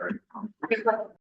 Sure, it looks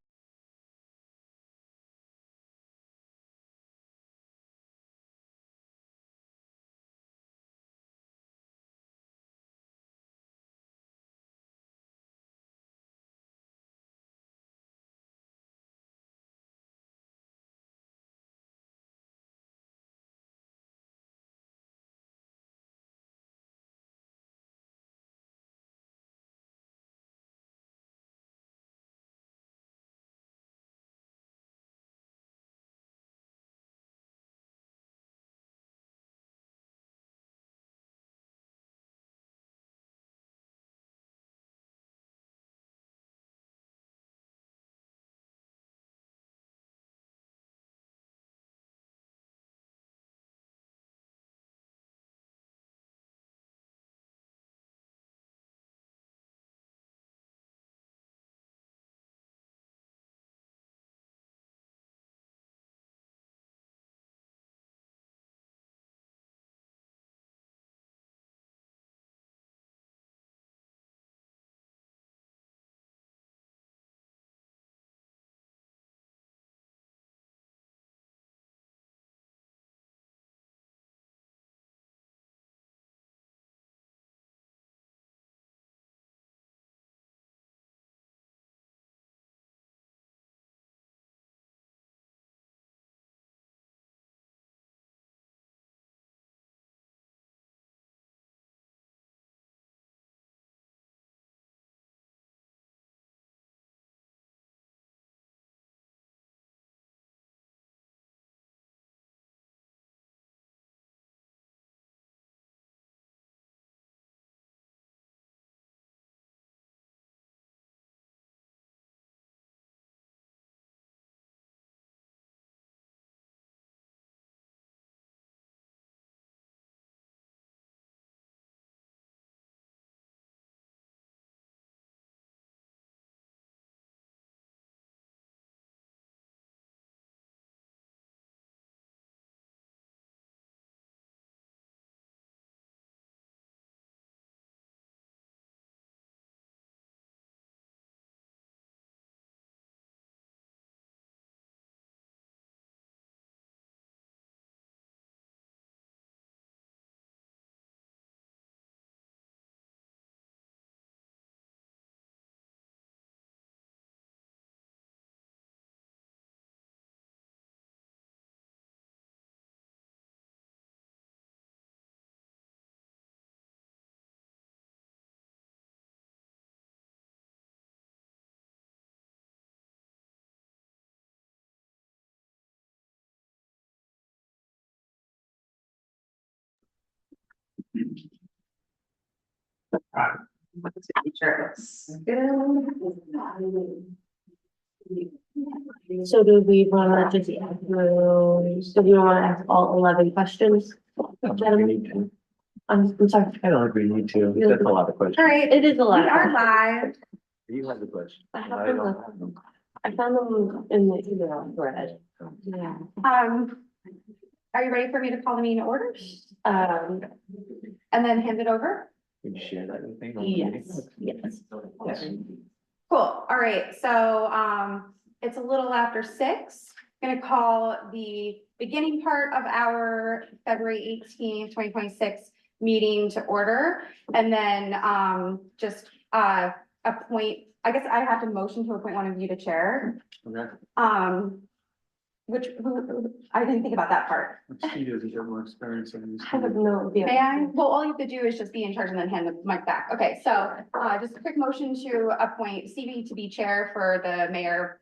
good. So do we want to just, do we want to ask all 11 questions? Gentlemen? I'm sorry. I don't think we need to. That's a lot of questions. All right, It is a we lot. are live. You have the question. I have them, I found them in the email thread. Yeah. Are you ready for me to call the meeting to order Um, and then hand it over? Can you share that with me? yes, yes. Cool. All right. So, it's a little after 6. Gonna call the beginning part of our February 18th, 2026 meeting to order. And then, just, appoint, I guess I have to motion to appoint one of you to chair. Okay. I didn't think about that part. She doesn't have more experience in this. I have no idea. May I? Well, all you have to do is just be in charge and then hand the mic back. Okay, so, just a quick motion to appoint Stevie to be chair for the mayor,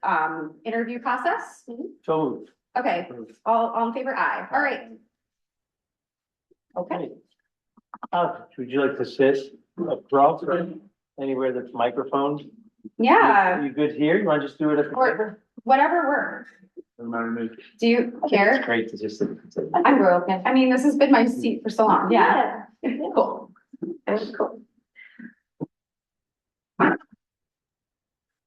interview process. So. Okay, all in favor, aye. All right. Okay. Would you like to sit across anywhere that's microphones? Yeah, You good here? You want to just do it at the Or- table? whatever works. Doesn't matter to me. Do you It's care? great to just sit. I'm broken. I mean, this has been my seat for so long. Yeah. Cool. Cool.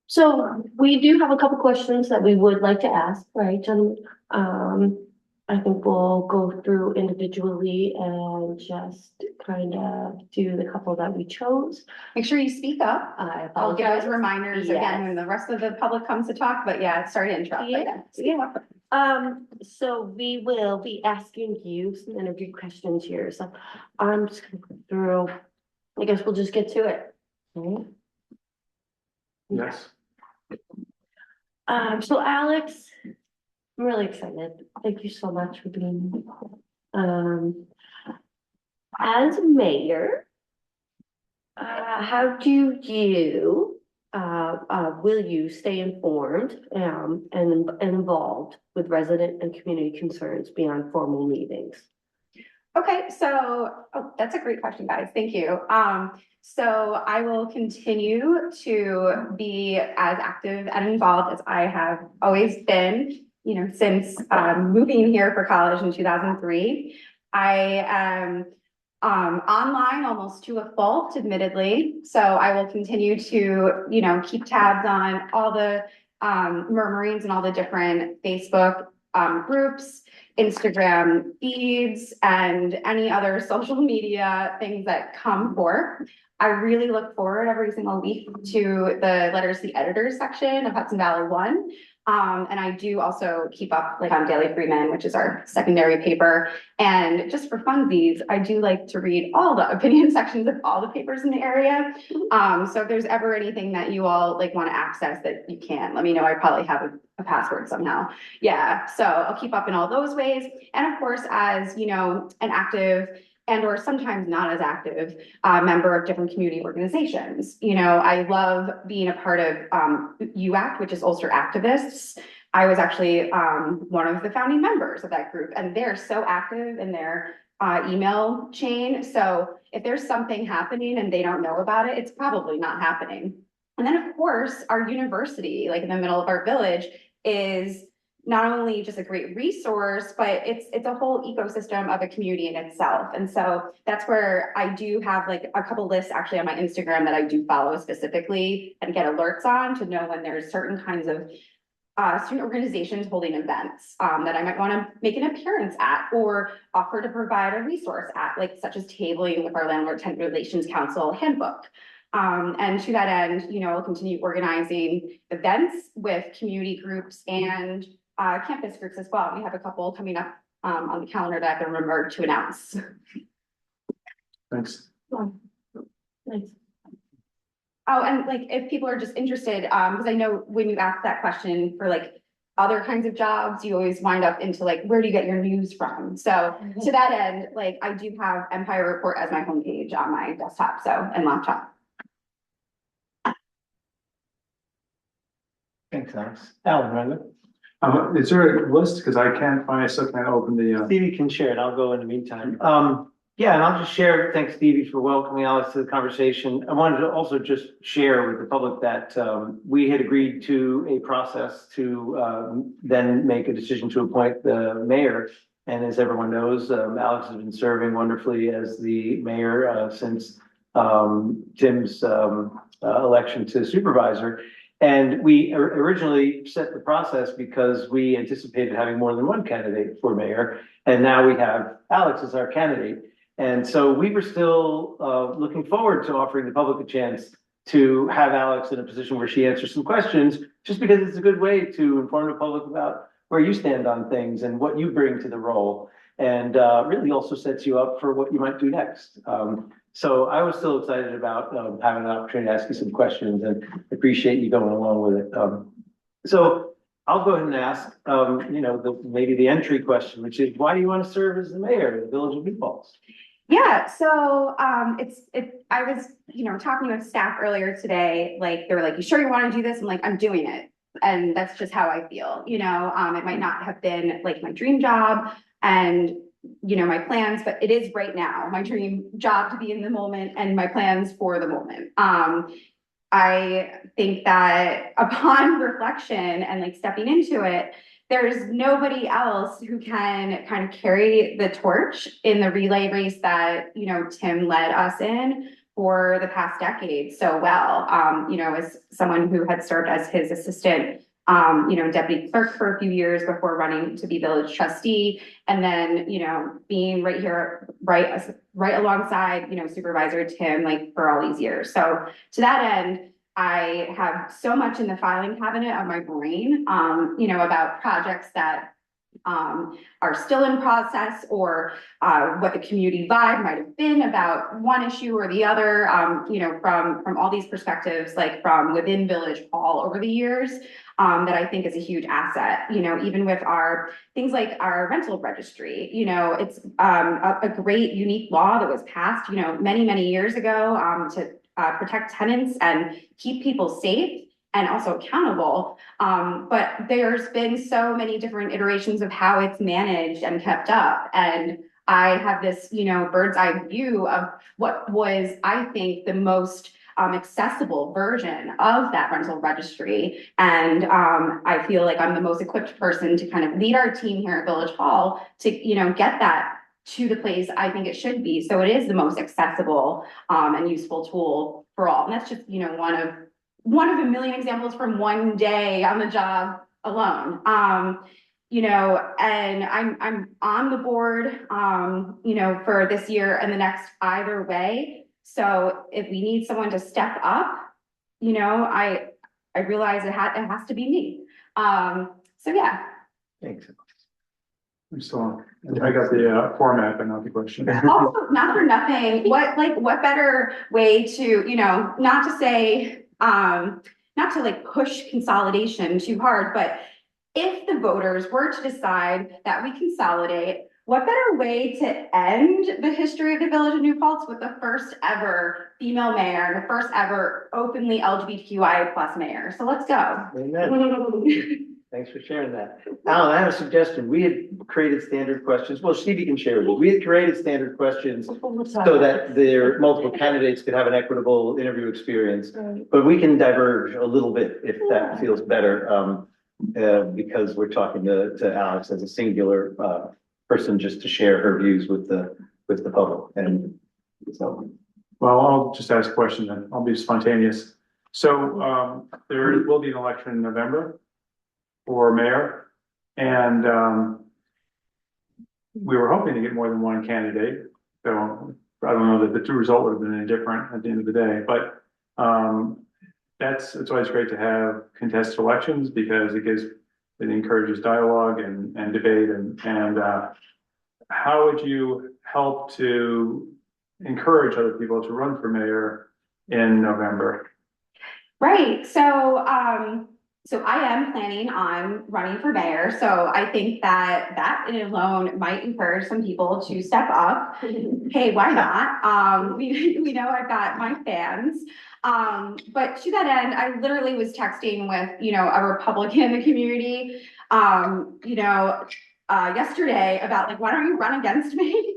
So we do have a couple questions that we would like to ask, right, gentlemen? I think we'll go through individually and just trying to do the couple that we chose. Make sure you speak up. I I'll give those apologize. reminders again when the rest of the public comes to talk, but yeah, sorry to interrupt. but Yeah. So we will be asking you some interview questions here, so I'm just gonna go through, I guess we'll just get to it. Okay. Yes. So Alex, I'm really excited. Thank you so much for being here. As mayor, how do you, will you stay informed, and involved with resident and community concerns beyond formal meetings? Okay, so, oh, that's a great question, guys. Thank you. So I will continue to be as active and involved as I have always been, since moving here for college in 2003. I am online almost to a fault, admittedly. So I will continue to, keep tabs on all the murmurings and all the different Facebook groups, Instagram feeds, and any other social media things that come forth. I really look forward every single week to the Letters to the Editors section of Hudson Valley One. And I do also keep up like on Daily Freeman, which is our secondary paper. And just for funsies, I do like to read all the opinion sections of all the papers in the area. So if there's ever anything that you all like want to access that you can, let me know. I probably have a password somehow. Yeah, so I'll keep up in all those ways. And of course, as an active and or sometimes not as active member of different community organizations. I love being a part of UACT, which is Ulster Activists. I was actually one of the founding members of that group, and they're so active in their email chain. So if there's something happening and they don't know about it, it's probably not happening. And then of course, our university, like in the middle of our village, is not only just a great resource, but it's a whole ecosystem of a community in itself. And so that's where I do have like a couple lists actually on my Instagram that I do follow specifically and get alerts on to know when there's certain kinds of student organizations holding events that I might want to make an appearance at or offer to provide a resource at, like such as tabling with our Landlord-Tenant Relations Council handbook. And to that end, I'll continue organizing events with community groups and campus groups as well. We have a couple coming up on the calendar that I've been remembered to announce. Thanks. Nice. Oh, and like if people are just interested, because I know when you ask that question for like other kinds of jobs, you always wind up into like, where do you get your news from? So to that end, like I do have Empire Report as my homepage on my desktop, and laptop. Thanks, Alex. Alan, rather. Is there a list? Because I still can't open the, Stevie can share it. I'll go in the meantime. Yeah, and I'll just share, thanks Stevie for welcoming Alex to the conversation. I wanted to also just share with the public that we had agreed to a process to then make a decision to appoint the mayor. And as everyone knows, Alex has been serving wonderfully as the mayor since Tim's election to supervisor. And we originally set the process because we anticipated having more than one candidate for mayor. And now we have Alex as our candidate. And so we were still looking forward to offering the public a chance to have Alex in a position where she answers some questions, just because it's a good way to inform the public about where you stand on things and what you bring to the role. And really also sets you up for what you might do next. So I was still excited about having an opportunity to ask you some questions and appreciate you going along with it. So I'll go ahead and ask, maybe the entry question, which is, why do you want to serve as the mayor of the Village of New Paltz? Yeah, so I was, talking with staff earlier today, like they were like, you sure you want to do this? I'm like, I'm doing it. And that's just how I feel, it might not have been like my dream job and my plans, but it is right now my dream job to be in the moment and my plans for the moment. I think that upon reflection and like stepping into it, there's nobody else who can kind of carry the torch in the relay race that, Tim led us in for the past decade so well. As someone who had served as his assistant deputy clerk for a few years before running to be village trustee. And then, being right here, right alongside, Supervisor Tim, like for all these years. So to that end, I have so much in the filing cabinet of my brain, about projects that are still in process, or what the community vibe might have been about one issue or the other, from all these perspectives, like from within Village Hall over the years, that I think is a huge asset, even with our things like our rental registry, it's a great unique law that was passed, many, many years ago, to protect tenants and keep people safe and also accountable. But there's been so many different iterations of how it's managed and kept up. And I have this, bird's eye view of what was, I think, the most accessible version of that rental registry. And I feel like I'm the most equipped person to kind of lead our team here at Village Hall to, get that to the place I think it should be. So it is the most accessible and useful tool for all. And that's just, one of a million examples from one day on the job alone. And I'm on the board, for this year and the next either way. So if we need someone to step up, I realize it has to be me. So yeah. Thanks. I'm still, I got the format, but not the question. Also, not for nothing, what better way to, not to say, not to like push consolidation too hard, but if the voters were to decide that we consolidate, what better way to end the history of the Village of New Paltz with the first ever female mayor and the first ever openly LGBTQIA plus mayor? So let's go. Amen. Thanks for sharing that. Alan, I have a suggestion. We had created standard questions. Well, Stevie can share with you. We had created standard questions so that their multiple candidates could have an equitable interview experience. But we can diverge a little bit if that feels better, because we're talking to Alex as a singular person just to share her views with the public. And so, Well, I'll just ask a question then. I'll be spontaneous. So there will be an election in November for mayor, and we were hoping to get more than one candidate. So I don't know that the two result would have been any different at the end of the day, but it's always great to have contested elections because it encourages dialogue and debate and how would you help to encourage other people to run for mayor in November? Right. So I am planning on running for mayor. So I think that in alone might encourage some people to step up. Hey, why not? We know I've got my fans. But to that end, I literally was texting with, a Republican in the community, yesterday about like, why don't you run against me?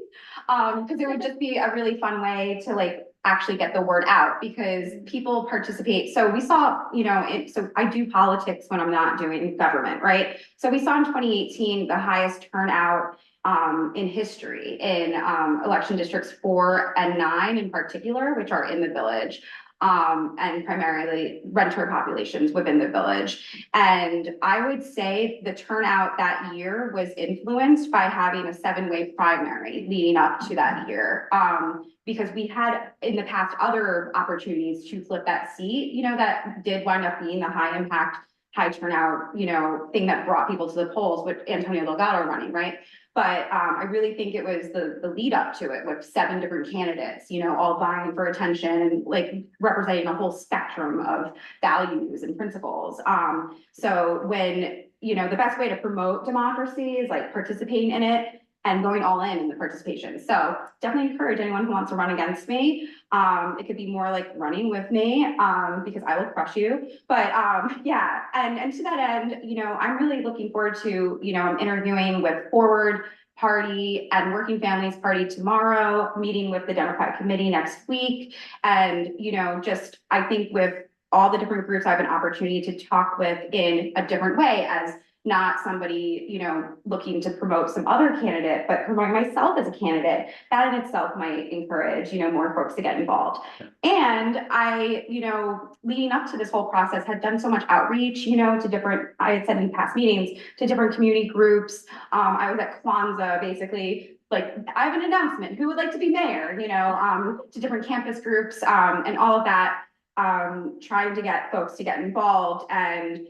Because it would just be a really fun way to like actually get the word out because people participate. So we saw, so I do politics when I'm not doing government, right? So we saw in 2018, the highest turnout in history in election districts 4 and 9 in particular, which are in the village. And primarily renter populations within the village. And I would say the turnout that year was influenced by having a 7-way primary leading up to that year. Because we had in the past other opportunities to flip that seat, that did wind up being the high impact, high turnout, thing that brought people to the polls with Antonio Delgado running, right? But I really think it was the lead up to it with 7 different candidates, all vying for attention and like representing a whole spectrum of values and principles. So when, the best way to promote democracy is like participating in it and going all in the participation. So definitely encourage anyone who wants to run against me. It could be more like running with me because I will crush you. But yeah, and to that end, I'm really looking forward to, I'm interviewing with Forward Party and Working Families Party tomorrow, meeting with the Democratic Committee next week. And, just I think with all the different groups I have an opportunity to talk with in a different way as not somebody, looking to promote some other candidate, but promoting myself as a candidate. That in itself might encourage, more folks to get involved. And I, leading up to this whole process, had done so much outreach, to different, I had said in past meetings, to different community groups. I was at Kwanzaa, basically, like, I have an announcement, who would like to be mayor, to different campus groups, and all of that, trying to get folks to get involved. And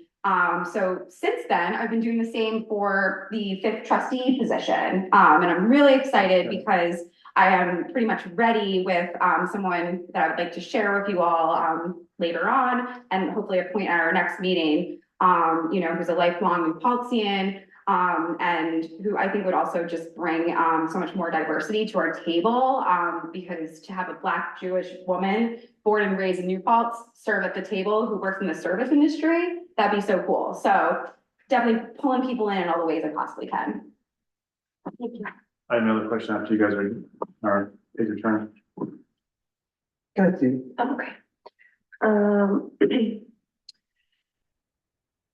so since then, I've been doing the same for the 5th trustee position. And I'm really excited because I am pretty much ready with someone that I would like to share with you all later on, and hopefully appoint at our next meeting, who's a lifelong New Paltzian, and who I think would also just bring so much more diversity to our table, because to have a Black Jewish woman born and raised in New Paltz serve at the table who works in the service industry, that'd be so cool. So definitely pulling people in all the ways I possibly can. Thank you. I have another question after you guys are take your turn. Go ahead, Steve. Okay.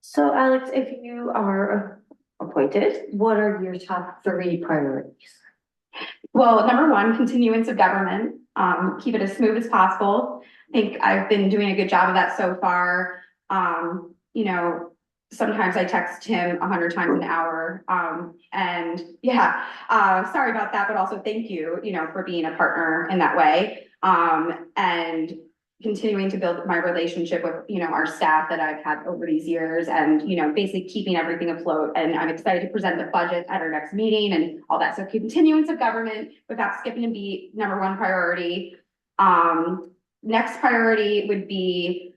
So Alex, if you are appointed, what are your top 3 priorities? Well, number one, continuance of government, keep it as smooth as possible. I think I've been doing a good job of that so far. Sometimes I text him 100 times an hour. And yeah, sorry about that, but also thank you, for being a partner in that way. And continuing to build my relationship with, our staff that I've had over these years, and, basically keeping everything afloat. And I'm excited to present the budget at our next meeting and all that. So continuance of government without skipping a beat, number 1 priority. Next priority would be,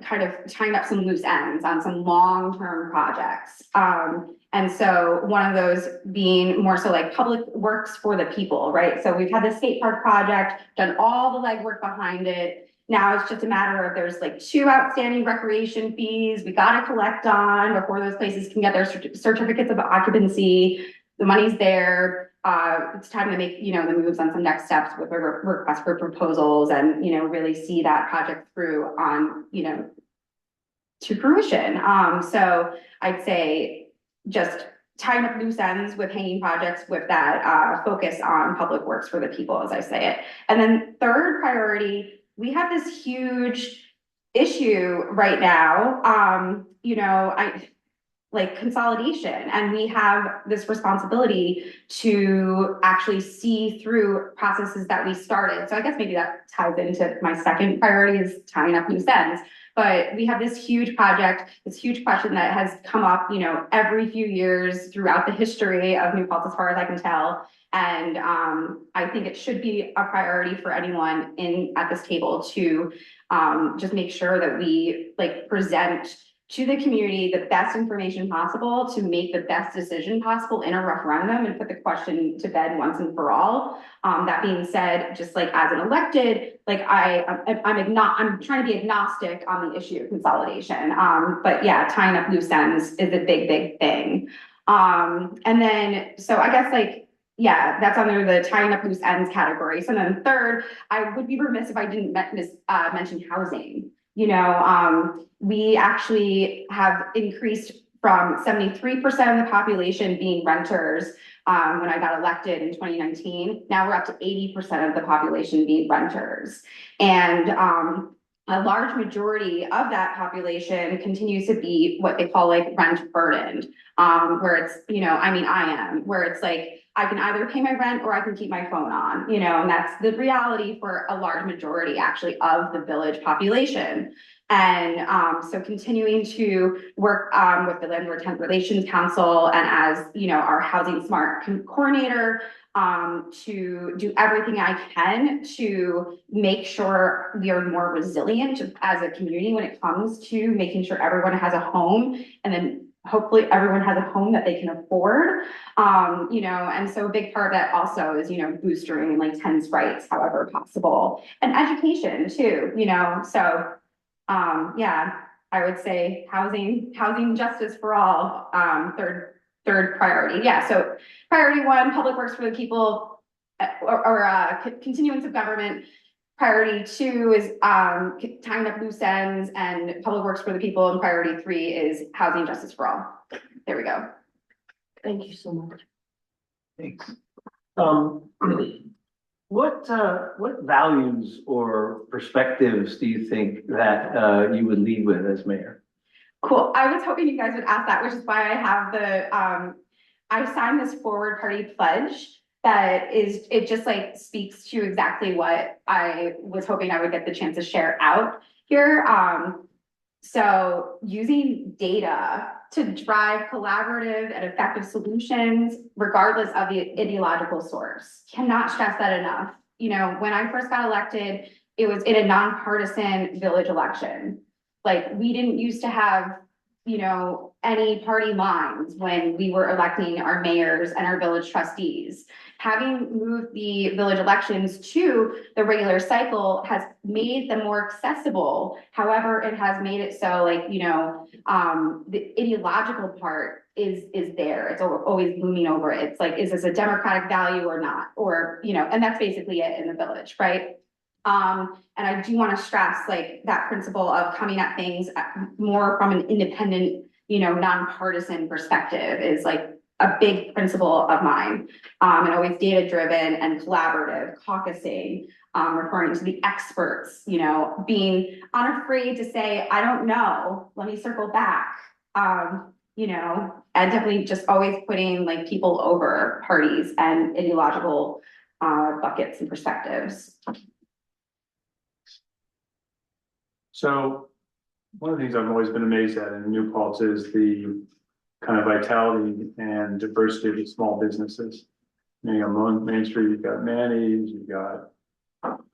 kind of tying up some loose ends on some long-term projects. And so one of those being more so like public works for the people, right? So we've had the skate park project, done all the legwork behind it. Now it's just a matter of there's like 2 outstanding recreation fees we got to collect on before those places can get their certificates of occupancy. The money's there. It's time to make, the moves on some next steps with a request for proposals, and, really see that project through on, to fruition. So I'd say just tying up loose ends with hanging projects with that focus on public works for the people, as I say it. And then 3rd priority, we have this huge issue right now. Like consolidation, and we have this responsibility to actually see through processes that we started. So I guess maybe that ties into my 2nd priority, is tying up loose ends. But we have this huge project, this huge question that has come up, every few years throughout the history of New Paltz, as far as I can tell. And I think it should be a priority for anyone at this table to just make sure that we present to the community the best information possible to make the best decision possible in a referendum and put the question to bed once and for all. That being said, just as an elected, I'm trying to be agnostic on the issue of consolidation. But yeah, tying up loose ends is a big thing. And then, so I guess yeah, that's under the tying up loose ends category. So then 3rd, I would be remiss if I didn't mention housing. We actually have increased from 73% of the population being renters when I got elected in 2019. Now we're up to 80% of the population being renters. And a large majority of that population continues to be what they call rent burdened, where it's, I am, where it's I can either pay my rent or I can keep my phone on, and that's the reality for a large majority actually of the village population. And so continuing to work with the Landlord Tenant Relations Council and as, our Housing Smart coordinator, to do everything I can to make sure we are more resilient as a community when it comes to making sure everyone has a home, and then hopefully everyone has a home that they can afford. And so a big part of that also is, boostering tenants' rights, however possible, and education too, so yeah, I would say housing justice for all, third priority. Yeah, so priority 1, public works for the people, or continuance of government. Priority 2 is, tying up loose ends and public works for the people, and priority 3 is housing justice for all. There we go. Thank you so much. Thanks. What values or perspectives do you think that, you would lead with as mayor? Cool. I was hoping you guys would ask that, which is why I have I signed this forward party pledge that is, it just like speaks to exactly what I was hoping I would get the chance to share out here. So using data to drive collaborative and effective solutions, regardless of the ideological source. Cannot stress that enough. You know, when I first got elected, it was in a nonpartisan village election. Like, we didn't used to have, you know, any party lines when we were electing our mayors and our village trustees. Having moved the village elections to the regular cycle has made them more accessible. However, it has made it so, like, you know, the ideological part is there. It's always looming over it. It's like, is this a democratic value or not? Or, you know, and that's basically it in the village, right? And I do want to stress like that principle of coming at things more from an independent, you know, nonpartisan perspective is like a big principle of mine. And always data driven and collaborative, caucusing, referring to the experts, you know, being unafraid to say, I don't know, let me circle back. You know, and definitely just always putting like people over parties and ideological buckets and perspectives. So one of the things I've always been amazed at in New Paltz is the kind of vitality and diversity of the small businesses. You know, on Main Street, you've got Manny's, you've got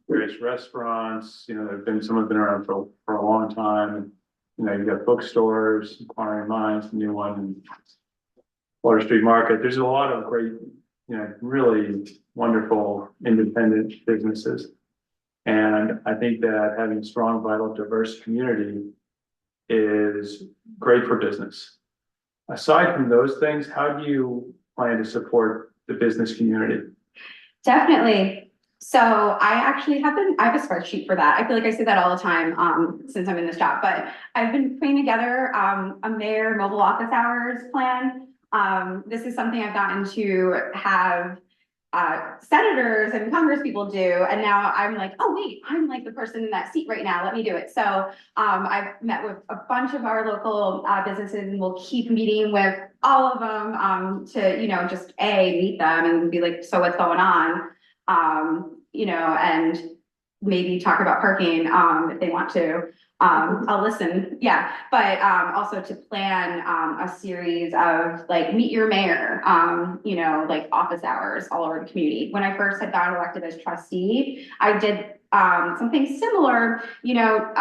various restaurants, you know, some have been around for a long time. You know, you've got bookstores, Inquiring Minds, the new one, and Water Street Market. There's a lot of great, you know, really wonderful independent businesses. And I think that having a strong, vital, diverse community is great for business. Aside from those things, how do you plan to support the business community? Definitely. So I actually I have a spreadsheet for that. I feel like I say that all the time since I'm in this job, but I've been putting together a mayor mobile office hours plan. This is something I've gotten to have senators and congress people do, and now I'm like, oh wait, I'm like the person in that seat right now, let me do it. So I've met with a bunch of our local businesses, and we'll keep meeting with all of them to, you know, just meet them and be like, so what's going on, you know, and maybe talk about parking if they want to. I'll listen, yeah, but also to plan a series of like meet your mayor, you know, like office hours all over the community. When I first had gotten elected as trustee, I did something similar, you know,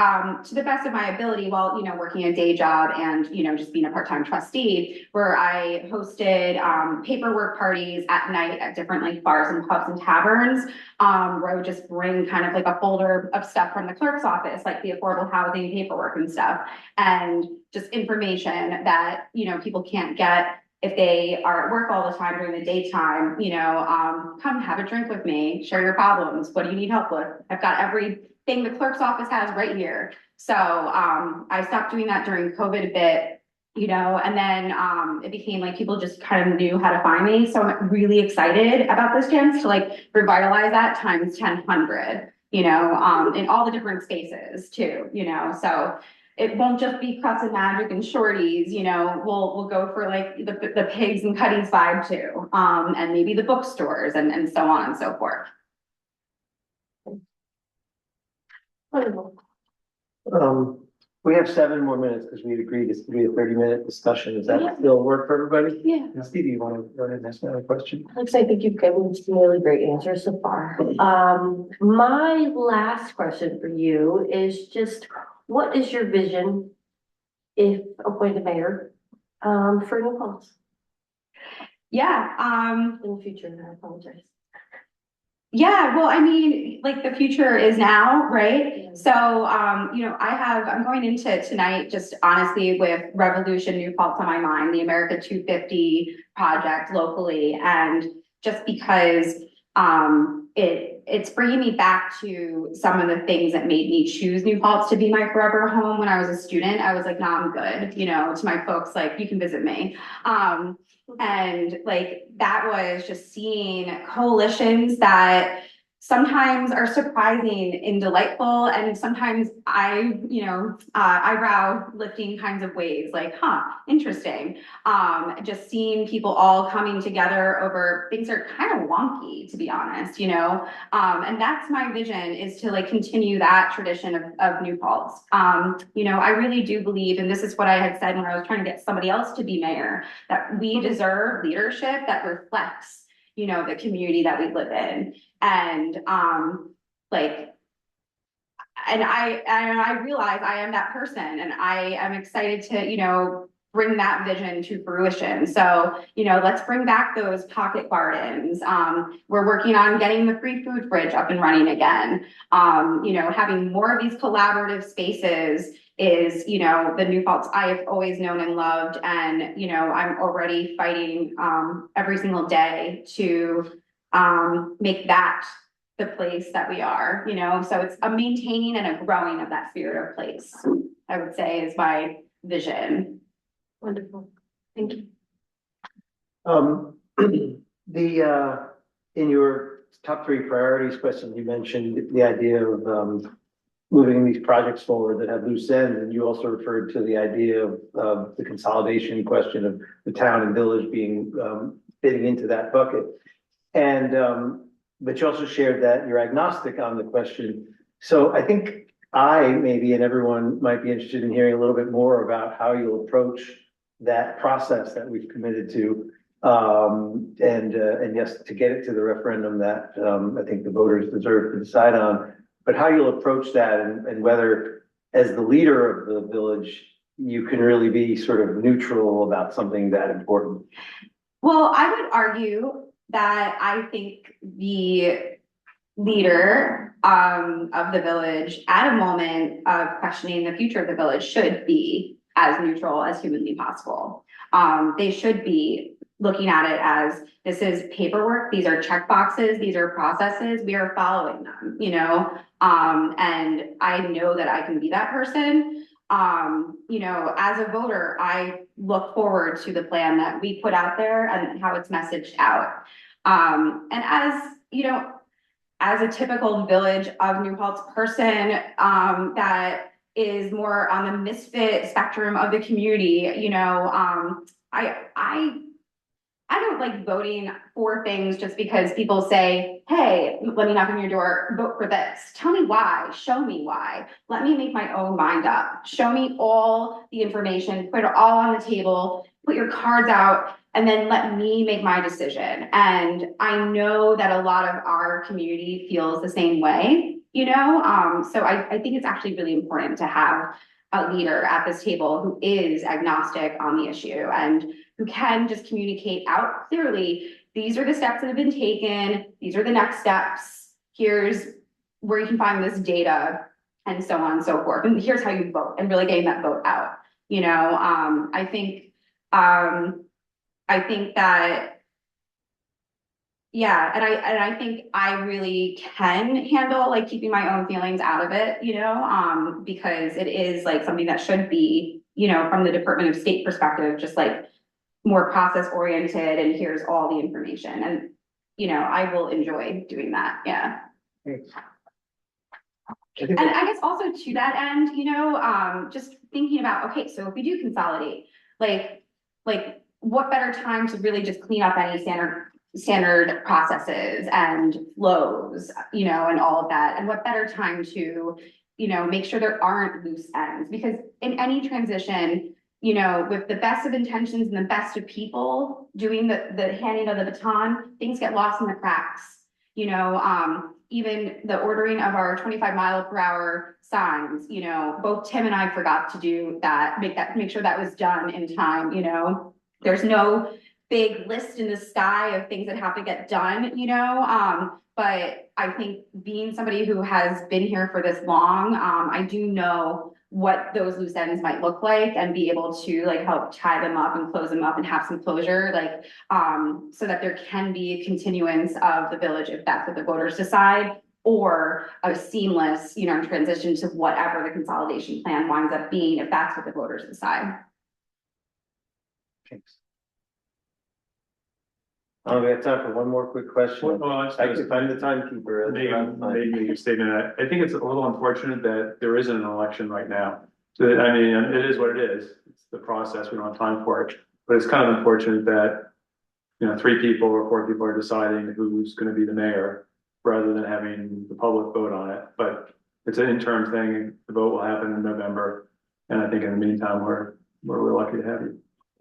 to the best of my ability while, you know, working a day job and, you know, just being a part-time trustee, where I hosted paperwork parties at night at different like bars and pubs and taverns, where I would just bring kind of like a folder of stuff from the clerk's office, like the affordable housing paperwork and stuff, and just information that, you know, people can't get if they are at work all the time during the daytime. You know, come have a drink with me, share your problems. What do you need help with? I've got everything the clerk's office has right here. So I stopped doing that during COVID a bit, you know, and then it became like people just kind of knew how to find me. So I'm really excited about this chance to like revitalize that times 1000, you know, in all the different spaces too, you know. So it won't just be Cuts and Magic and Shorties, you know, we'll go for like the Pigs and Cuddies vibe too, and maybe the bookstores and so on and so forth. Wonderful. We have 7 more minutes because we had agreed it's gonna be a 30-minute discussion. Does that still work for everybody? Yeah. Stevie, you want to go ahead and ask another question? Alex, I think you've given some really great answers so far. My last question for you is just, what is your vision, if appointed mayor, for New Paltz Yeah, in the future? I apologize. yeah, well, I mean, like the future is now, right? Yeah. So, you know, I'm going into tonight just honestly with Revolution New Paltz on my mind, the America 250 project locally. And just because it's bringing me back to some of the things that made me choose New Paltz to be my forever home when I was a student. I was like, nah, I'm good, you know, to my folks, like, you can visit me. And like, that was just seeing coalitions that sometimes are surprising and delightful, and sometimes eyebrow lifting kinds of ways, like, huh, interesting. Just seeing people all coming together over things that are kind of wonky, to be honest, you know. And that's my vision, is to like continue that tradition of New Paltz. You know, I really do believe, and this is what I had said when I was trying to get somebody else to be mayor, that we deserve leadership that reflects, you know, the community that we live in. And like, and I realize I am that person, and I am excited to, you know, bring that vision to fruition. So, you know, let's bring back those pocket gardens. We're working on getting the free food fridge up and running again. You know, having more of these collaborative spaces is, you know, the New Paltz I have always known and loved. And, you know, I'm already fighting every single day to make that the place that we are, you know. So it's a maintaining and a growing of that spirit of place, I would say, is my vision. Wonderful. Thank you. In your top three priorities question, you mentioned the idea of moving these projects forward that have loose ends, and you also referred to the idea of the consolidation question of the town and village being fitting into that bucket. And but you also shared that you're agnostic on the question. So I think maybe and everyone might be interested in hearing a little bit more about how you'll approach that process that we've committed to. And yes, to get it to the referendum that I think the voters deserve to decide on, but how you'll approach that, and whether, as the leader of the village, you can really be sort of neutral about something that important. Well, I would argue that I think the leader of the village, at a moment of questioning the future of the village, should be as neutral as humanly possible. They should be looking at it as, this is paperwork, these are check boxes, these are processes, we are following them, you know. And I know that I can be that person. You know, as a voter, I look forward to the plan that we put out there and how it's messaged out. And as, you know, as a typical Village of New Paltz person, that is more on the misfit spectrum of the community, you know, I don't like voting for things just because people say, hey, let me knock on your door, vote for this. Tell me why, show me why. Let me make my own mind up. Show me all the information, put it all on the table, put your cards out, and then let me make my decision. And I know that a lot of our community feels the same way, you know? So I think it's actually really important to have a leader at this table who is agnostic on the issue and who can just communicate out clearly, these are the steps that have been taken, these are the next steps, here's where you can find this data, and so on and so forth. And here's how you vote, and really getting that vote out. You know, I think that, yeah, and I think I really can handle like keeping my own feelings out of it, you know, because it is like something that should be, you know, from the Department of State perspective, just like more process oriented, and here's all the information. And, you know, I will enjoy doing that. Yeah. And I guess also to that end, you know, just thinking about, okay, so if we do consolidate, like what better time to really just clean up any standard processes and flows, you know, and all of that. And what better time to, you know, make sure there aren't loose ends, because in any transition, you know, with the best of intentions and the best of people doing the handing of the baton, things get lost in the cracks. You know, even the ordering of our 25-mile-per-hour signs, you know, both Tim and I forgot to do that, make sure that was done in time, you know. There's no big list in the sky of things that have to get done, you know, but I think being somebody who has been here for this long, I do know what those loose ends might look like and be able to like help tie them up and close them up and have some closure, like, so that there can be a continuance of the village if that's what the voters decide, or a seamless, transition to whatever the consolidation plan winds up being, if that's what the voters decide. Thanks. Oh, we have time for one more quick question. Well, it's I can find the timekeeper. Maybe a statement. I think it's a little unfortunate that there isn't an election right now. So, I mean, it is what it is. It's the process. We don't have time for it. But it's kind of unfortunate that, 3 people or 4 people are deciding who's going to be the mayor rather than having the public vote on it. But it's an interim thing. The vote will happen in November. And I think in the meantime, we're lucky to have you.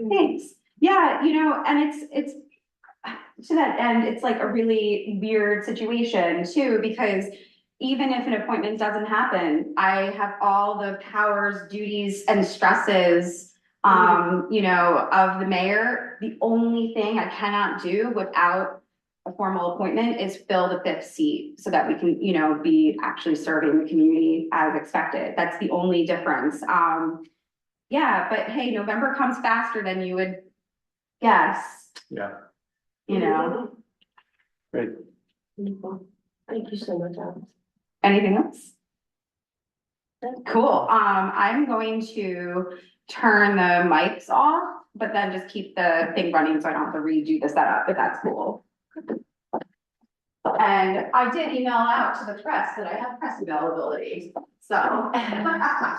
Thanks. Yeah, and it's to that end, it's like a really weird situation too, because even if an appointment doesn't happen, I have all the powers, duties, and stresses, of the mayor. The only thing I cannot do without a formal appointment is fill the 5th seat so that we can, be actually serving the community as expected. That's the only difference. Yeah, but hey, November comes faster than you would guess, Yeah. Great. Thank you so much, Alex. Anything else? Cool. I'm going to turn the mics off, but then just keep the thing running so I don't have to redo the setup, if that's cool. And I did email out to the press that I have press availability, so.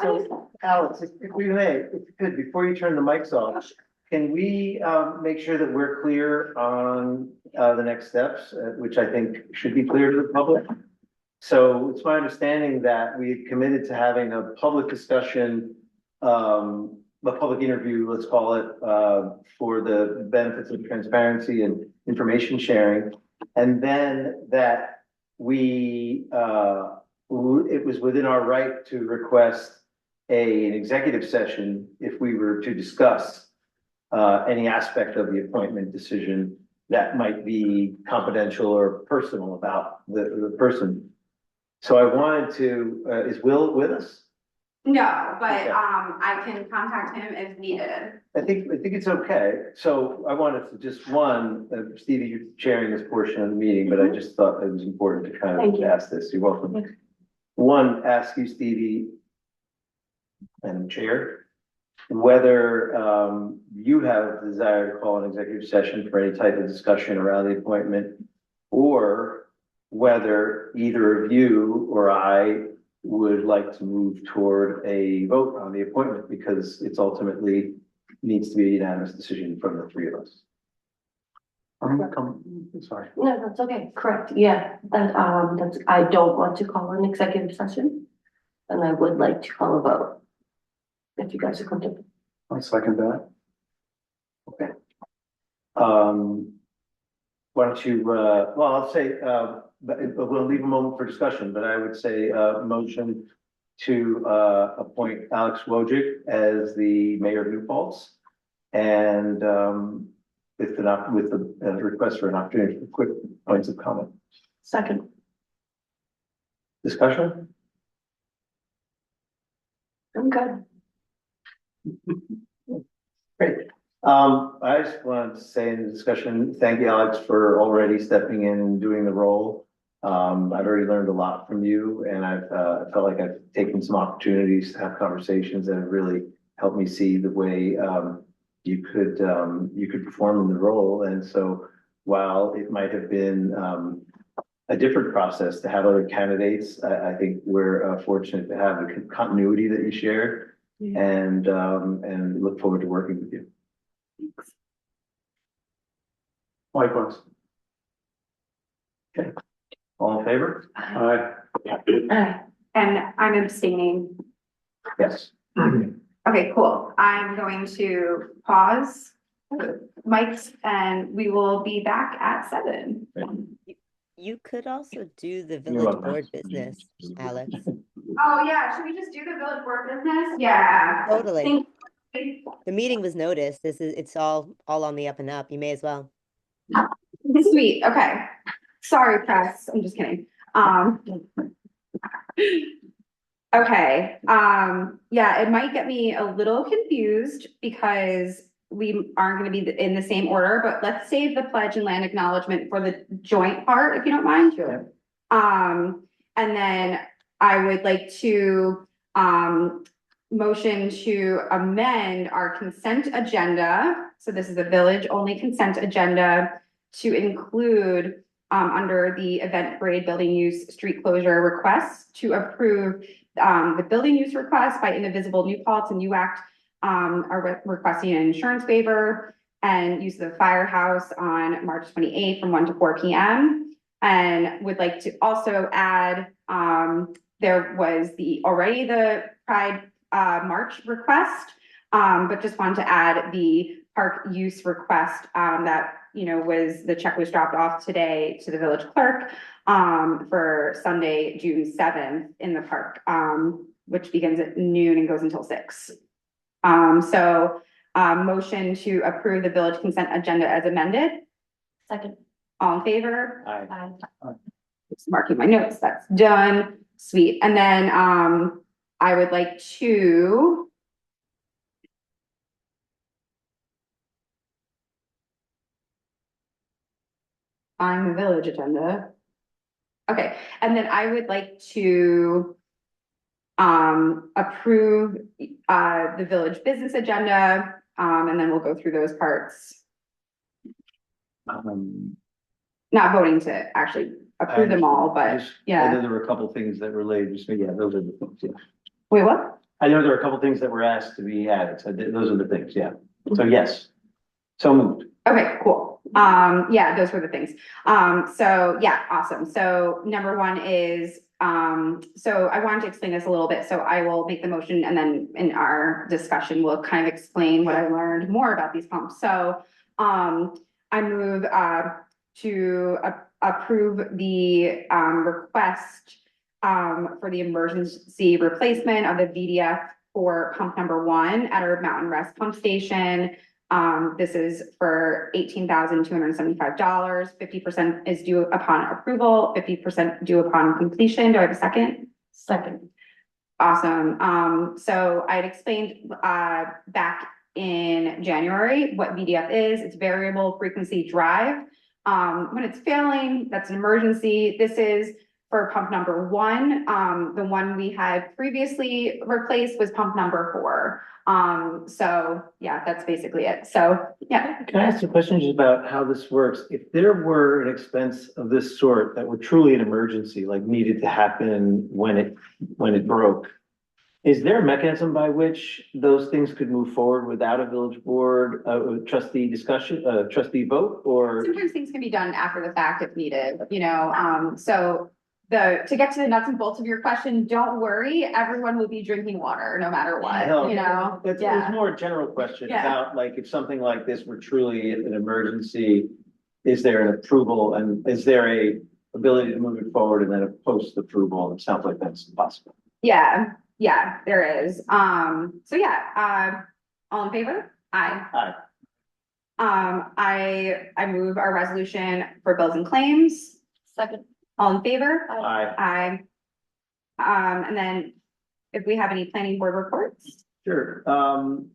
So, Alex, if we may, if you could, before you turn the mics off, can we make sure that we're clear on the next steps, which I think should be clear to the public? So it's my understanding that we committed to having a public discussion, a public interview, let's call it, for the benefits of transparency and information sharing. And then that it was within our right to request an executive session if we were to discuss any aspect of the appointment decision that might be confidential or personal about the person. So I wanted to, is Will with us? No, but, Okay. I can contact him if needed. I think it's okay. So I wanted to just Stevie, you're chairing this portion of the meeting, but I just thought it was important to kind Thank of you. ask this. You're welcome. Yeah. One, ask you, Stevie, and Chair, whether you have a desire to call an executive session for any type of discussion around the appointment, or whether either of you or I would like to move toward a vote on the appointment, because it's ultimately needs to be a unanimous decision from the 3 of us. Sorry. No, that's okay. Correct. Yeah, that's, I don't want to call an executive session. And I would like to call a vote. If you guys are comfortable. I'll second that. Okay. Why don't you, well, I'll say, but we'll leave a moment for discussion, but I would say, motion to, appoint Alex Wojcik as the mayor of New Paltz. And, with the request for an opportunity for quick points of comment. Second. Discussion? I'm good. Great. I just wanted to say in the discussion, thank you, Alex, for already stepping in and doing the role. I've already learned a lot from you, and I've felt like I've taken some opportunities to have conversations that have really helped me see the way you could perform in the role. And so while it might have been a different process to have other candidates, I think we're fortunate to have the continuity that you shared. Yeah. And look forward to working with you. Likewise. Okay, all in favor? Aye. And I'm abstaining. Yes. Okay, cool. I'm going to pause mics and we will be back at 7. You could also do the You're village welcome. board business, Alex. Oh, yeah. Should we just do the village board business? Yeah. Totally. Thank- The meeting was noticed. It's all on the up and up. You may as well. Sweet. Okay. Sorry, press, I'm just kidding. Okay, yeah, it might get me a little confused because we aren't gonna be in the same order, but let's save the pledge and land acknowledgement for the joint part, if you don't mind. Sure. And then I would like to, motion to amend our consent agenda. So this is a village-only consent agenda to include, under the event parade building use street closure requests to approve, the building use request by Indivisible New Paltz and UACT, are requesting an insurance waiver and use of the firehouse on March 28th from 1 to 4 p.m. And would like to also add, there was already the Pride March request, but just wanted to add the park use request, that, the check was dropped off today to the village clerk, for Sunday, June 7th in the park, which begins at noon and goes until 6. Motion to approve the village consent agenda as amended. Second. All in favor? Aye. Just marking my notes, that's done, sweet, and then, I would like to. On the village agenda. Okay, and then I would like to. Approve, the village business agenda, and then we'll go through those parts. Not voting to actually approve them all, but I know yeah, there were a couple things that related, just, yeah, those are the things, yeah. wait, what? I know there are a couple things that were asked to be added, so those are the things, yeah. So yes. So moved. Okay, cool. Yeah, those were the things. So yeah, awesome. So number one is, so I wanted to explain this a little bit, so I will make the motion and then in our discussion, we'll kind of explain what I learned more about these pumps. So, I move, to approve the, request, for the emergency replacement of the VDF for pump number 1 at our Mountain Rest pump station. This is for $18,275. 50% is due upon approval, 50% due upon completion. Do I have a second? Second. Awesome. So I had explained, back in January what VDF is. It's variable frequency drive. When it's failing, that's an emergency. This is for pump number 1. The one we had previously replaced was pump number 4. So yeah, that's basically it. So, yeah. Can I ask a question just about how this works? If there were an expense of this sort that were truly an emergency, like needed to happen when it broke, is there a mechanism by which those things could move forward without a village board, trustee discussion, trustee vote, or? Sometimes things can be done after the fact if needed, so to get to the nuts and bolts of your question, don't worry, everyone will be drinking water no matter what, It's yeah. more a general question Yeah. about, like, if something like this were truly an emergency, is there an approval and is there a ability to move it forward and then a post approval? It sounds like that's possible. Yeah, there is. So yeah, all in favor? Aye. I move our resolution for bills and claims. Second. All in favor? Aye. Aye. And then if we have any planning board reports? Sure.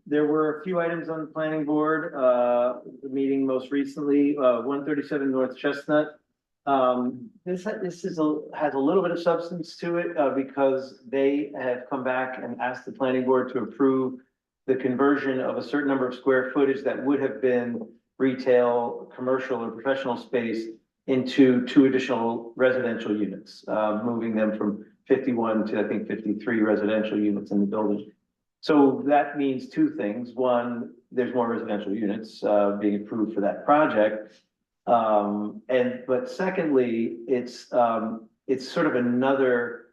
There were a few items on the planning board, the meeting most recently, 137 North Chestnut. This has a little bit of substance to it, because they have come back and asked the planning board to approve the conversion of a certain number of square footage that would have been retail, commercial, or professional space into 2 additional residential units, moving them from 51 to, I think, 53 residential units in the building. So that means 2 things. One, there's more residential units being approved for that project. But secondly, it's sort of another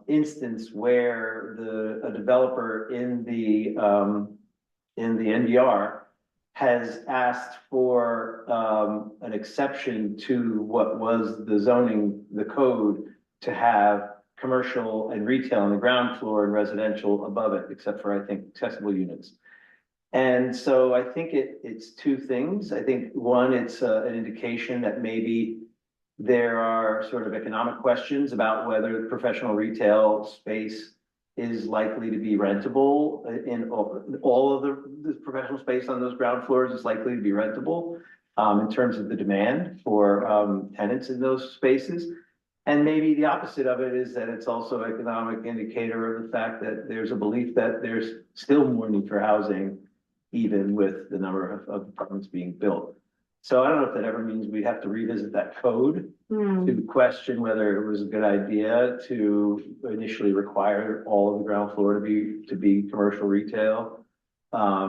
instance where a developer in the NDR has asked for an exception to what was the zoning, the code, to have commercial and retail on the ground floor and residential above it, except for, I think, accessible units. And so I think it's 2 things. I think one, it's an indication that maybe There are sort of economic questions about whether professional retail space is likely to be rentable in all of the professional space on those ground floors is likely to be rentable in terms of the demand for tenants in those spaces. And maybe the opposite of it is that it's also an economic indicator of the fact that there's a belief that there's still more need for housing, even with the number of apartments being built. So I don't know if that ever means we have to revisit that code Hmm. to question whether it was a good idea to initially require all of the ground floor to be commercial retail.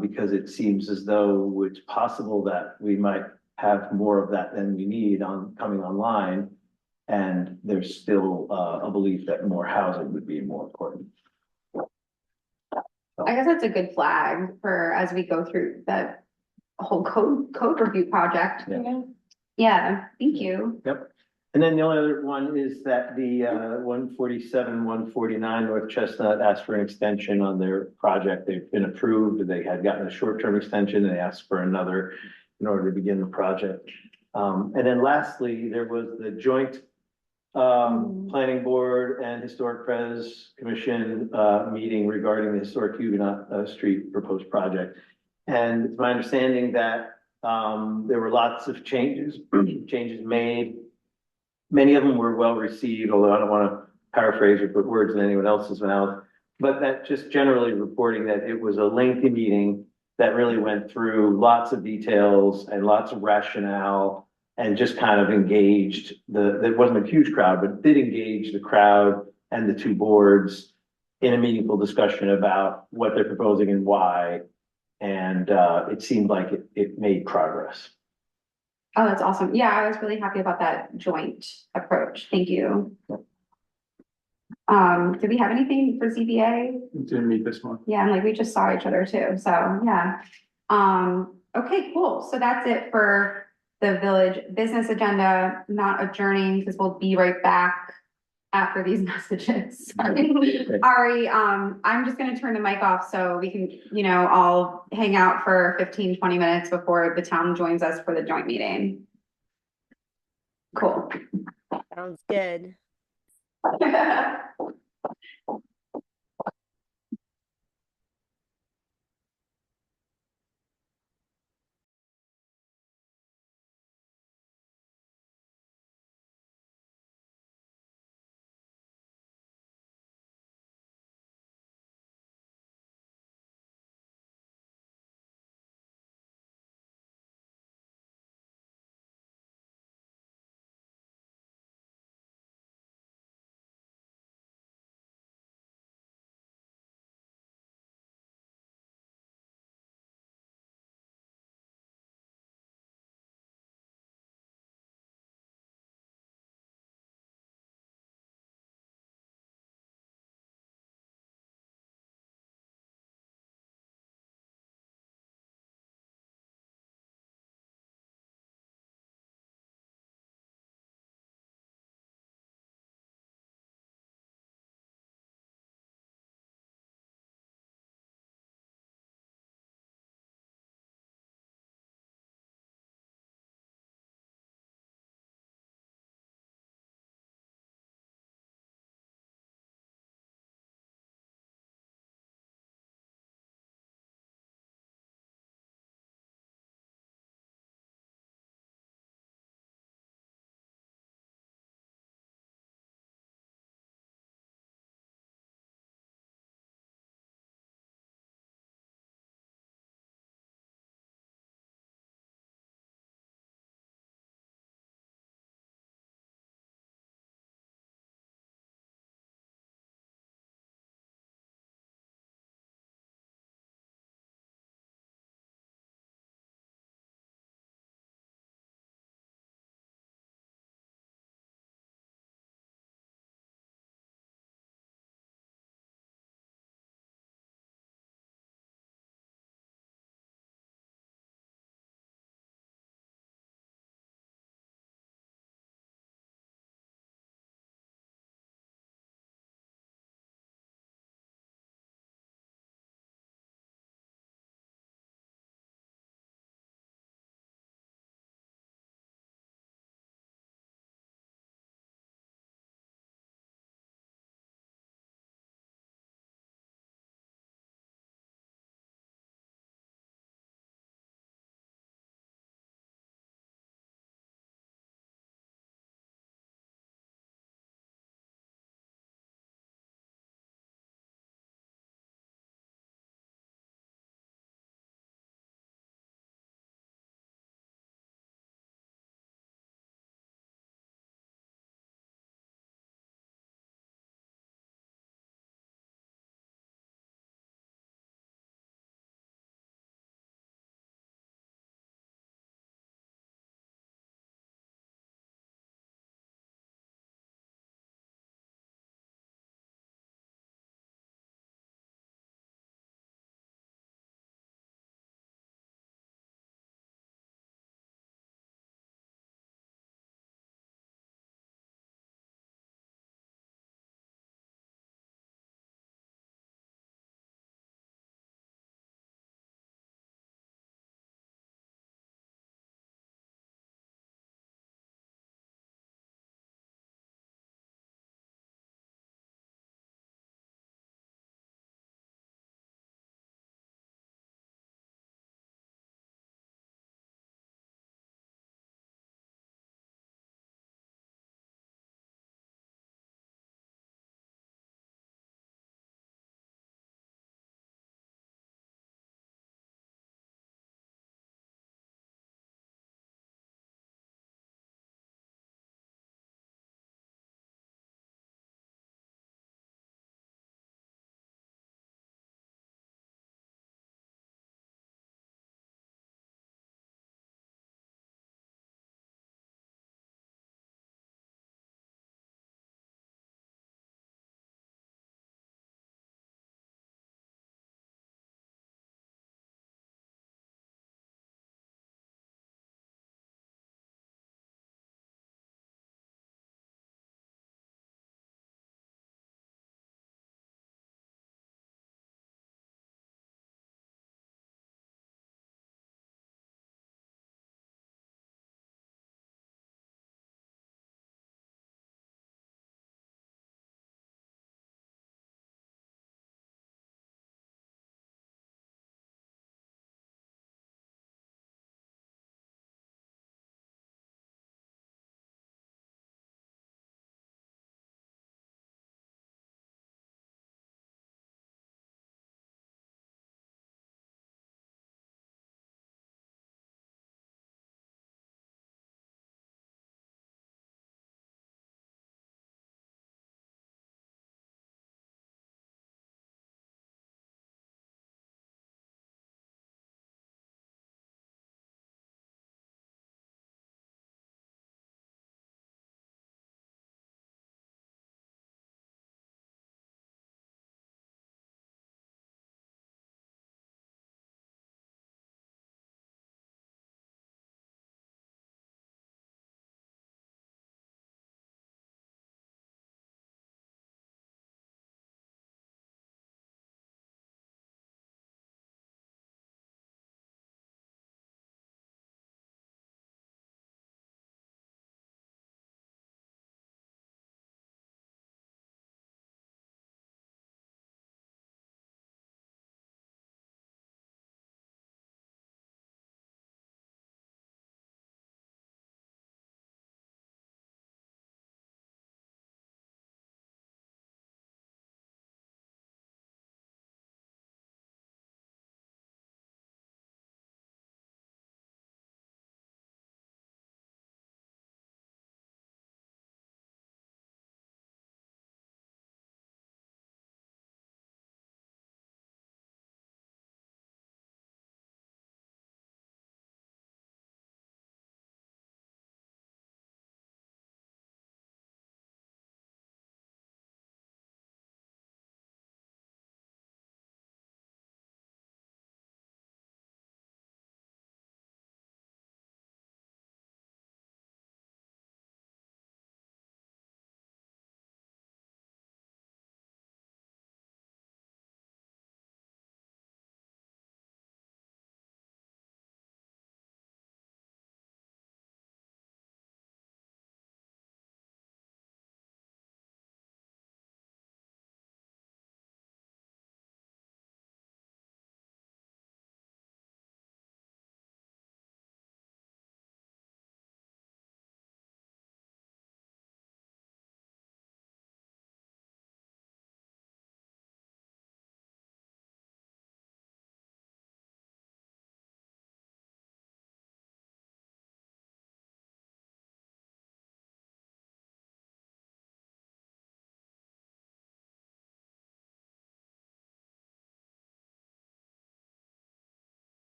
Because it seems as though it's possible that we might have more of that than we need coming online. And there's still a belief that more housing would be more important. I guess that's a good flag for as we go through that whole code review project. Yeah. Yeah, thank you. Yep. And then the only other one is that the 147, 149 North Chestnut asked for an extension on their project. They've been approved. They had gotten a short-term extension. They asked for another in order to begin the project. And then lastly, there was the joint planning board and historic pres commission meeting regarding the historic Huguenot Street proposed project. And it's my understanding that there were lots of changes made. Many of them were well received, although I don't want to paraphrase or put words in anyone else's mouth. But that just generally reporting that it was a lengthy meeting that really went through lots of details and lots of rationale and just kind of engaged it wasn't a huge crowd, but did engage the crowd and the two boards in a meaningful discussion about what they're proposing and why. And it seemed like it made progress. Oh, that's awesome. Yeah, I was really happy about that joint approach. Thank you. Did we have anything for ZBA? Didn't meet this month. Yeah, and like we just saw each other too, so yeah. Okay, cool. So that's it for the village business agenda, not adjourning because we'll be right back after these messages. Sorry. Ari, I'm just gonna turn the mic off so we can, all hang out for 15-20 minutes before the town joins us for the joint meeting. Cool. Sounds good.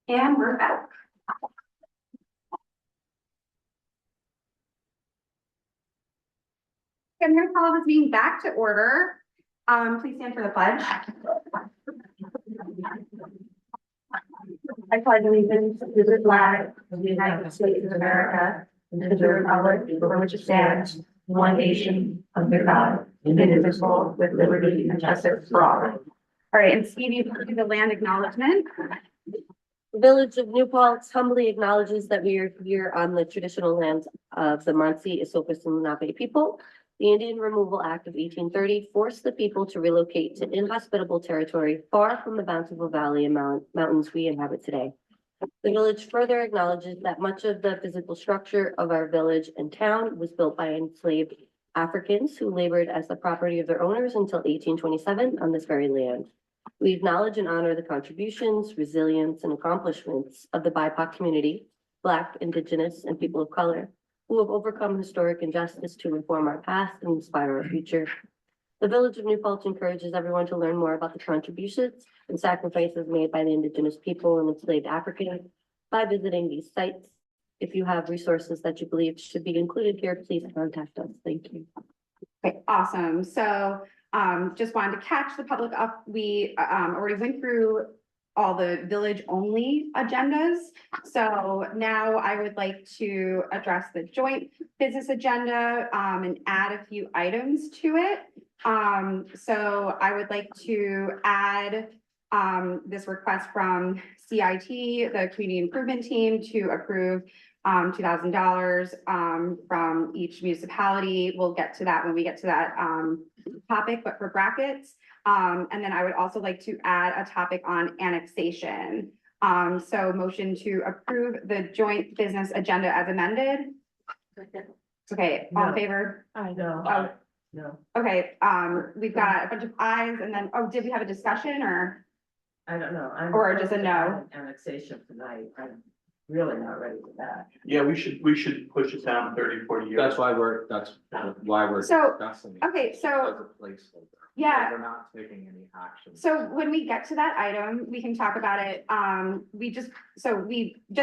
And we're back. I'm gonna call this meeting back to order. Please stand for the pledge. I pledge allegiance to the flag of the United States of America and to the republic for which it stands, one nation, under God, indivisible, with liberty and justice for all. All right, and Stevie, you can do the land acknowledgement. The Village of New Paltz humbly acknowledges that we are here on the traditional lands of the Munsee, Esopus, and Lenape people. The Indian Removal Act of 1830 forced the people to relocate to inhospitable territory far from the bountiful valley and mountains we inhabit today. The village further acknowledges that much of the physical structure of our village and town was built by enslaved Africans who labored as the property of their owners until 1827 on this very land. We acknowledge and honor the contributions, resilience, and accomplishments of the BIPOC community, Black, Indigenous, and people of color, who have overcome historic injustice to inform our past and inspire our future. The Village of New Paltz encourages everyone to learn more about the contributions and sacrifices made by the Indigenous people and enslaved Africans by visiting these sites. If you have resources that you believe should be included here, please contact us. Thank you. Okay, awesome. So just wanted to catch the public up. We already went through all the village only agendas. So now I would like to address the joint business agenda and add a few items to it. So I would like to add this request from CIT, the Community Improvement Team, to approve $2,000 from each municipality. We'll get to that when we get to that topic, but for brackets. And then I would also like to add a topic on annexation. So motion to approve the joint business agenda as amended. Okay, all in favor? I know. Oh, No, okay, we've got a bunch of ayes and then, oh, did we have a discussion or? I don't know. Or just a no? Annexation tonight. I'm really not ready for that. Yeah, we should push it down 30, 40 years. That's why we're So, discussing it. okay, so, As a placeholder. yeah. We're not taking any action. So when we get to that item, we can talk about it. We just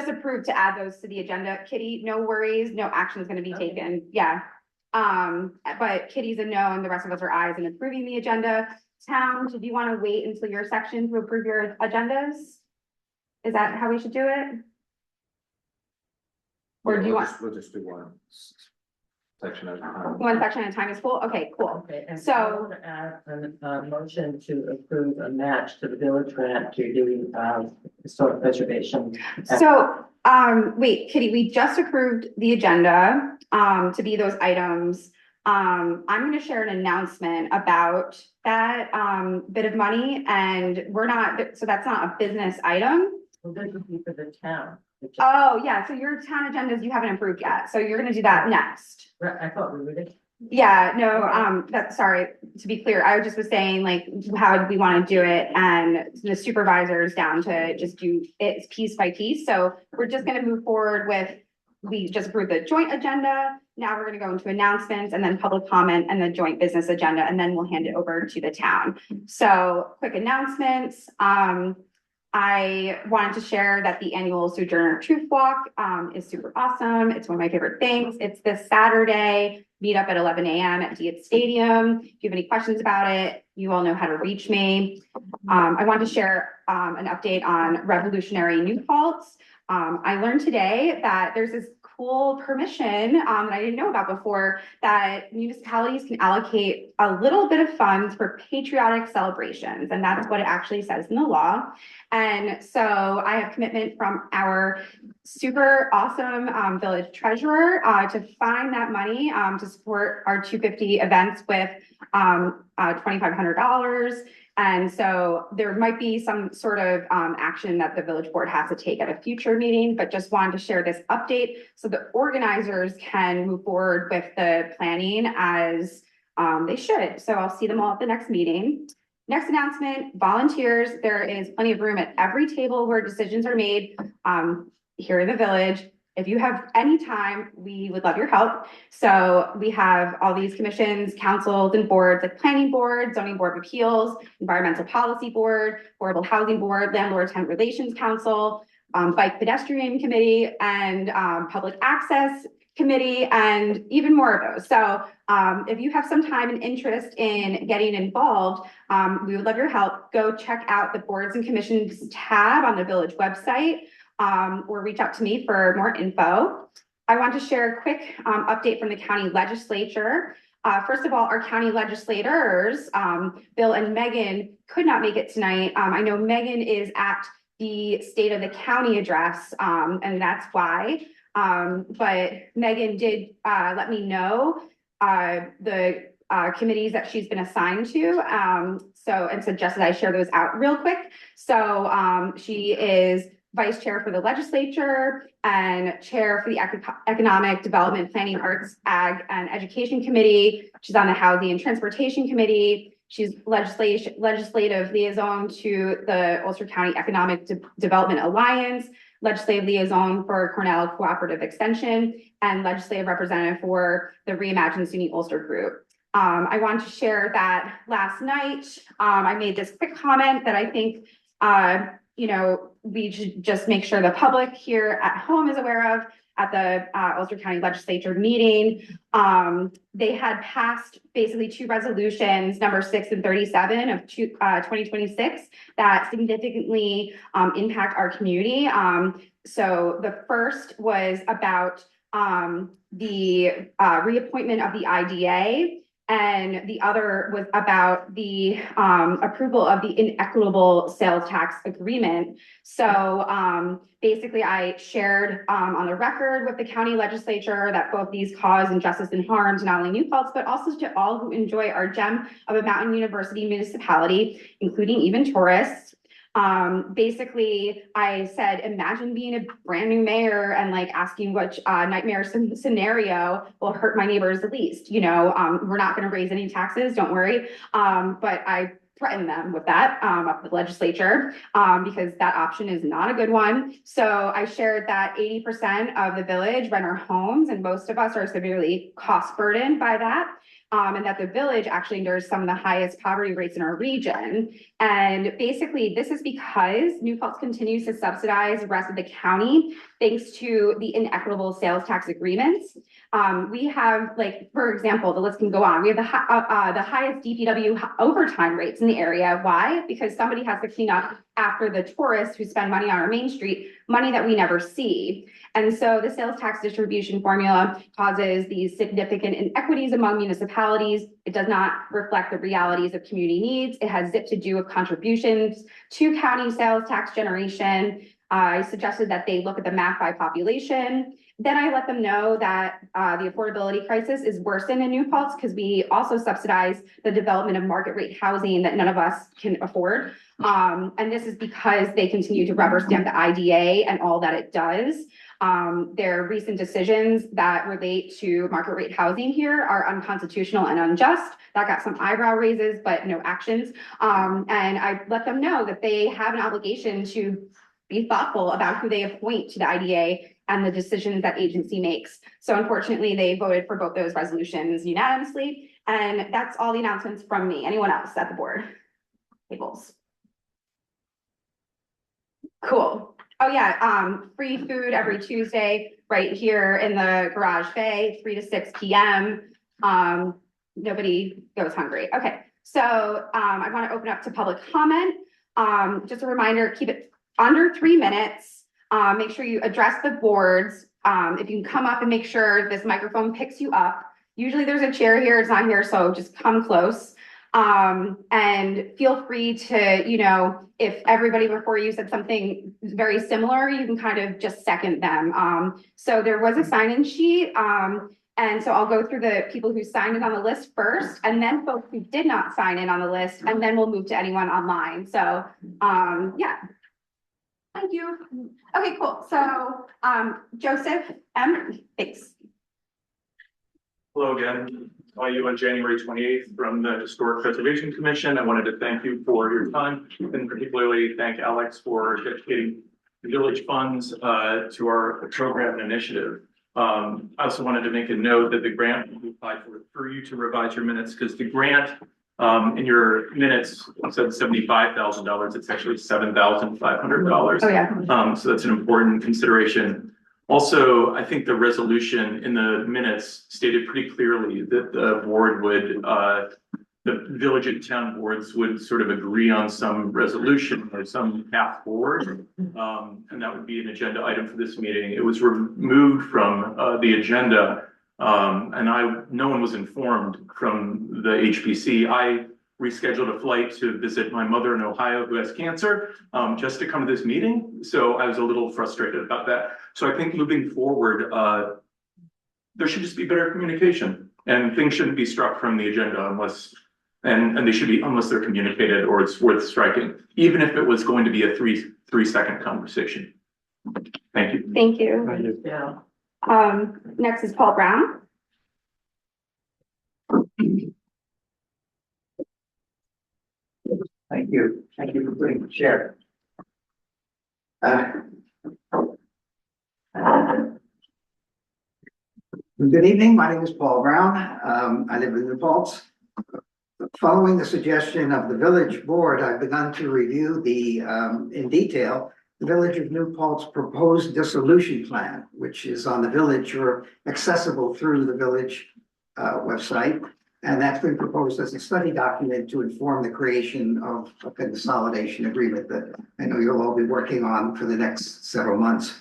approved to add those to the agenda. Kitty, no worries, no action is gonna be Okay. taken. Yeah. But Kitty's a no and the rest of us are ayes in approving the agenda. Town, did you want to wait until your section to approve your agendas? Is that how we should do it? Or do you want We'll just do one section at a time. one section at a time is full? Okay, cool. Okay, and So- I want to add a motion to approve a match to the village grant to do historic preservation. So, wait, Kitty, we just approved the agenda, to be those items. I'm gonna share an announcement about that, bit of money and so that's not a business item. Well, this would be for the town. Oh, yeah, so your town agendas you haven't approved yet, so you're gonna do that next. Right, I thought we were. Yeah, no, that's, sorry, to be clear, I just was saying like, how we wanna do it, and the supervisor's down to just do it piece by piece, so we're just gonna move forward with, we just approved the joint agenda, now we're gonna go into announcements, and then public comment, and the joint business agenda, and then we'll hand it over to the town. So, quick announcements, I wanted to share that the annual Sojourner Truth Walk is super awesome. It's one of my favorite things. It's this Saturday, meet up at 11 a.m. at Dietz Stadium. If you have any questions about it, you all know how to reach me. I want to share an update on Revolutionary New Paltz. I learned today that there's this cool permission that I didn't know about before, that municipalities can allocate a little bit of funds for patriotic celebrations, and that's what it actually says in the law. And so I have commitment from our super awesome village treasurer to find that money to support our 250 events with $2,500. And so there might be some sort of action that the village board has to take at a future meeting, but just wanted to share this update so the organizers can move forward with the planning as they should. So I'll see them all at the next meeting. Next announcement, volunteers. There is plenty of room at every table where decisions are made here in the village. if you have any time, we would love your help. So we have all these commissions, councils and boards like planning board, zoning board of appeals, environmental policy board, affordable housing board, landlord tenant relations council, bike pedestrian committee, and public access committee, and even more of those. So if you have some time and interest in getting involved, we would love your help. Go check out the boards and commissions tab on the village website, or reach out to me for more info. I want to share a quick update from the county legislature. First of all, our county legislators, Bill and Megan, could not make it tonight. I know Megan is at the State of the County address, and that's why. But Megan did let me know the committees that she's been assigned to, and suggested I share those out real quick. So she is vice chair for the legislature and chair for the Economic Development, Planning, Arts, Ag, and Education Committee. She's on the Housing and Transportation Committee. She's legislative liaison to the Ulster County Economic Development Alliance, legislative liaison for Cornell Cooperative Extension, and legislative representative for the Reimagine SUNY Ulster Group. I want to share that last night, I made this quick comment that I think, we should just make sure the public here at home is aware of. At the Ulster County Legislature meeting, they had passed basically two resolutions, number 6 and 37 of 2026, that significantly impact our community. So the first was about the reappointment of the IDA, and the other was about the approval of the inequitable sales tax agreement. So basically I shared on the record with the county legislature that both these cause injustice and harm to not only New Paltz, but also to all who enjoy our gem of a Mountain University municipality, including even tourists. Basically, I said, imagine being a brand new mayor and like asking which nightmare scenario will hurt my neighbors the least. We're not going to raise any taxes, don't worry. But I threatened them with that up the legislature because that option is not a good one. So I shared that 80% of the village rent our homes, and most of us are severely cost burdened by that. And that the village actually endures some of the highest poverty rates in our region. And basically, this is because New Paltz continues to subsidize the rest of the county thanks to the inequitable sales tax agreements. We have, like, for example, the list can go on. We have the highest DPW overtime rates in the area. Why? Because somebody has to clean up after the tourists who spend money on our main street, money that we never see. And so the sales tax distribution formula causes these significant inequities among municipalities. It does not reflect the realities of community needs. It has zip to do with contributions to county sales tax generation. I suggested that they look at the map by population. Then I let them know that the affordability crisis is worsened in New Paltz because we also subsidize the development of market rate housing that none of us can afford. And this is because they continue to rubber stamp the IDA and all that it does. Their recent decisions that relate to market rate housing here are unconstitutional and unjust. That got some eyebrow raises, but no actions. And I let them know that they have an obligation to be thoughtful about who they appoint to the IDA and the decisions that agency makes. So unfortunately, they voted for both those resolutions unanimously. And that's all the announcements from me. Anyone else at the board tables? Cool. Oh yeah, free food every Tuesday right here in the garage bay, 3 to 6 p.m. Nobody goes hungry. Okay, so I want to open up to public comment. Just a reminder, keep it under 3 minutes. Make sure you address the boards. If you can come up and make sure this microphone picks you up. Usually there's a chair here, it's not here, so just come close. And feel free to, if everybody before you said something very similar, you can kind of just second them. So there was a sign-in sheet. And so I'll go through the people who signed in on the list first, and then folks who did not sign in on the list, and then we'll move to anyone online. So, yeah. Thank you. Okay, cool. So, Joseph M. Thanks. Hello again. Saw you on January 28th from the Historic Preservation Commission. I wanted to thank you for your time and particularly thank Alex for dedicating village funds to our program and initiative. I also wanted to make a note that the grant we applied for you to revise your minutes, because the grant in your minutes said $75,000. It's actually $7,500. Oh, yeah. So that's an important consideration. Also, I think the resolution in the minutes stated pretty clearly that the board would, the village and town boards would sort of agree on some resolution or some path forward. And that would be an agenda item for this meeting. It was removed from the agenda. And no one was informed from the HPC. I rescheduled a flight to visit my mother in Ohio who has cancer, just to come to this meeting. So I was a little frustrated about that. So I think moving forward, there should just be better communication, and things shouldn't be struck from the agenda unless, and they should be, unless they're communicated or it's worth striking, even if it was going to be a three-second conversation. Thank you. Thank you. Yeah. Next is Paul Brown. Thank you. Thank you for putting the chair. Good evening. My name is Paul Brown. I live in New Paltz. Following the suggestion of the village board, I've begun to review in detail, the Village of New Paltz proposed dissolution plan, which is on the village or accessible through the village website. And that's been proposed as a study document to inform the creation of a consolidation agreement that I know you'll all be working on for the next several months.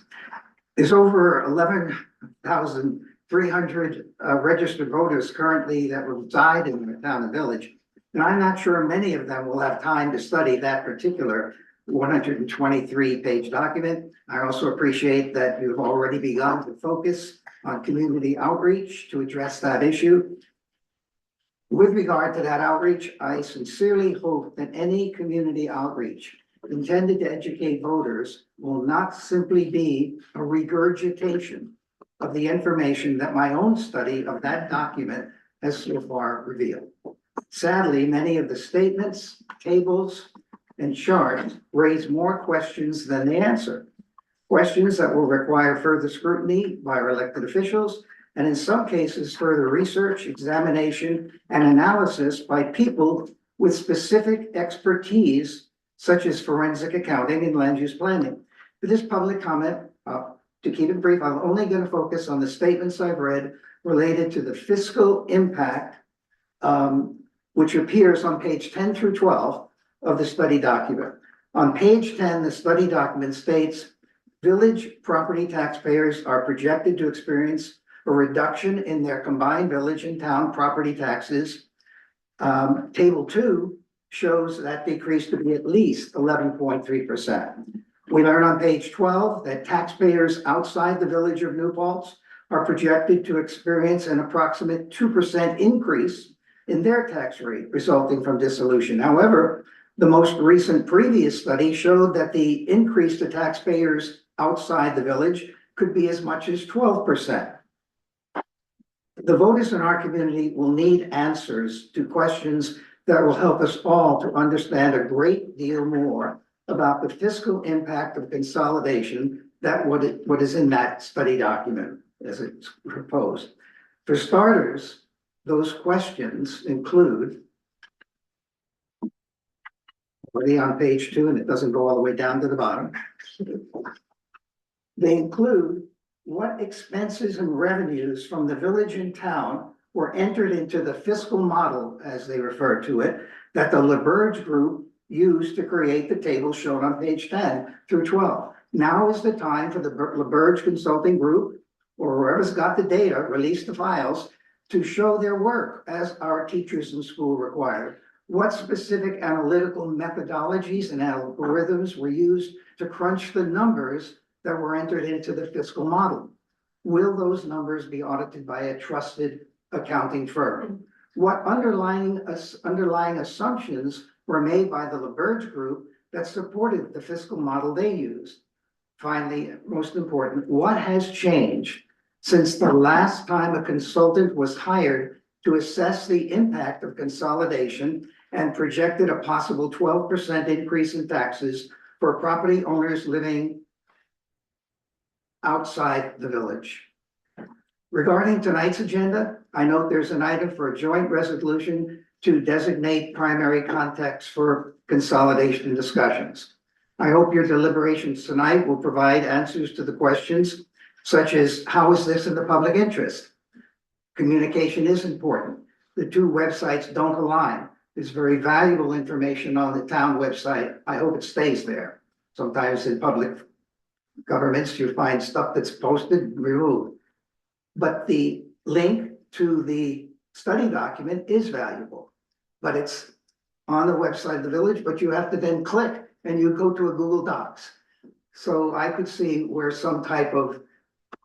There's over 11,300 registered voters currently that reside in the town and village. And I'm not sure many of them will have time to study that particular 123-page document. I also appreciate that you've already begun to focus on community outreach to address that issue. With regard to that outreach, I sincerely hope that any community outreach intended to educate voters will not simply be a regurgitation of the information that my own study of that document has so far revealed. Sadly, many of the statements, tables, and charts raise more questions than they answer. Questions that will require further scrutiny by our elected officials, and in some cases, further research, examination, and analysis by people with specific expertise, such as forensic accounting and land use planning. For this public comment, to keep it brief, I'm only going to focus on the statements I've read related to the fiscal impact, which appears on page 10 through 12 of the study document. On page 10, the study document states, village property taxpayers are projected to experience a reduction in their combined village and town property taxes. Table 2 shows that decrease to be at least 11.3%. We learn on page 12 that taxpayers outside the village of New Paltz are projected to experience an approximate 2% increase in their tax rate resulting from dissolution. However, the most recent previous study showed that the increase to taxpayers outside the village could be as much as 12%. The voters in our community will need answers to questions that will help us all to understand a great deal more about the fiscal impact of consolidation that what is in that study document as it's proposed. For starters, those questions include, already on page 2, and it doesn't go all the way down to the bottom. They include what expenses and revenues from the village and town were entered into the fiscal model, as they refer to it, that the LaBerge Group used to create the table shown on page 10 through 12. Now is the time for the LaBerge Consulting Group, or whoever's got the data, release the files, to show their work as our teachers in school require. What specific analytical methodologies and algorithms were used to crunch the numbers that were entered into the fiscal model? Will those numbers be audited by a trusted accounting firm? What underlying assumptions were made by the LaBerge Group that supported the fiscal model they used? Finally, most important, what has changed since the last time a consultant was hired to assess the impact of consolidation and projected a possible 12% increase in taxes for property owners living outside the village. Regarding tonight's agenda, I note there's an item for a joint resolution to designate primary contacts for consolidation discussions. I hope your deliberations tonight will provide answers to the questions such as, how is this in the public interest? Communication is important. The two websites don't align. There's very valuable information on the town website. I hope it stays there. Sometimes in public governments, you find stuff that's posted, removed. But the link to the study document is valuable, but it's on the website of the village, but you have to then click and you go to a Google Docs. So I could see where some type of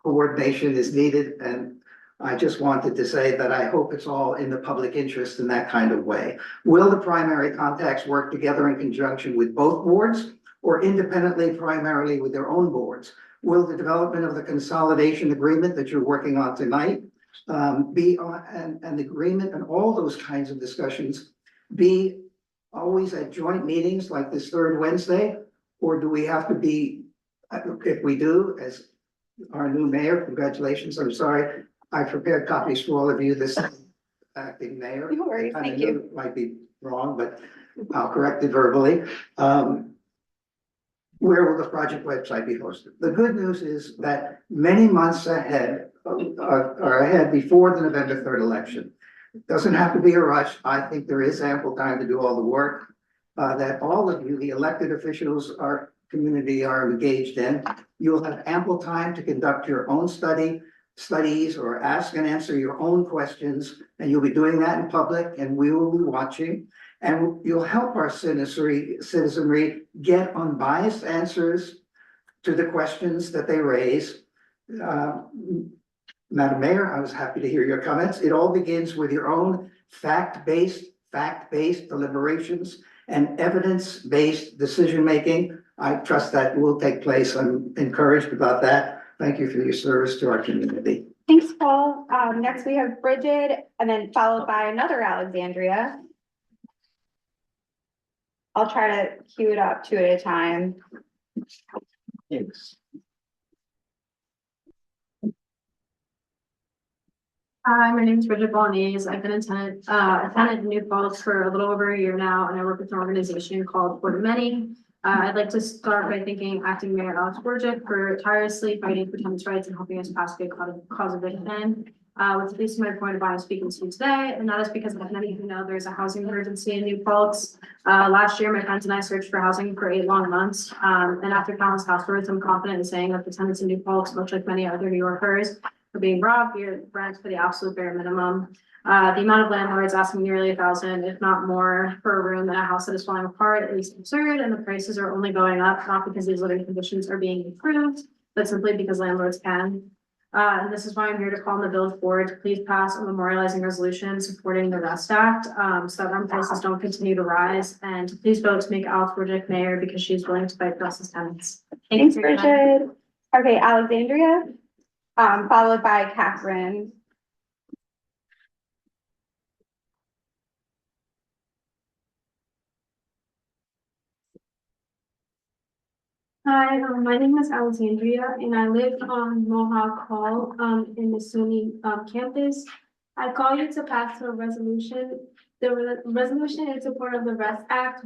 coordination is needed, and I just wanted to say that I hope it's all in the public interest in that kind of way. Will the primary contacts work together in conjunction with both boards or independently, primarily with their own boards? Will the development of the consolidation agreement that you're working on tonight be on an agreement and all those kinds of discussions be always at joint meetings like this third Wednesday? Or do we have to be, if we do, as our new mayor, congratulations, I'm sorry, I prepared copies for all of you, this acting mayor. No worries, I thank knew you. it might be wrong, but I'll correct it verbally. Where will the project website be hosted? The good news is that many months ahead are ahead before the November 3rd election. It doesn't have to be a rush. I think there is ample time to do all the work that all of you, the elected officials, our community are engaged in. You'll have ample time to conduct your own studies or ask and answer your own questions, and you'll be doing that in public, and we will be watching. And you'll help our citizenry get unbiased answers to the questions that they raise. Madam Mayor, I was happy to hear your comments. It all begins with your own fact-based deliberations and evidence-based decision-making. I trust that will take place. I'm encouraged about that. Thank you for your service to our community. Thanks, Paul. Next we have Bridget and then followed by another Alexandria. I'll try to queue it up two at a time. Thanks. Hi, my name is Bridget Bolognese. I've been attended New Paltz for a little over a year now, and I work with an organization called For the Many. I'd like to start by thanking Acting Mayor Alex Burdick for tirelessly fighting for tenants' rights and helping us pass a good cause of eviction. Which leads to my point of why I'm speaking to you today, and that is because as many of you know, there's a housing emergency in New Paltz. Last year, my friends and I searched for housing for 8 long months. And after countless house tours, I'm confident in saying that the tenants in New Paltz, much like many other New Yorkers, are being robbed via rent for the absolute bare minimum. The amount of landlords asking nearly $1,000, if not more, for a room in a house that is falling apart is absurd, and the prices are only going up, not because these living conditions are being improved, but simply because landlords can. And this is why I'm here to call on the village board to please pass a memorializing resolution supporting the REST Act, so that rent prices don't continue to rise, and to please vote to make Alex Burdick mayor because she's willing to fight for us as tenants. Thanks, Bridget. Okay, Alexandria, followed by Catherine. Hi, my name is Alexandria, and I live on Mohawk Hall, in the SUNY campus. I call you to pass a resolution. The resolution in support of the REST Act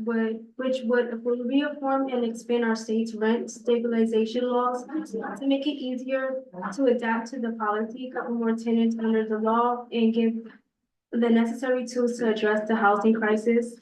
which would reaffirm and expand our state's rent stabilization laws to make it easier to adapt to the policy, cover more tenants under the law, and give the necessary tools to address the housing crisis.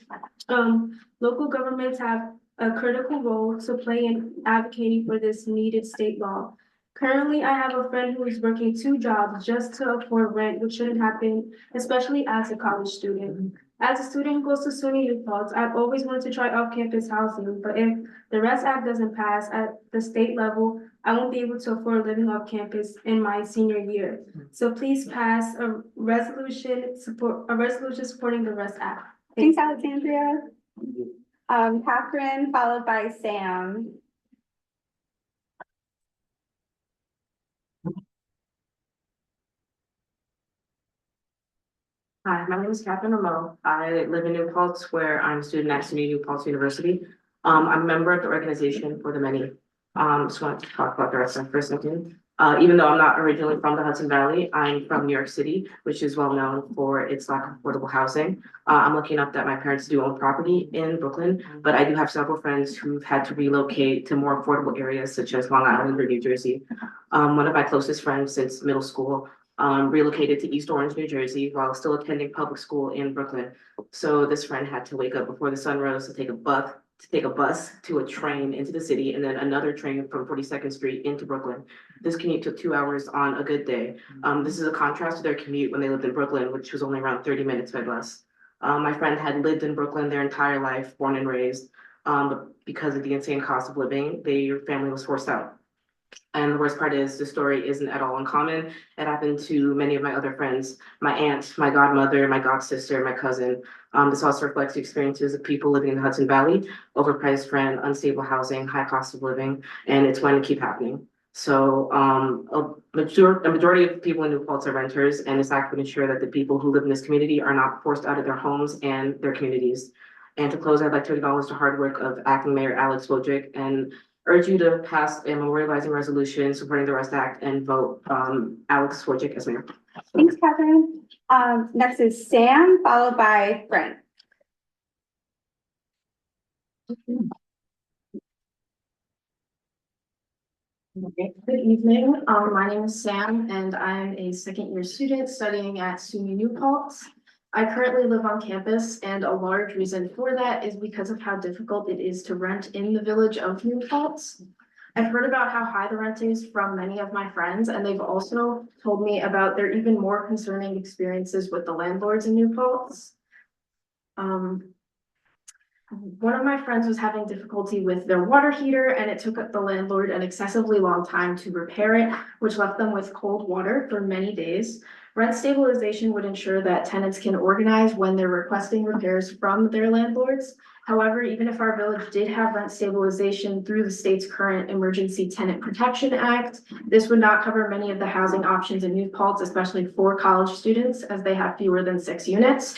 Local governments have a critical role to play in advocating for this needed state law. Currently, I have a friend who is working 2 jobs just to afford rent, which shouldn't happen, especially as a college student. As a student who goes to SUNY New Paltz, I've always wanted to try off-campus housing, but if the REST Act doesn't pass at the state level, I won't be able to afford living off campus in my senior year. So please pass a resolution supporting the REST Act. Thanks, Alexandria. Catherine, followed by Sam. Hi, my name is Catherine Rameau. I live in New Paltz, where I'm a student at SUNY New Paltz University. I'm a member of the organization For the Many. Just wanted to talk about the rest of for a second. Even though I'm not originally from the Hudson Valley, I'm from New York City, which is well known for its lack of affordable housing. I'm lucky enough that my parents do own property in Brooklyn, but I do have several friends who've had to relocate to more affordable areas such as Long Island or New Jersey. One of my closest friends since middle school relocated to East Orange, New Jersey, while still attending public school in Brooklyn. So this friend had to wake up before the sun rose to take a bus to a train into the city and then another train from 42nd Street into Brooklyn. This commute took 2 hours on a good day. This is a contrast to their commute when they lived in Brooklyn, which was only around 30 minutes by bus. My friend had lived in Brooklyn their entire life, born and raised. But because of the insane cost of living, their family was forced out. And the worst part is the story isn't at all uncommon. It happened to many of my other friends, my aunt, my godmother, my godsister, my cousin. This also reflects the experiences of people living in the Hudson Valley, overpriced rent, unstable housing, high cost of living, and it's going to keep happening. So a majority of people in New Paltz are renters, and this act would ensure that the people who live in this community are not forced out of their homes and their communities. And to close, I'd like to acknowledge the hard work of Acting Mayor Alex Wojcik and urge you to pass a memorializing resolution supporting the REST Act and vote Alex Wojcik as mayor. Thanks, Catherine. Next is Sam, followed by Frank. Good evening. My name is Sam and I'm a second-year student studying at SUNY New Paltz. I currently live on campus, and a large reason for that is because of how difficult it is to rent in the village of New Paltz. I've heard about how high the rent is from many of my friends, and they've also told me about their even more concerning experiences with the landlords in New Paltz. One of my friends was having difficulty with their water heater, and it took the landlord an excessively long time to repair it, which left them with cold water for many days. Rent stabilization would ensure that tenants can organize when they're requesting repairs from their landlords. However, even if our village did have rent stabilization through the state's current Emergency Tenant Protection Act, this would not cover many of the housing options in New Paltz, especially for college students, as they have fewer than 6 units.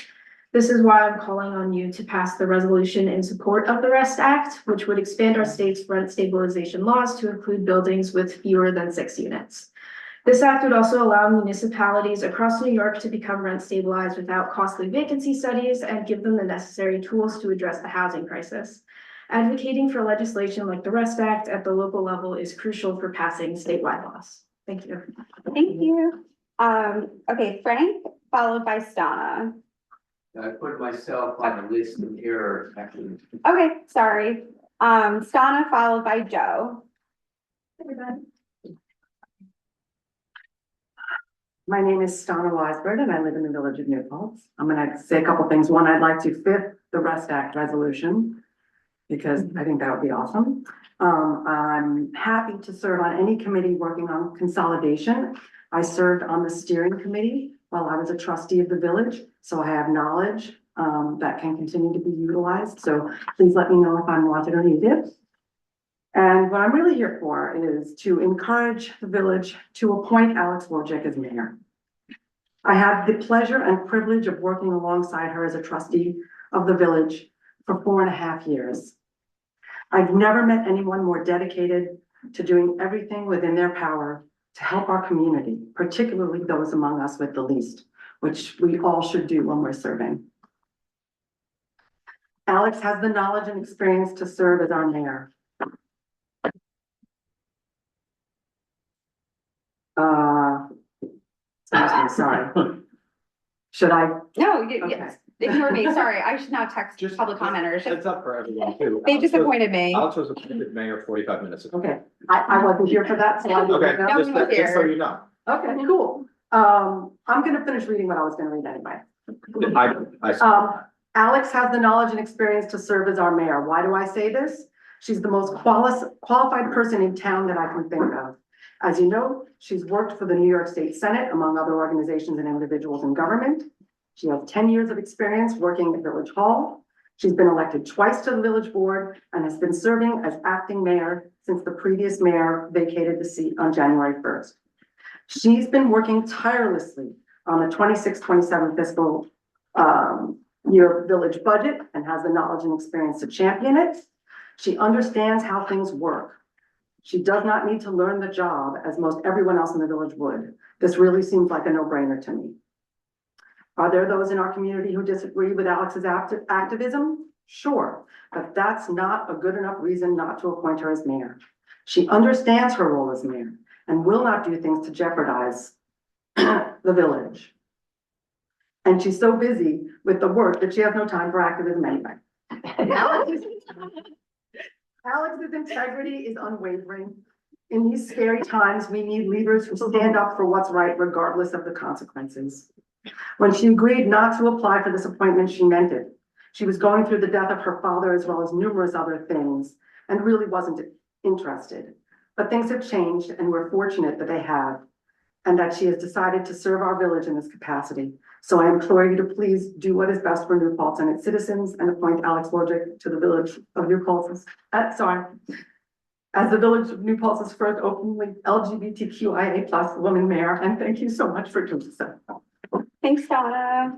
This is why I'm calling on you to pass the resolution in support of the REST Act, which would expand our state's rent stabilization laws to include buildings with fewer than 6 units. This act would also allow municipalities across New York to become rent stabilized without costly vacancy studies and give them the necessary tools to address the housing crisis. Advocating for legislation like the REST Act at the local level is crucial for passing statewide laws. Thank you. Thank you. Okay, Frank, followed by Stana. I put myself on the list of error, actually. Okay, sorry. Stana, followed by Joe. My name is Stana Weisberg and I live in the village of New Paltz. I'm gonna say a couple things. One, I'd like to fifth the REST Act resolution because I think that would be awesome. I'm happy to serve on any committee working on consolidation. I served on the steering committee while I was a trustee of the village, so I have knowledge that can continue to be utilized. So please let me know if I'm wanted or needed. And what I'm really here for is to encourage the village to appoint Alex Wojcik as mayor. I had the pleasure and privilege of working alongside her as a trustee of the village for 4.5 years. I've never met anyone more dedicated to doing everything within their power to help our community, particularly those among us with the least, which we all should do when we're serving. Alex has the knowledge and experience to serve as our mayor. Sorry. Should I? No, Okay. yes, ignore me. Sorry, I should not text public commenters. It's up for everyone too. They just appointed me. Alex was appointed mayor 45 minutes ago. Okay, I wasn't here for that, so I didn't Okay, know. No just one was just so here. you know. Okay, cool. I'm gonna finish reading what I was gonna read anyway. Alex has the knowledge and experience to serve as our mayor. Why do I say this? She's the most qualified person in town that I can think of. As you know, she's worked for the New York State Senate, among other organizations and individuals in government. She has 10 years of experience working at Village Hall. She's been elected twice to the village board and has been serving as acting mayor since the previous mayor vacated the seat on January 1st. She's been working tirelessly on the 26-27 fiscal year village budget and has the knowledge and experience to champion it. She understands how things work. She does not need to learn the job as most everyone else in the village would. This really seems like a no-brainer to me. Are there those in our community who disagree with Alex's activism? Sure, but that's not a good enough reason not to appoint her as mayor. She understands her role as mayor and will not do things to jeopardize the village. And she's so busy with the work that she has no time for activism anyway. Alex's integrity is unwavering. In these scary times, we need leaders who stand up for what's right, regardless of the consequences. When she agreed not to apply for this appointment, she meant it. She was going through the death of her father as well as numerous other things and really wasn't interested. But things have changed and we're fortunate that they have, and that she has decided to serve our village in this capacity. So I implore you to please do what is best for New Paltz and its citizens and appoint Alex Wojcik to the village of New Paltz. As the village of New Paltz's first openly LGBTQIA+ woman mayor, and thank you so much for doing so. Thanks, Donna.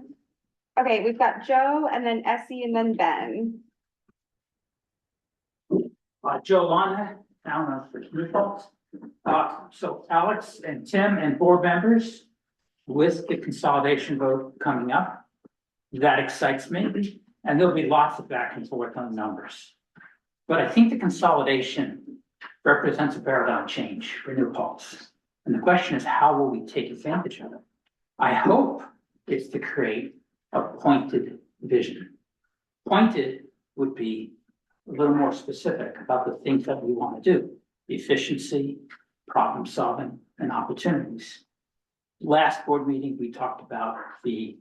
Okay, we've got Joe and then Essie and then Ben. Joe Lana, town of New Paltz. So Alex and Tim and board members, with the consolidation vote coming up, that excites me, and there'll be lots of back and forth on numbers. But I think the consolidation represents a paradigm change for New Paltz. And the question is, how will we take advantage of it? I hope it's to create a pointed vision. Pointed would be a little more specific about the things that we want to do: efficiency, problem solving, and opportunities. Last board meeting, we talked about the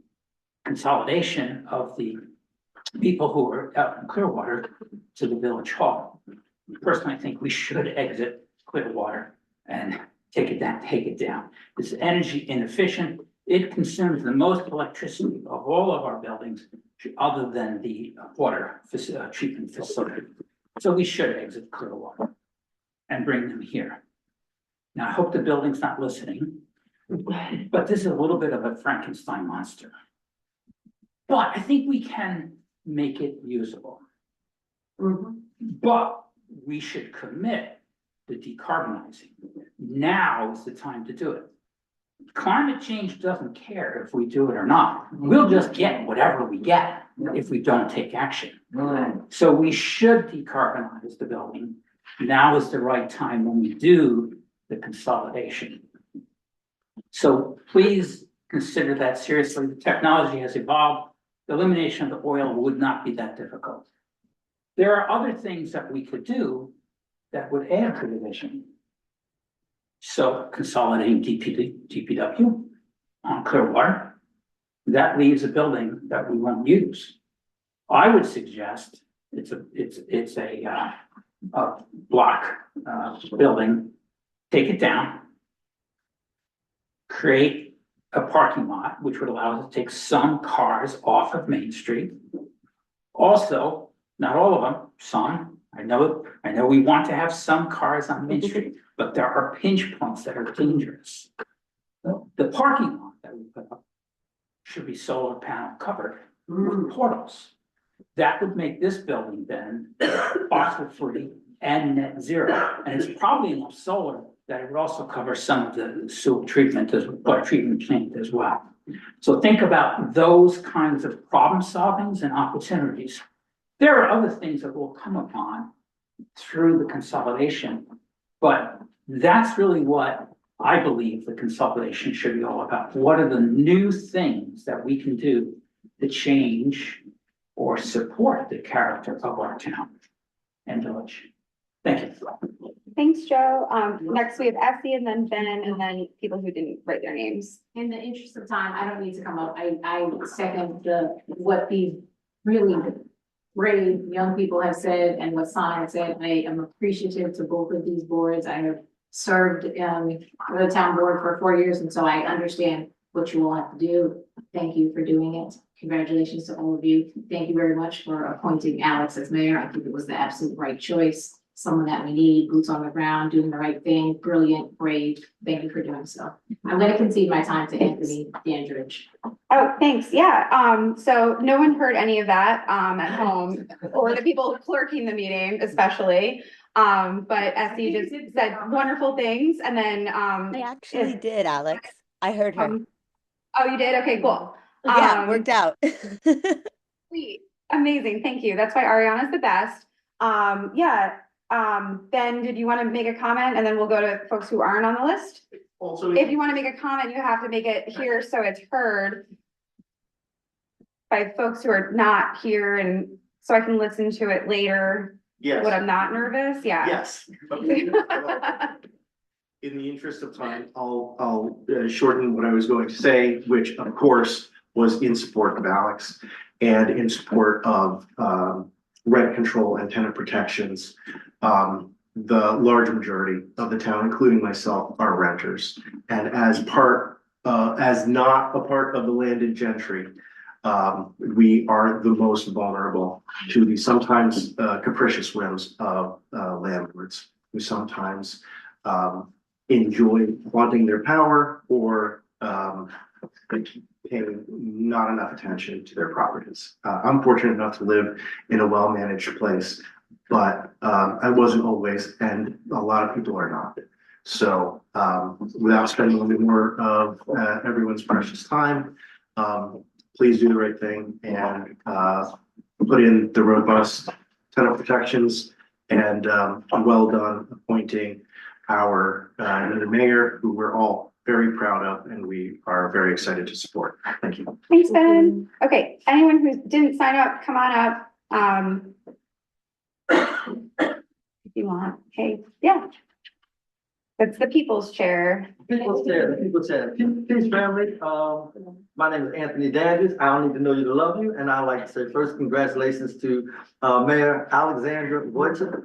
consolidation of the people who are out in Clearwater to the village hall. Personally, I think we should exit Clearwater and take it down. It's energy inefficient. It consumes the most electricity of all of our buildings, other than the water treatment facility. So we should exit Clearwater and bring them here. Now, I hope the building's not listening, but this is a little bit of a Frankenstein monster. But I think we can make it usable. But we should commit to decarbonizing. Now is the time to do it. Climate change doesn't care if we do it or not. We'll just get whatever we get if we don't take action. So we should decarbonize the building. Now is the right time when we do the consolidation. So please consider that seriously. The technology has evolved. The elimination of the oil would not be that difficult. There are other things that we could do that would add to the vision. So consolidating DPW on Clearwater, that leaves a building that we won't use. I would suggest it's a block building, take it down, create a parking lot, which would allow us to take some cars off of Main Street. Also, not all of them, some. I know we want to have some cars on Main Street, but there are pinch points that are dangerous. The parking lot that we put up should be solar panel covered with portals. That would make this building then fossil free and net zero. And it's probably enough solar that it would also cover some of the sewer treatment or treatment plant as well. So think about those kinds of problem solvings and opportunities. There are other things that we'll come upon through the consolidation, but that's really what I believe the consolidation should be all about. What are the new things that we can do to change or support the character of our town and village? Thank you. Thanks, Joe. Next we have Essie and then Ben and then people who didn't write their names. In the interest of time, I don't need to come up. I second what the really brave young people have said and what Sana said. I am appreciative to both of these boards. I have served the town board for 4 years, and so I understand what you all have to do. Thank you for doing it. Congratulations to all of you. Thank you very much for appointing Alex as mayor. I think it was the absolute right choice. Someone that we need, boots on the ground, doing the right thing, brilliant, brave. Thank you for doing so. I'm going to concede my time to Anthony Dandridge. Oh, thanks. Yeah. So no one heard any of that at home, or the people clerking the meeting especially. But Essie just said wonderful things and then, I actually did, Alex. I heard her. Oh, you did? Okay, cool. Yeah, it worked out. Sweet, amazing, thank you. That's why Ariana's the best. Yeah, Ben, did you want to make a comment and then we'll go to folks who aren't on the list? Also, If you want to make a comment, you have to make it here so it's heard by folks who are not here and so I can listen to it later. yes. When I'm not nervous, yeah. Yes. In the interest of time, I'll shorten what I was going to say, which of course was in support of Alex and in support of rent control and tenant protections. The large majority of the town, including myself, are renters. And as not a part of the landed gentry, we are the most vulnerable to the sometimes capricious whims of landlords who sometimes enjoy wanting their power or paying not enough attention to their properties. I'm fortunate enough to live in a well-managed place, but I wasn't always, and a lot of people are not. So without spending any more of everyone's precious time, please do the right thing and put in the robust tenant protections and well done appointing our new mayor, who we're all very proud of and we are very excited to support. Thank you. Thanks, Ben. Okay, anyone who didn't sign up, come on up. If you want, hey, yeah. That's the people's chair. People's chair. Peace, family. My name is Anthony Daniels. I don't need to know you to love you. And I'd like to say first, congratulations to Mayor Alexandra Wojcik.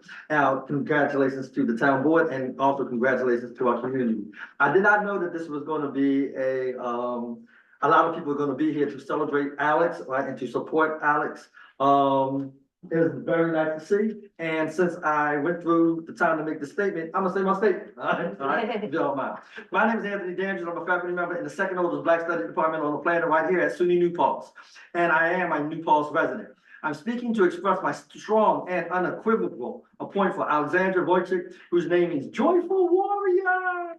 Congratulations to the town board and also congratulations to our community. I did not know that this was going to be a lot of people are going to be here to celebrate Alex, right, and to support Alex. It was very nice to see. And since I went through the time to make the statement, I'm gonna say my statement. All right, if you don't mind. My name is Anthony Daniels. I'm a faculty member in the second oldest Black Studies department on the planet right here at SUNY New Paltz. And I am a New Paltz resident. I'm speaking to express my strong and unequivocal appointment for Alexandra Wojcik, whose name is Joyful Warrior,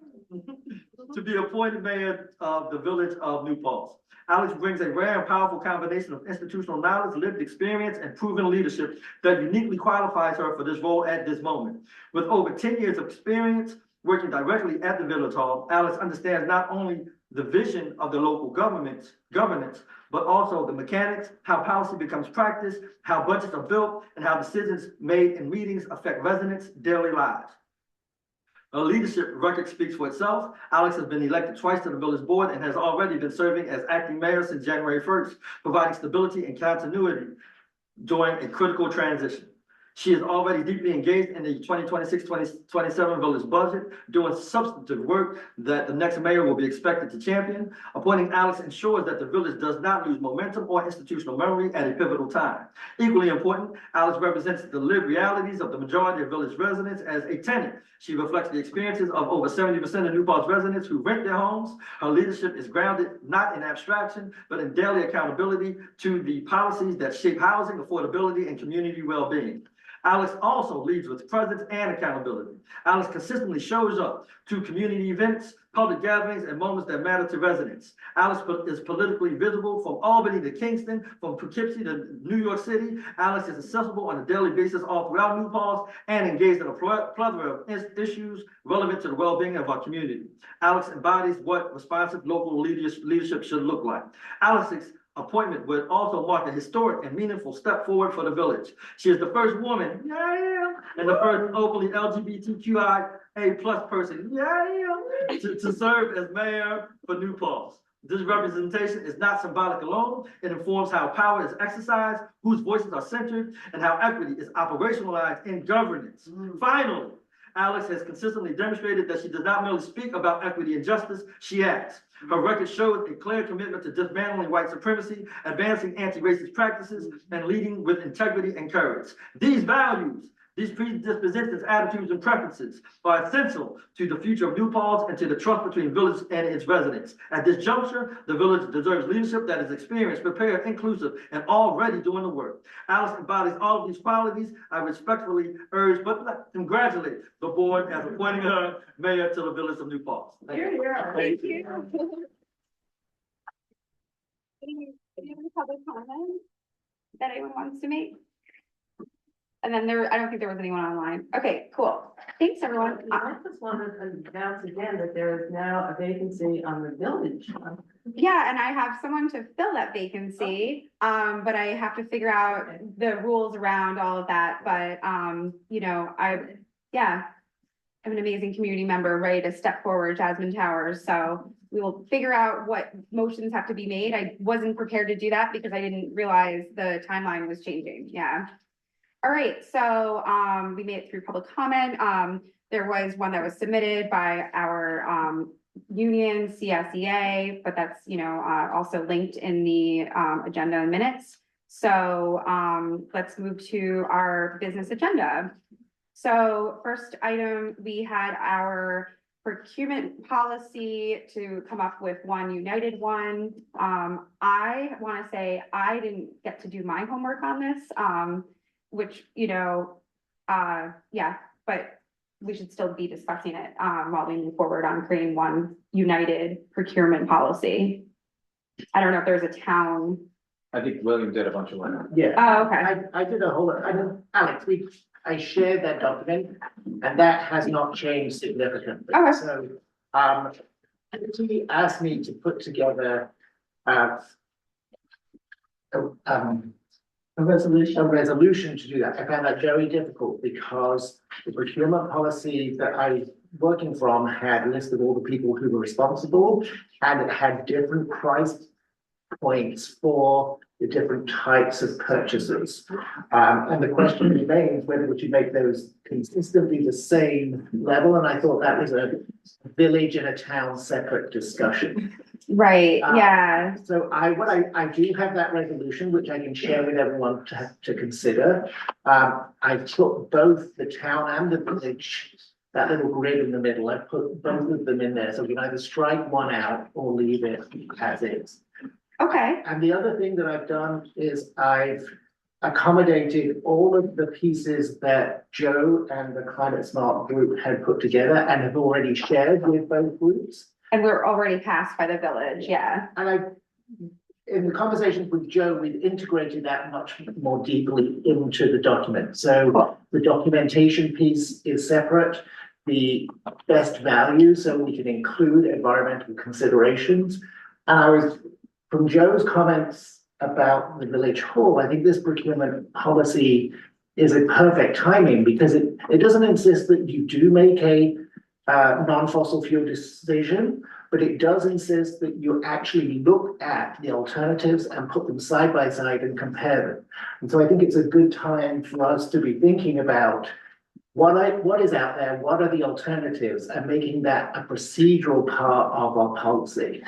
to be appointed mayor of the village of New Paltz. Alex brings a rare and powerful combination of institutional knowledge, lived experience, and proven leadership that uniquely qualifies her for this role at this moment. With over 10 years of experience working directly at the Village Hall, Alex understands not only the vision of the local governance, but also the mechanics, how policy becomes practice, how budgets are built, and how decisions made in meetings affect residents' daily lives. Her leadership record speaks for itself. Alex has been elected twice to the village board and has already been serving as acting mayor since January 1st, providing stability and continuity during a critical transition. She is already deeply engaged in the 2026-2027 village budget, doing substantive work that the next mayor will be expected to champion. Appointing Alex ensures that the village does not lose momentum or institutional memory at a pivotal time. Equally important, Alex represents the lived realities of the majority of village residents as a tenant. She reflects the experiences of over 70% of New Paltz residents who rent their homes. Her leadership is grounded not in abstraction, but in daily accountability to the policies that shape housing, affordability, and community well-being. Alex also leads with presence and accountability. Alex consistently shows up to community events, public gatherings, and moments that matter to residents. Alex is politically visible from Albany to Kingston, from Poughkeepsie to New York City. Alex is accessible on a daily basis all throughout New Paltz and engaged in a plethora of issues relevant to the well-being of our community. Alex embodies what responsive local leadership should look like. Alex's appointment would also mark a historic and meaningful step forward for the village. She is the first woman, and the first openly LGBTQIA+ person, to serve as mayor for New Paltz. This representation is not symbolic alone. It informs how power is exercised, whose voices are centered, and how equity is operationalized in governance. Finally, Alex has consistently demonstrated that she does not merely speak about equity and justice, she acts. Her record shows a clear commitment to dismantling white supremacy, advancing anti-racist practices, and leading with integrity and courage. These values These predispositions, attitudes, and preferences are essential to the future of New Paltz and to the trust between village and its residents. At this juncture, the village deserves leadership that is experienced, prepared, inclusive, and already doing the work. Alice embodies all of these qualities. I respectfully urge, but congratulate the board as appointing her mayor to the village of New Paltz. Thank you. Thank you. Any other public comment that anyone wants to make? And then I don't think there was anyone online. Okay, cool. Thanks, everyone. I just wanted to announce again that there is now a vacancy on the village. Yeah, and I have someone to fill that vacancy, but I have to figure out the rules around all of that, but, you know, I'm an amazing community member ready to step forward, Jasmine Towers, so we will figure out what motions have to be made. I wasn't prepared to do that because I didn't realize the timeline was changing, yeah. All right, so, we made it through public comment. There was one that was submitted by our, union, CSEA, but that's, you know, also linked in the, agenda and minutes. So, let's move to our business agenda. So first item, we had our procurement policy to come up with one united one. I want to say I didn't get to do my homework on this, which, you know, yeah, but we should still be discussing it while we move forward on creating one united procurement policy. I don't know if there's a town. I think William did a bunch of work. Yeah. Oh, okay. I did a whole, Alex, I shared that document and that has not changed significantly. Okay. So, he asked me to put together, a resolution to do that. I found that very difficult because the procurement policy that I'm working from had listed all the people who were responsible and it had different price points for the different types of purchases. And the question remains whether we should make those consistently the same level. And I thought that was a village and a town separate discussion. Right, yeah. So I do have that resolution, which I can share with everyone to consider. I put both the town and the village, that little grid in the middle, I put both of them in there. So we can either strike one out or leave it as is. Okay. And the other thing that I've done is I've accommodated all of the pieces that Joe and the Climate Smart group had put together and have already shared with both groups. And we're already passed by the village, yeah. And in the conversations with Joe, we've integrated that much more deeply into the document. So the documentation piece is separate, the best value, so we can include environmental considerations. And from Joe's comments about the village hall, I think this procurement policy is a perfect timing because it doesn't insist that you do make a non-fossil fuel decision, but it does insist that you actually look at the alternatives and put them side by side and compare them. And so I think it's a good time for us to be thinking about what is out there, what are the alternatives, and making that a procedural part of our policy.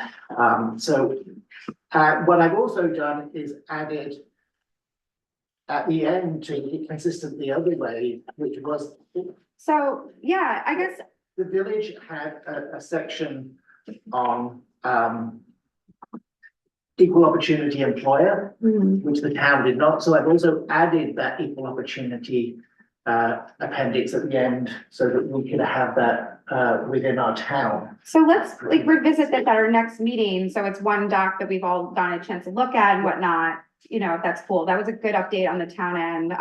What I've also done is added at the end to be consistent the other way, which was. So, yeah, I guess. The village had a section on equal opportunity employer, which the town did not. So I've also added that equal opportunity appendix at the end so that we can have that within our town. So let's like revisit this at our next meeting. So it's one doc that we've all gotten a chance to look at and whatnot, you know, if that's cool. That was a good update on the town end.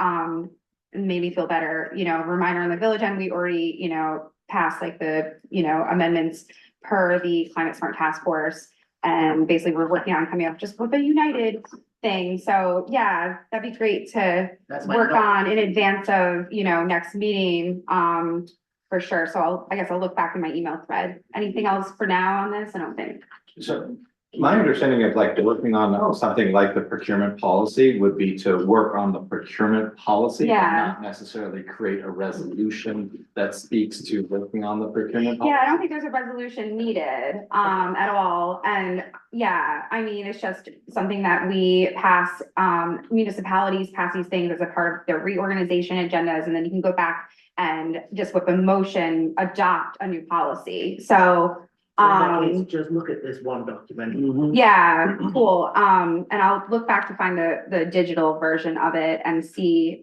And made me feel better, you know, reminder on the village end, we already, you know, passed like the, you know, amendments per the Climate Smart Task Force. And basically we're working on coming up just with a united thing. So yeah, that'd be great to work on in advance of, you know, next meeting, for sure. So I guess I'll look back in my email thread. Anything else for now on this? I don't think. So my understanding of like working on something like the procurement policy would be to work on the procurement policy. Yeah. And not necessarily create a resolution that speaks to working on the procurement policy. Yeah, I don't think there's a resolution needed, at all. And And yeah, I mean, it's just something that we pass, municipalities pass these things as a part of their reorganization agendas, and then you can go back and just with a motion, adopt a new policy. So, So in that case, just look at this one document. yeah, cool. And I'll look back to find the digital version of it and see,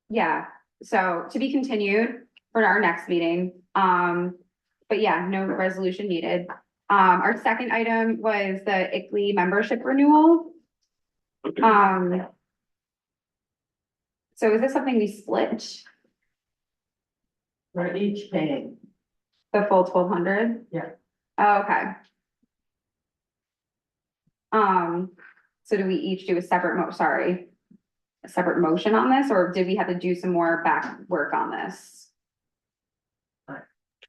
yeah, so to be continued for our next meeting. But yeah, no resolution needed. Our second item was the ICLEI membership renewal. So is this something we split? We're each paying. The full 1,200? Yeah. Oh, okay. So do we each do a separate a separate motion on this, or did we have to do some more back work on this?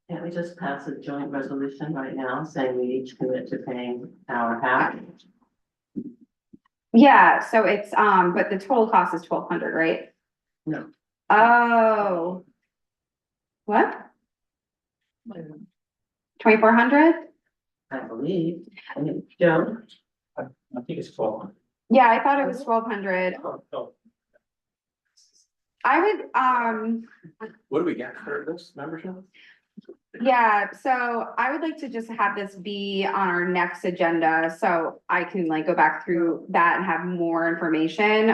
Can't we just pass a joint resolution right now saying we each commit to paying our half? Yeah, so it's, but the total cost is 1,200, right? No. Oh. What? 2,400? I believe, I mean, Joe, I think it's 12. Yeah, I thought it was 1,200. I would, What do we get for this membership? yeah, so I would like to just have this be on our next agenda, so I can like go back through that and have more information.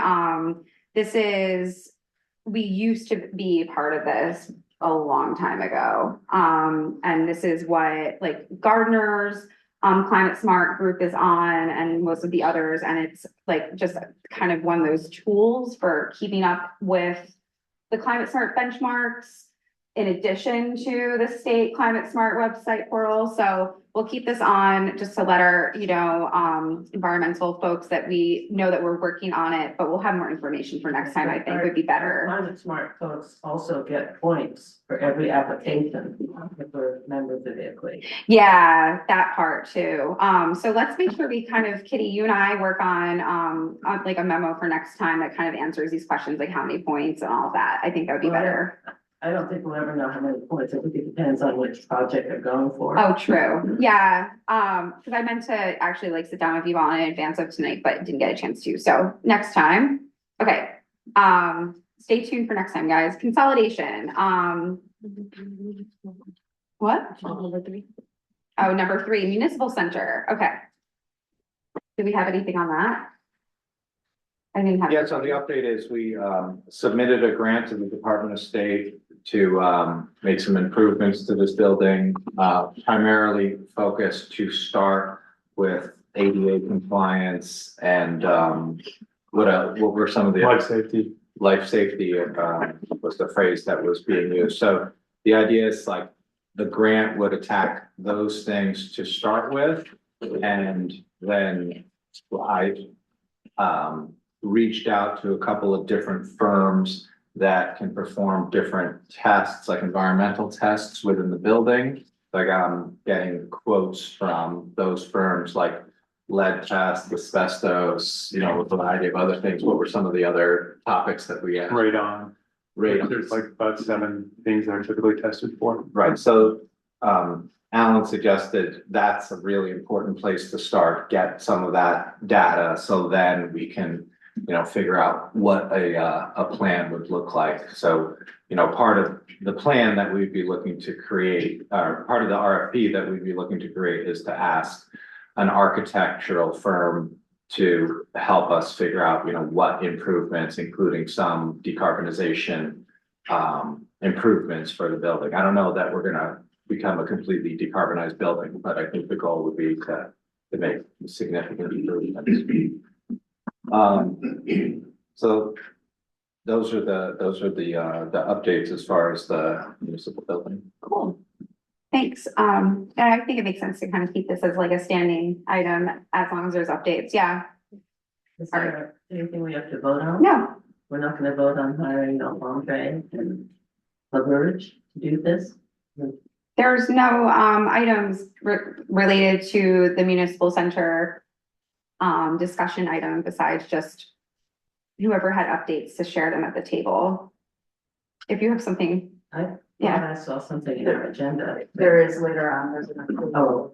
We used to be part of this a long time ago. And this is what like Gardeners, Climate Smart group is on, and most of the others, and it's like just kind of one of those tools for keeping up with the Climate Smart benchmarks in addition to the state Climate Smart website portal. So we'll keep this on just to let our, environmental folks that we know that we're working on it, but we'll have more information for next time, I think would be better. Climate Smart folks also get points for every application if we're members of ICLEI. Yeah, that part too. So let's make sure we kind of, Kitty, you and I work on like a memo for next time that kind of answers these questions, like how many points and all of that. I think that would be better. I don't think we'll ever know how many points. I think it depends on which project they're going for. Oh, true. Yeah. Because I meant to actually like sit down with you all in advance of tonight, but didn't get a chance to. So next time. Okay. Stay tuned for next time, guys. Consolidation. What? Oh, number 3, municipal center. Okay. Do we have anything on that? I didn't have. Yeah, so the update is we submitted a grant to the Department of State to make some improvements to this building, primarily focused to start with ADA compliance and what were some of the Life safety. Life safety was the phrase that was being used. So the idea is like the grant would attack those things to start with, and then I reached out to a couple of different firms that can perform different tests, like environmental tests within the building. Like I'm getting quotes from those firms like lead test, asbestos, a variety of other things. What were some of the other topics that we had? Radon. Radon. There's like about 7 things that are typically tested for. Right, so Alan suggested that's a really important place to start, get some of that data, so then we can figure out what a plan would look like. So, part of the plan that we'd be looking to create, or part of the RFP that we'd be looking to create, is to ask an architectural firm to help us figure out, what improvements, including some decarbonization improvements for the building. I don't know that we're gonna become a completely decarbonized building, but I think the goal would be to make significant improvements. So those are the updates as far as the municipal building. Cool. Thanks. And I think it makes sense to kind of keep this as like a standing item as long as there's updates. Yeah. Is there anything we have to vote on? No. We're not gonna vote on hiring Andre and LaBerge to do this? There's no items related to the municipal center discussion item besides just whoever had updates to share them at the table. If you have something. I saw something in our agenda. There is later on, there's an. Oh,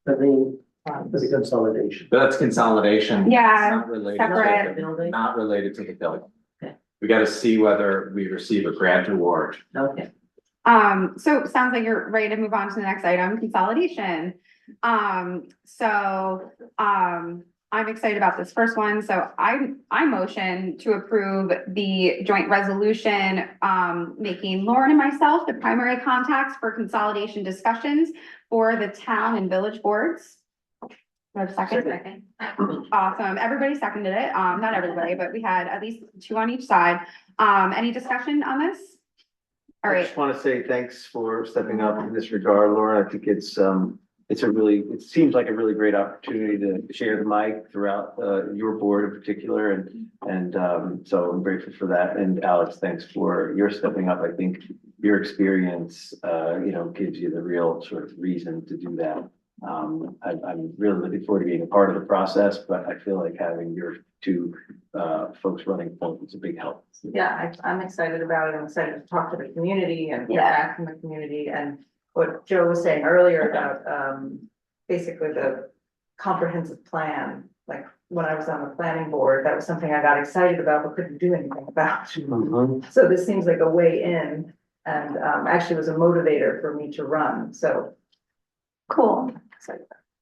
For the consolidation. But that's consolidation. Yeah, Not related. separate. Not related to the building. Okay. We gotta see whether we receive a grant award. Okay. So it sounds like you're ready to move on to the next item, consolidation. I'm excited about this first one, so I motion to approve the joint resolution, making Lauren and myself the primary contacts for consolidation discussions for the town and village boards. Do I have a second? Awesome, everybody seconded it, not everybody, but we had at least 2 on each side. Any discussion on this? All I right, just want to say thanks for stepping up in this regard, Laura. I think it seems like a really great opportunity to share the mic throughout, your board in particular. So I'm grateful for that. And Alex, thanks for your stepping up. I think your experience, gives you the real sort of reason to do that. I'm really looking forward to being a part of the process, but I feel like having your 2 folks running point is a big help. Yeah, I'm excited about it. I'm excited to talk to the community and get Yeah. back from the community, and what Joe was saying earlier about basically the comprehensive plan. Like when I was on the planning board, that was something I got excited about but couldn't do anything about. So this seems like a way in, and actually was a motivator for me to run, so. cool.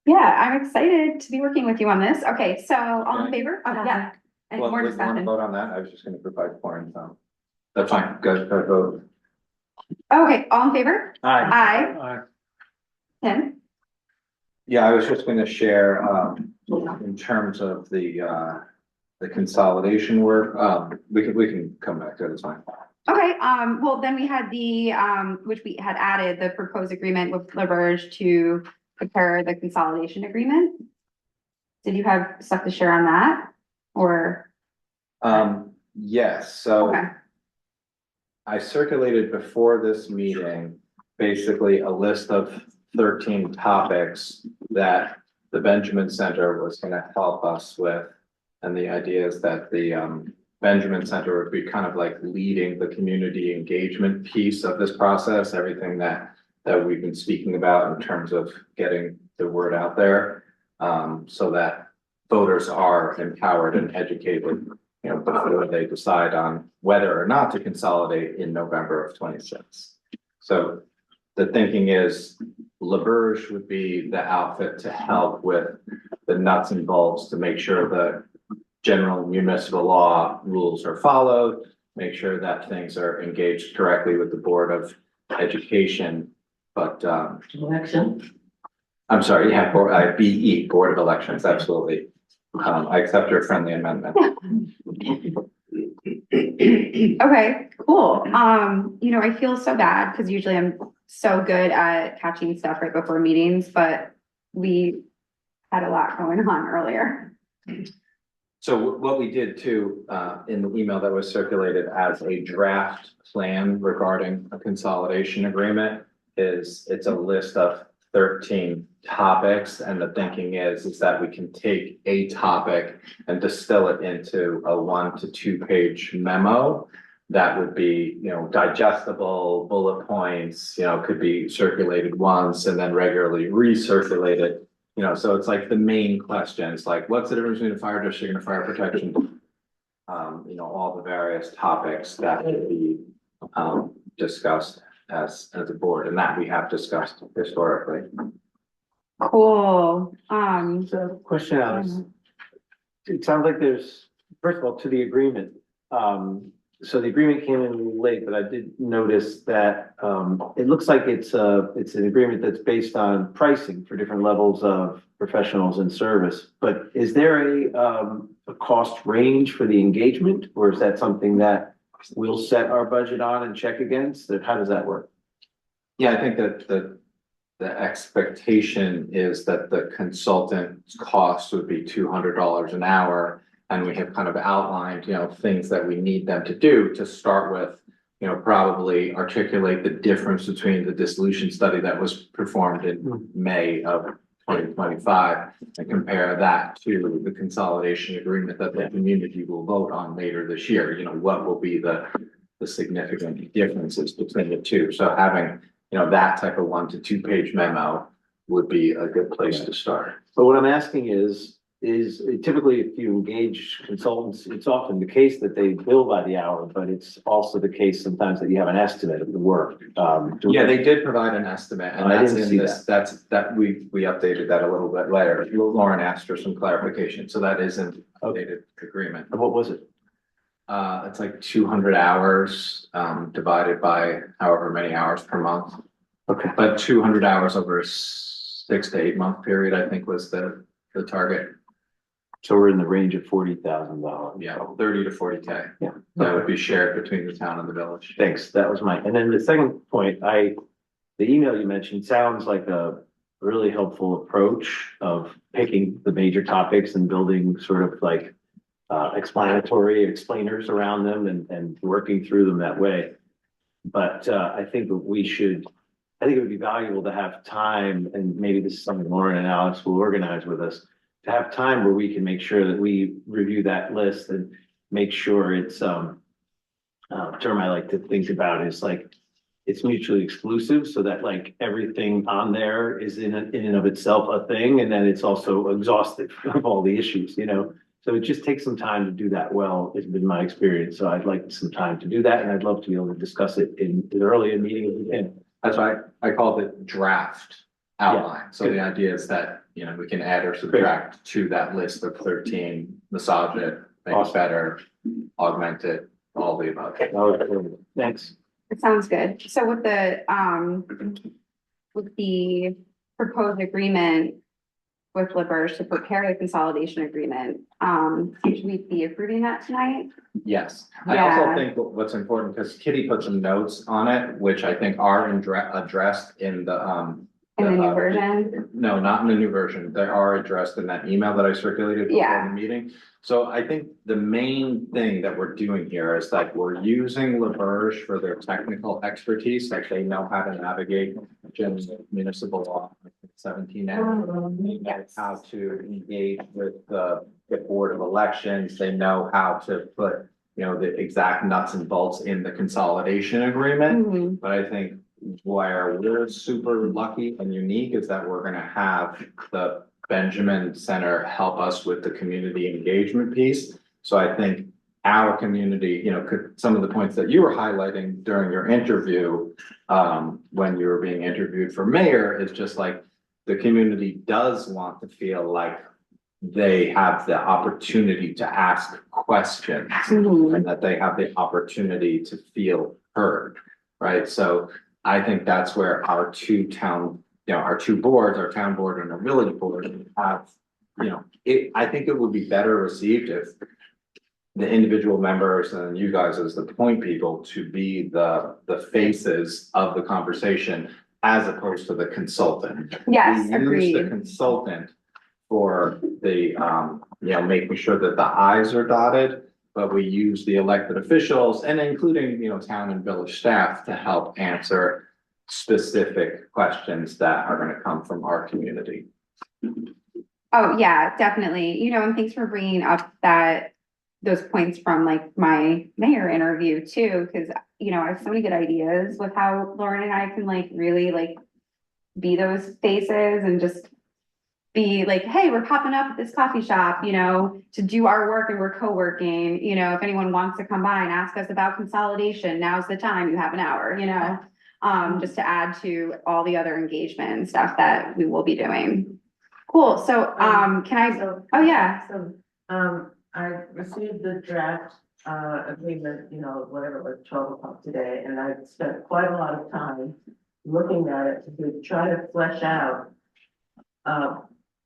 Yeah, I'm excited to be working with you on this. Okay, so all in favor? Yeah. Any Well, more we want to discussion? vote on that. I was just gonna provide more info. That's fine. Go vote. Okay, all in favor? Aye. Aye. Tim? Yeah, I was just gonna share, in terms of the consolidation work, we can come back to it, it's fine. Okay, well, then we had the, which we had added, the proposed agreement with LaBerge to prepare the consolidation agreement. Did you have stuff to share on that, or? Yes, so. Okay. I circulated before this meeting, basically a list of 13 topics that the Benjamin Center was gonna help us with. And the idea is that the Benjamin Center would be kind of like leading the community engagement piece of this process, everything that we've been speaking about in terms of getting the word out there. So that voters are empowered and educated, before they decide on whether or not to consolidate in November of 26. So the thinking is LaBerge would be the outfit to help with the nuts and bolts to make sure the general municipal law rules are followed, make sure that things are engaged correctly with the Board of Education. But Election. I'm sorry, yeah, BE, Board of Elections, absolutely. I accept your friendly amendment. Okay, cool. I feel so bad because usually I'm so good at catching stuff right before meetings, but we had a lot going on earlier. So what we did too, in the email that was circulated as a draft plan regarding a consolidation agreement is it's a list of 13 topics. And the thinking is that we can take a topic and distill it into a 1 to 2 page memo that would be, digestible, bullet points, could be circulated once and then regularly recirculated. So it's like the main questions, like what's the difference between a fire district and a fire protection? All the various topics that would be discussed as a board, and that we have discussed historically. Cool. So question, Alex. It sounds like there's, first of all, to the agreement. So the agreement came in a little late, but I did notice that it looks like it's an agreement that's based on pricing for different levels of professionals and service. But is there a cost range for the engagement, or is that something that we'll set our budget on and check against? Or how does that work? Yeah, I think that the expectation is that the consultant's cost would be $200 an hour. And we have kind of outlined, things that we need them to do to start with, probably articulate the difference between the dissolution study that was performed in May of 2025 and compare that to the consolidation agreement that the community will vote on later this year. What will be the significant differences between the two? So having, that type of 1 to 2 page memo would be a good place to start. But what I'm asking is typically if you engage consultants, it's often the case that they bill by the hour, but it's also the case sometimes that you have an estimate of the work. Yeah, they did provide an estimate, and I that's didn't in see this, that we updated that a little bit later. Lauren asked for some clarification, so that is an updated agreement. And what was it? It's like 200 hours, divided by however many hours per month. Okay. But 200 hours over a 6 to 8 month period, I think was the target. So we're in the range of $40,000. Yeah, 30 to 40K. Yeah. That would be shared between the town and the village. Thanks. That was and then the second point, the email you mentioned sounds like a really helpful approach of picking the major topics and building sort of like explanatory explainers around them and working through them that way. But I think it would be valuable to have time, and maybe this is something Lauren and Alex will organize with us, to have time where we can make sure that we review that list and make sure it's term I like to think about is like it's mutually exclusive, so that like everything on there is in and of itself a thing, and then it's also exhaustive of all the issues, you know. So it just takes some time to do that well, has been my experience. So I'd like some time to do that, and I'd love to be able to discuss it in as early a meeting as we can. That's why I called it draft outline. So the idea is that, you know, we can add or subtract to that list of 13, massage it, make it better, augment it, all the above. Thanks. It sounds good. So with the proposed agreement with LaBerge to prepare the consolidation agreement, should we be approving that tonight? Yes, I Yeah. also think what's important, because Kitty put some notes on it, which I think are addressed in the In the new version? No, not in the new version. They are addressed in that email that I circulated before Yeah. the meeting. So I think the main thing that we're doing here is like we're using LaBerge for their technical expertise, like they know how to navigate municipal law 17 how to engage with the Board of Elections. They know how to put, you know, the exact nuts and bolts in the consolidation agreement. But I think where we're super lucky and unique is that we're gonna have the Benjamin Center help us with the community engagement piece. So I think our community, you know, some of the points that you were highlighting during your interview, when you were being interviewed for mayor, is just like the community does want to feel like they have the opportunity to ask questions and that they have the opportunity to feel heard, right? So I think that's where our two boards, our town board and our village board have, you know, I think it would be better received if the individual members and you guys as the point people to be the faces of the conversation as opposed to the consultant. Yes, We use the agreed. consultant for the, you know, making sure that the i's are dotted, but we use the elected officials and including, you know, town and village staff to help answer specific questions that are going to come from our community. Oh, yeah, definitely. You know, and thanks for bringing up those points from like my mayor interview too, because, you know, I have so many good ideas with how Lauren and I can like really like be those faces and just be like, hey, we're popping up at this coffee shop, you know, to do our work and we're co-working, you know, if anyone wants to come by and ask us about consolidation, now's the time, you have an hour, you know, just to add to all the other engagement and stuff that we will be doing. Cool. So, oh yeah. So, I received the draft, agreement, you know, whatever, it was 12 o'clock today, and I spent quite a lot of time looking at it to try to flesh out.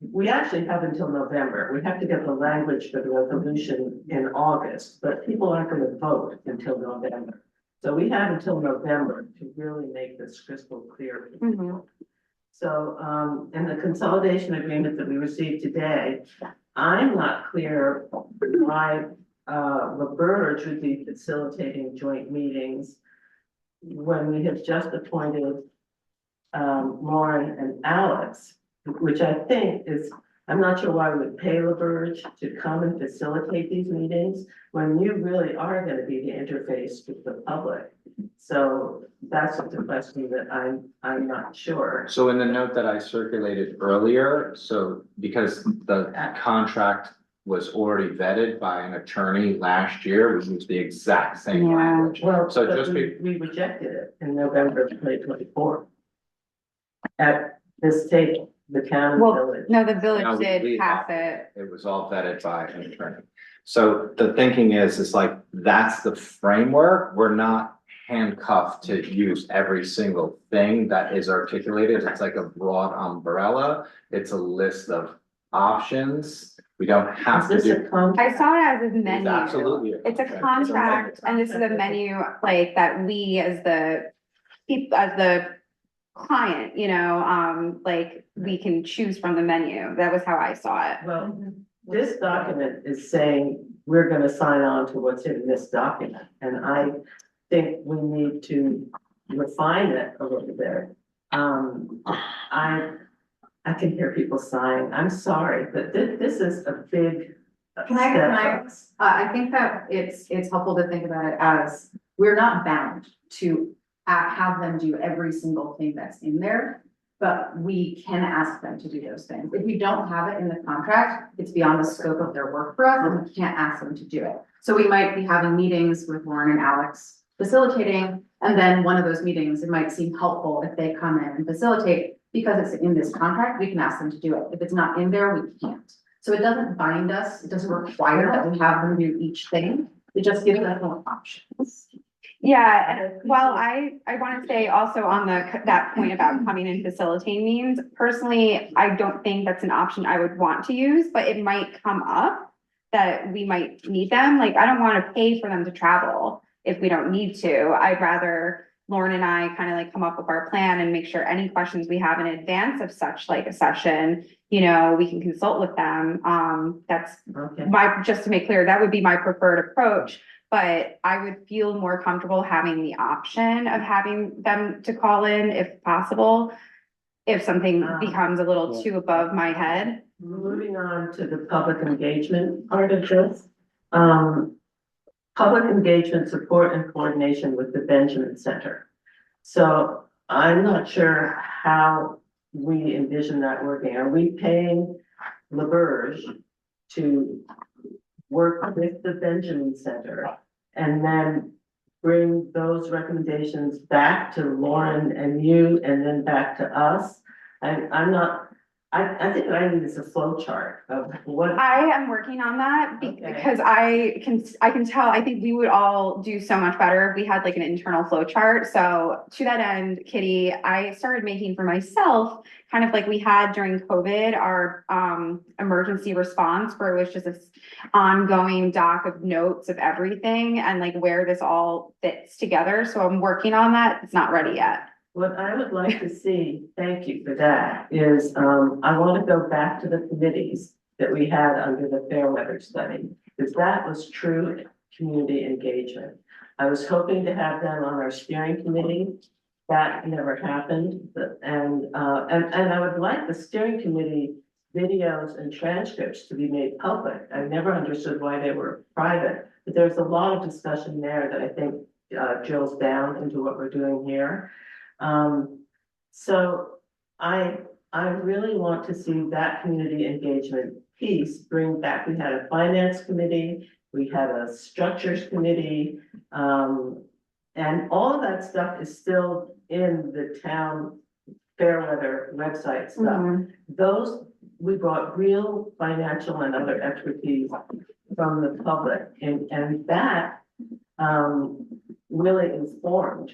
We actually have until November. We have to get the language for the resolution in August, but people aren't going to vote until November. So we have until November to really make this crystal clear. So, in the consolidation agreement that we received today, I'm not clear why, LaBerge would be facilitating joint meetings when we have just appointed, Lauren and Alex, which I think is I'm not sure why we would pay LaBerge to come and facilitate these meetings when you really are gonna be the interface with the public. So that's just a question that I'm not sure. So in the note that I circulated earlier, so because the contract was already vetted by an attorney last year, we used the exact same Yeah. language. Well, So but just we rejected it in November of 2024. At this table, the town Well, village. no, the village No, we did pass adopted it. It was all vetted by an attorney. So the thinking is like, that's the framework. We're not handcuffed to use every single thing that is articulated. It's like a broad umbrella. It's a list of options. We don't have Is to this do. a contract? I saw it as a menu. Absolutely. It's a contract, and this is a menu, like, that we as the client, you know, like, we can choose from the menu. That was how I saw it. Well, this document is saying we're gonna sign on to what's in this document, and I think we need to refine it a little bit. I can hear people sighing. I'm sorry, but this is a big. I think that it's helpful to think about it as, we're not bound to have them do every single thing that's in there, but we can ask them to do those things. If we don't have it in the contract, it's beyond the scope of their work for us, and we can't ask them to do it. So we might be having meetings with Lauren and Alex facilitating, and then one of those meetings, it might seem helpful if they come in and facilitate, because it's in this contract, we can ask them to do it. If it's not in there, we can't. So it doesn't bind us, it doesn't require that we have them do each thing, it just gives us more options. Yeah, and well, I want to say also on that point about coming and facilitating meetings, personally, I don't think that's an option I would want to use, but it might come up that we might need them. Like, I don't want to pay for them to travel if we don't need to. I'd rather Lauren and I kind of like come up with our plan and make sure any questions we have in advance of such like a session, you know, we can consult with them. That's just to make clear, that would be my preferred approach. But I would feel more comfortable having the option of having them to call in if possible, if something becomes a little too above my head. Moving on to the public engagement part of this. Public engagement support and coordination with the Benjamin Center. So I'm not sure how we envision that working. Are we paying LaBerge to work with the Benjamin Center and then bring those recommendations back to Lauren and you and then back to us? I think what I need is a flow chart of what. I am working on that because I can tell, I think we would all do so much better if we had like an internal flow chart. So to that end, Kitty, I started making for myself, kind of like we had during COVID, our emergency response, where it was just this ongoing doc of notes of everything and like where this all fits together. So I'm working on that. It's not ready yet. What I would like to see, thank you for that, is I want to go back to the committees that we had under the Fairweather study, because that was true community engagement. I was hoping to have them on our steering committee. That never happened. And I would like the steering committee videos and transcripts to be made public. I never understood why they were private, but there's a lot of discussion there that I think drills down into what we're doing here. So I really want to see that community engagement piece bring back. We had a finance committee, we had a structures committee, and all of that stuff is still in the town Fairweather website stuff. Those, we brought real financial and other expertise from the public, and that really informed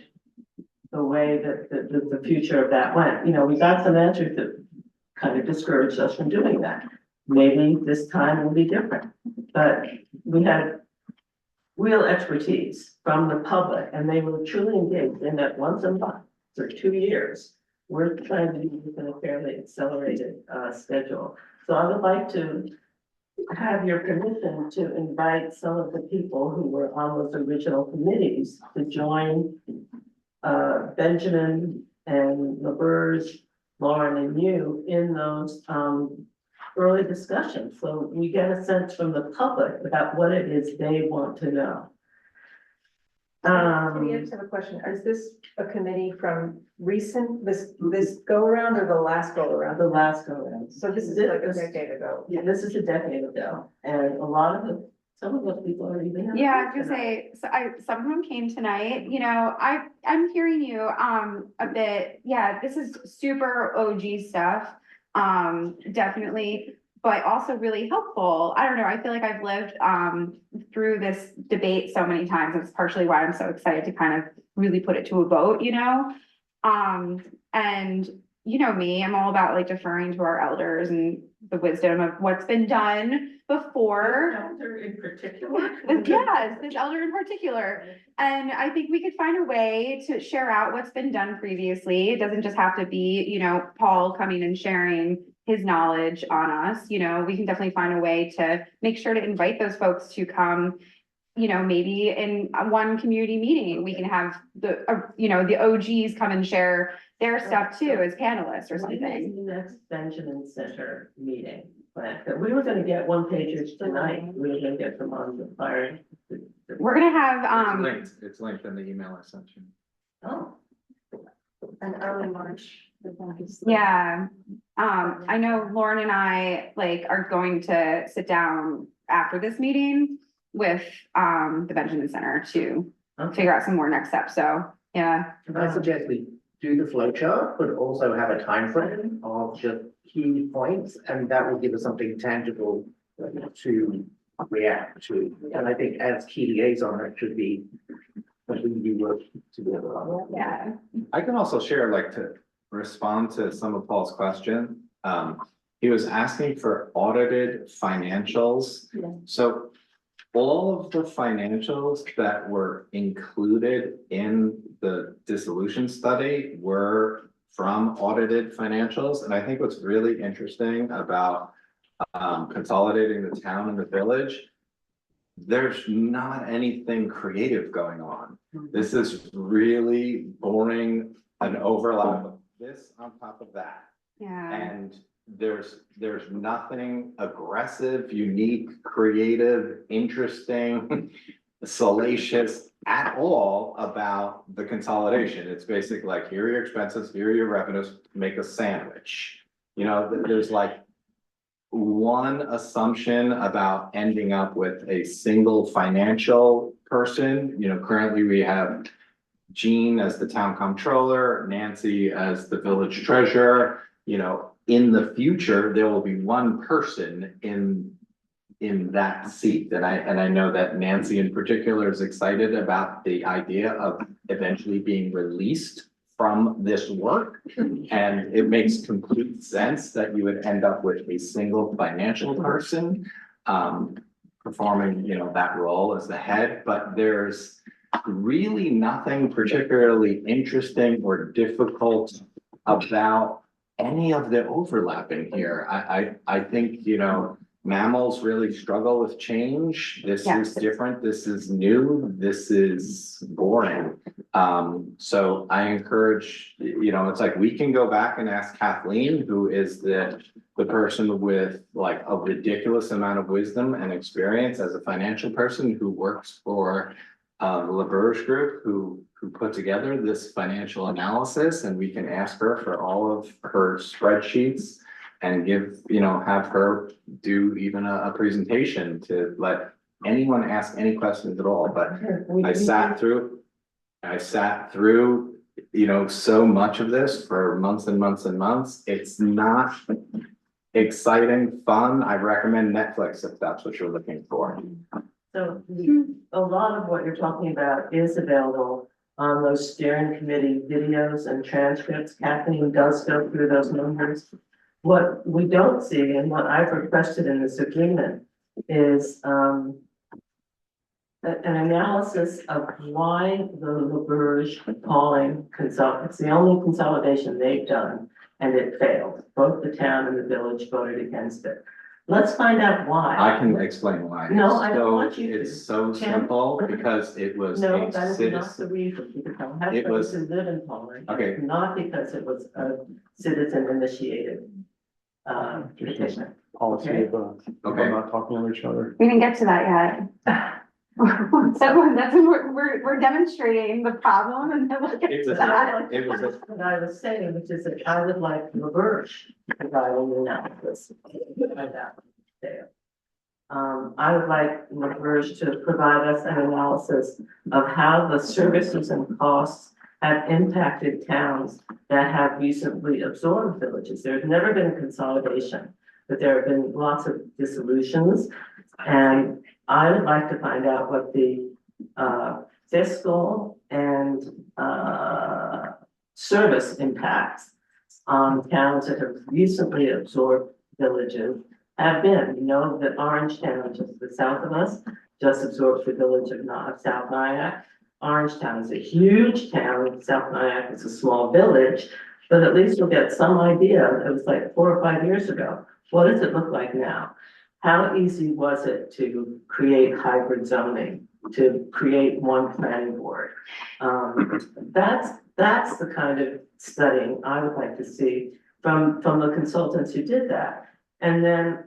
the way that the future of that went. You know, we got some answers that kind of discouraged us from doing that. Maybe this time will be different, but we had real expertise from the public and they were truly engaged in that once a month for 2 years. We're trying to do this in a fairly accelerated schedule. So I would like to have your permission to invite some of the people who were on those original committees to join Benjamin and LaBerge, Lauren and you in those early discussion, so we get a sense from the public about what it is they want to know. Can I just have a question? Is this a committee from recent, this go around or the last go around? The last go around. So this is like a decade ago. Yeah, this is a decade ago, and a lot of some of those people are even. Yeah, I was gonna say, some of them came tonight, you know, I'm hearing you, a bit, yeah, this is super OG stuff. Definitely, but also really helpful. I don't know, I feel like I've lived, through this debate so many times. It's partially why I'm so excited to kind of really put it to a vote, you know? And you know me, I'm all about like deferring to our elders and the wisdom of what's been done before. Elder in particular? Yes, this elder in particular. And I think we could find a way to share out what's been done previously. It doesn't just have to be, you know, Paul coming and sharing his knowledge on us. You know, we can definitely find a way to make sure to invite those folks to come. You know, maybe in one community meeting, we can have the, you know, the OGs come and share their stuff too as panelists or When is something. the next Benjamin Center meeting? But we were gonna get one pagers tonight, we were gonna get them on the fire. We're gonna have, It's linked in the email I sent you. Oh. An early March. yeah, I know Lauren and I like are going to sit down after this meeting with, the Benjamin Center to figure out some more next steps. So, yeah. I suggest we do the flow chart, but also have a time frame of just key points, and that will give us something tangible to react to. And I think as key liaison, that should be something we work together on. Yeah. I can also share, like, to respond to some of Paul's question. He was asking for audited financials. Yeah. So all of the financials that were included in the dissolution study were from audited financials. And I think what's really interesting about consolidating the town and the village, there's not anything creative going on. This is really boring, an overlap of this on top of that. Yeah. And there's nothing aggressive, unique, creative, interesting, salacious at all about the consolidation. It's basically like, here are your expenses, here are your revenues, make a sandwich. You know, there's like one assumption about ending up with a single financial person. You know, currently we have Jean as the town comptroller, Nancy as the village treasurer. You know, in the future, there will be one person in that seat. And I know that Nancy in particular is excited about the idea of eventually being released from this work. And it makes complete sense that you would end up with a single financial person performing, you know, that role as the head, but there's really nothing particularly interesting or difficult about any of the overlapping here. I think, you know, mammals really struggle with change. This is different. This is new. This is boring. So I encourage, you know, it's like we can go back and ask Kathleen, who is the person with like a ridiculous amount of wisdom and experience as a financial person who works for the LaBerge Group, who put together this financial analysis, and we can ask her for all of her spreadsheets and give, you know, have her do even a presentation to let anyone ask any questions at all. But I sat through, you know, so much of this for months and months and months. It's not exciting, fun. I recommend Netflix if that's what you're looking for. So a lot of what you're talking about is available on those steering committee videos and transcripts. Kathleen does go through those numbers. What we don't see and what I've requested in this agreement is an analysis of why the LaBerge Pauling it's the only consolidation they've done, and it failed. Both the town and the village voted against it. Let's find out why. I can explain why. No, I don't want you to. It's so Tim? simple because it was No, a that is not citizen. the reason. Because I have It was- friends who live in Pauling. Okay. Not because it was a citizen initiated petition. policy of, not talking to each other. We didn't get to that yet. We're demonstrating the problem and then we'll get It to was, that. it was, What I was saying, which is that I would like reverse providing the analysis. I would like reverse to provide us an analysis of how the services and costs have impacted towns that have recently absorbed villages. There's never been a consolidation, but there have been lots of dissolutions. And I would like to find out what the fiscal and service impacts on towns that have recently absorbed villages have been. You know that Orangetown, just the south of us, just absorbed the village of South Nyack. Orangetown is a huge town, South Nyack is a small village, but at least you'll get some idea. It was like 4 or 5 years ago. What does it look like now? How easy was it to create hybrid zoning, to create one planning board? That's the kind of studying I would like to see from the consultants who did that. And then,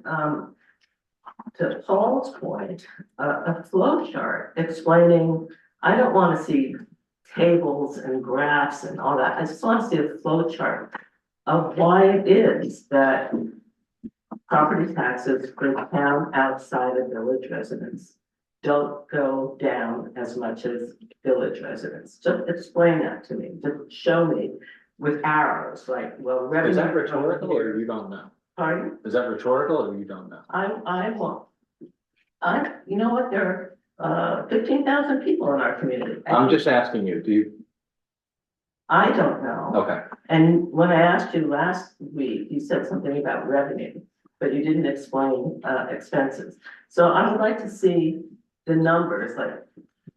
to Paul's point, a flow chart explaining, I don't want to see tables and graphs and all that. I just want to see a flow chart of why it is that property taxes for town outside of village residents don't go down as much as village residents. Just explain that to me, just show me with arrows, like, well, revenue. is that rhetorical or you don't know? Pardon? Is that rhetorical or you don't know? You know what, there are 15,000 people in our community. I'm just asking you, do you? I don't know. Okay. And when I asked you last week, you said something about revenue, but you didn't explain expenses. So I would like to see the numbers, like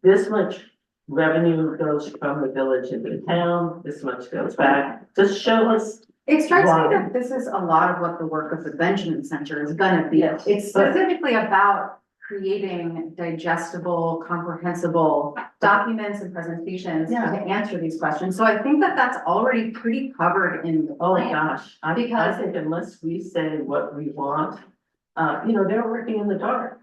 this much revenue goes from the village into the town, this much goes back. Just show us. It strikes why. me that this is a lot of what the work of the Benjamin Center is gonna be. Yes, It's but- specifically about creating digestible, comprehensible documents and presentations to Yeah. answer these questions. So I think that that's already pretty covered in the Oh, plan. gosh, I Because- think unless we say what we want, they're working in the dark.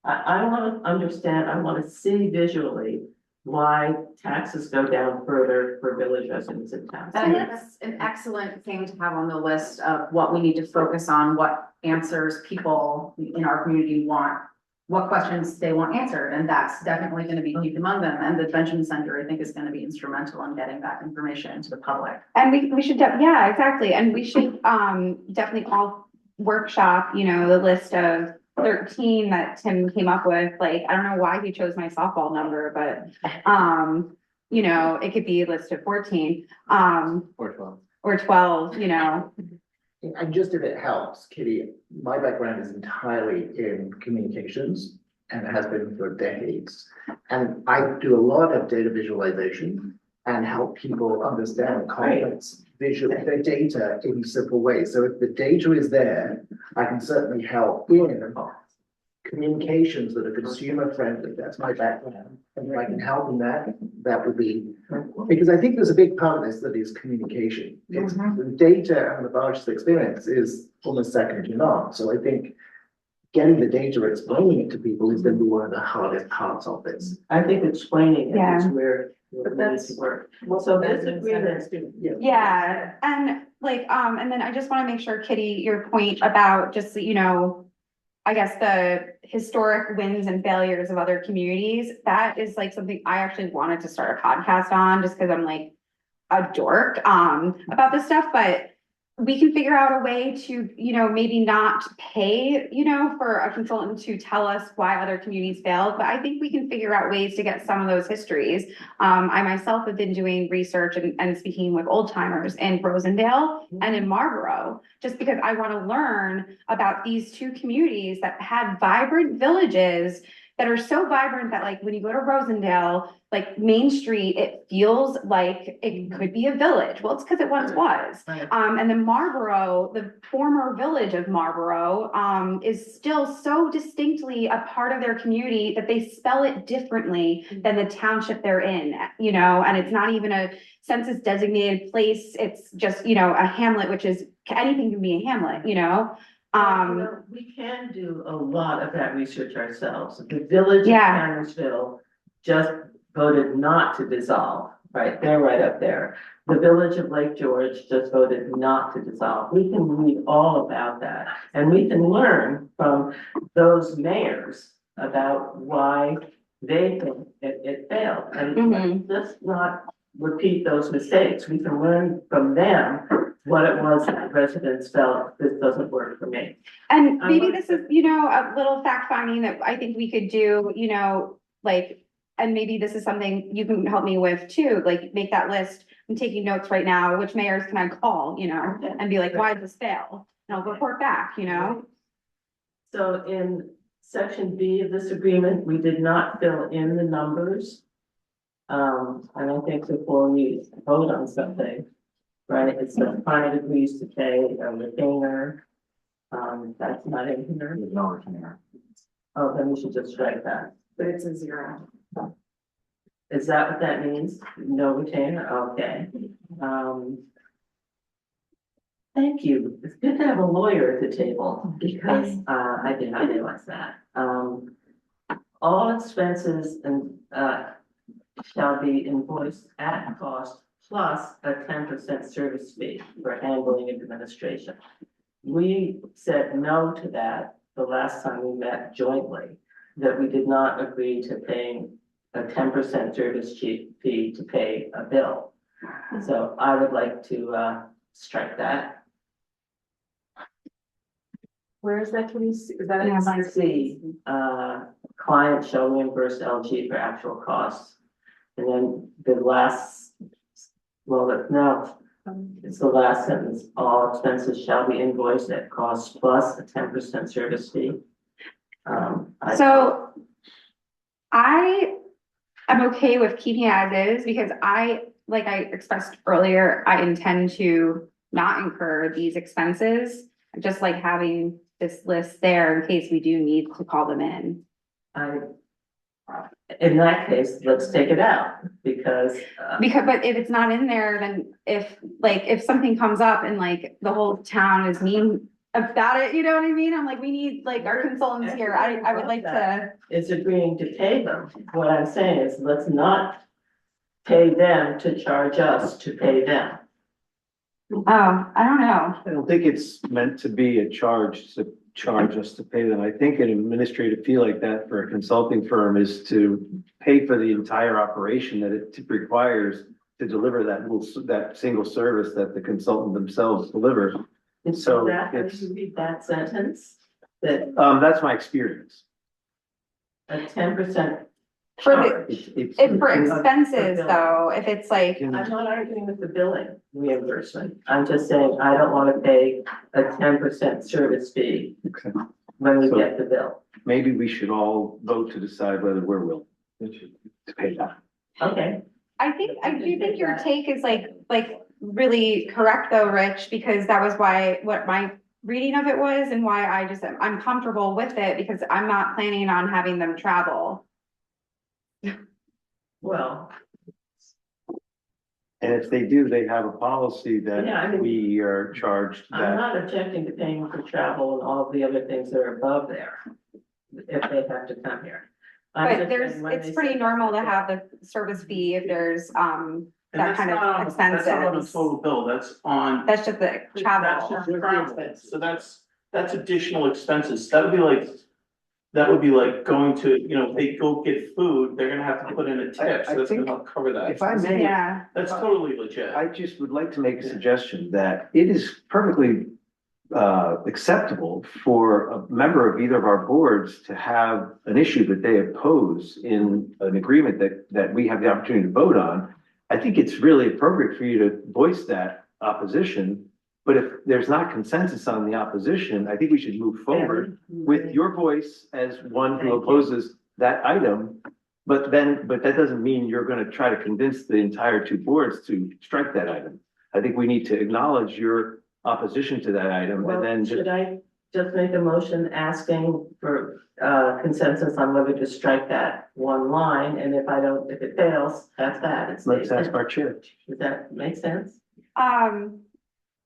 I want to understand, I want to see visually why taxes go down further for village residents in town. And that's an excellent thing to have on the list of what we need to focus on, what answers people in our community want, what questions they want answered, and that's definitely gonna be chief among them. And the Benjamin Center, I think, is gonna be instrumental in getting that information to the public. And we should, yeah, exactly, and we should, definitely all workshop, the list of 13 that Tim came up with, like, I don't know why he chose my softball number, but, it could be a list of 14, Or 12. or 12, And just if it helps, Kitty, my background is entirely in communications and has been for decades. And I do a lot of data visualization and help people understand complex visual their data in simple ways. So if the data is there, I can certainly help in communications that are consumer friendly. That's my background. And if I can help in that, that would be, because I think there's a big part of this that is communication. It's the data and the largest experience is almost second to none. So I think getting the data, explaining it to people is going to be one of the hardest parts of this. I think explaining it Yeah. is where it needs to work. So this agreement, Yeah, and and then I just wanna make sure, Kitty, your point about just, I guess the historic wins and failures of other communities, that is like something I actually wanted to start a podcast on, just because I'm like a dork, about this stuff, but we can figure out a way to, maybe not pay, for a consultant to tell us why other communities failed, but I think we can figure out ways to get some of those histories. I myself have been doing research and speaking with old timers in Rosendale and in Marlboro, just because I want to learn about these two communities that had vibrant villages that are so vibrant that, like, when you go to Rosendale, like Main Street, it feels like it could be a village. Well, it's because it once was. And then Marlboro, the former village of Marlboro, is still so distinctly a part of their community that they spell it differently than the township they're in, and it's not even a census designated place. It's just, a hamlet, which is, anything can be a hamlet, We can do a lot of that research ourselves. The village of Yeah. Tannersville just voted not to dissolve, right? They're right up there. The village of Lake George just voted not to dissolve. We can read all about that. And we can learn from those mayors about why they think it failed. And let's not repeat those mistakes. We can learn from them what it was that residents felt, this doesn't work for me. And maybe this is, you know, a little fact finding that I think we could do, you know, like, and maybe this is something you can help me with too, like make that list. I'm taking notes right now, which mayors can I call, you know, and be like, why did this fail? And I'll report back, you know? So in section B of this agreement, we did not fill in the numbers. And I think before we vote on something, right, it's the client agrees to pay a retainer. That's not in here. There's no retainer. Oh, then we should just strike that. But it's a 0. Is that what that means? No retainer? Okay. Thank you. It's good to have a lawyer at the table because I did not realize that. All expenses and shall be invoiced at cost plus a 10% service fee for handling and administration. We said no to that the last time we met jointly, that we did not agree to paying a 10% service fee to pay a bill. So I would like to strike that. Where is that, please? Is that Yeah, in C, client shall reimburse LG for actual costs. And then the last, well, no, it's the last sentence, all expenses shall be invoiced at cost plus a 10% service fee. So I am okay with keeping it as is because like I expressed earlier, I intend to not incur these expenses. Just like having this list there in case we do need to call them in. In that case, let's take it out because. But if it's not in there, then if something comes up and like the whole town is mean about it, you know what I mean? I'm like, we need like our consultants here. I would like to. Is agreeing to pay them. What I'm saying is let's not pay them to charge us to pay them. Oh, I don't know. I don't think it's meant to be a charge to charge us to pay them. I think an administrative fee like that for a consulting firm is to pay for the entire operation that it requires to deliver that single service that the consultant themselves delivers. So If you read that sentence, that that's my experience. a 10%. For expenses though, if it's like. I'm not arguing with the billing reimbursement. I'm just saying I don't want to pay a 10% service fee when we get the bill. Maybe we should all vote to decide whether we're willing to pay that. Okay. I do think your take is like really correct though, Rich, because that was what my reading of it was and why I'm comfortable with it because I'm not planning on having them travel. Well. And if they do, they have a policy Yeah, I that mean- we are charged I'm that. not objecting to paying for travel and all of the other things that are above there. If they have to come here. I'm But just saying when it's they pretty say- normal to have the service fee if there's, And that that's kind not of on- That's not on the expenses. total bill, that's on. That's just the That's travel. just travel, so that's additional expenses, that would be like going to, you know, if they go get food, they're gonna have to put in a tip, I so that's think gonna help cover that. if I may- Yeah. That's totally legit. I just would like to make a suggestion that it is perfectly acceptable for a member of either of our boards to have an issue that they oppose in an agreement that we have the opportunity to vote on. I think it's really appropriate for you to voice that opposition. But if there's not consensus on the opposition, I think we should move forward with your voice as one who opposes that item. But that doesn't mean you're gonna try to convince the entire two boards to strike that item. I think we need to acknowledge your opposition to that item Well, and then just. should I just make a motion asking for consensus on whether to strike that one line? And if it fails, that's that. It's Let's ask our chair. Does that make sense?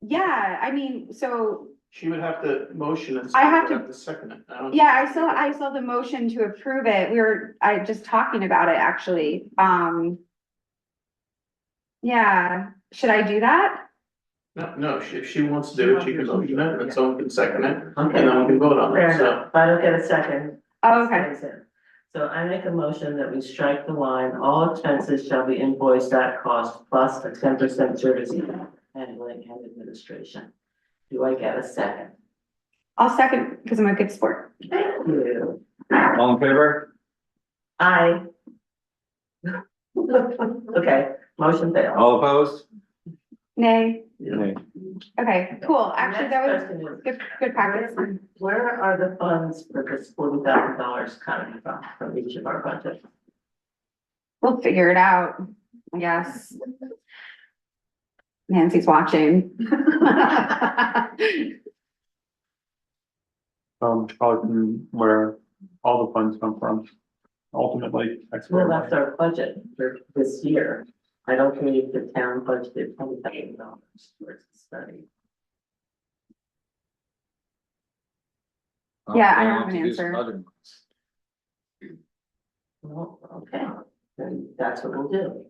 Yeah, I mean, so She would have to motion and. I have someone would second it. I don't- Yeah, I saw the motion to approve it. I just talking about it, actually. Yeah, should I do that? No, if she wants to do it, she can motion it, and someone can second it, and Okay. then we can vote on Fair it, so. enough. If I don't get a second. Oh, okay. stays in. So I make a motion that we strike the line, all expenses shall be invoiced at cost plus a 10% service fee, handling and administration. Do I get a second? I'll second because I'm a good sport. Thank you. All in favor? Aye. Okay, motion failed. All opposed? Nay. Nay. Okay, cool. Actually, that was Next question is, good practice. where are the funds for this $40,000 coming from each of our budgets? We'll figure it out, I guess. Nancy's watching. Probably from where all the funds come from, ultimately. That's Well, where. that's our budget for this year. I don't believe the town budgeted $20,000 towards the study. Yeah, I We'll have an to do some answer. other- Well, okay, then that's what we'll do.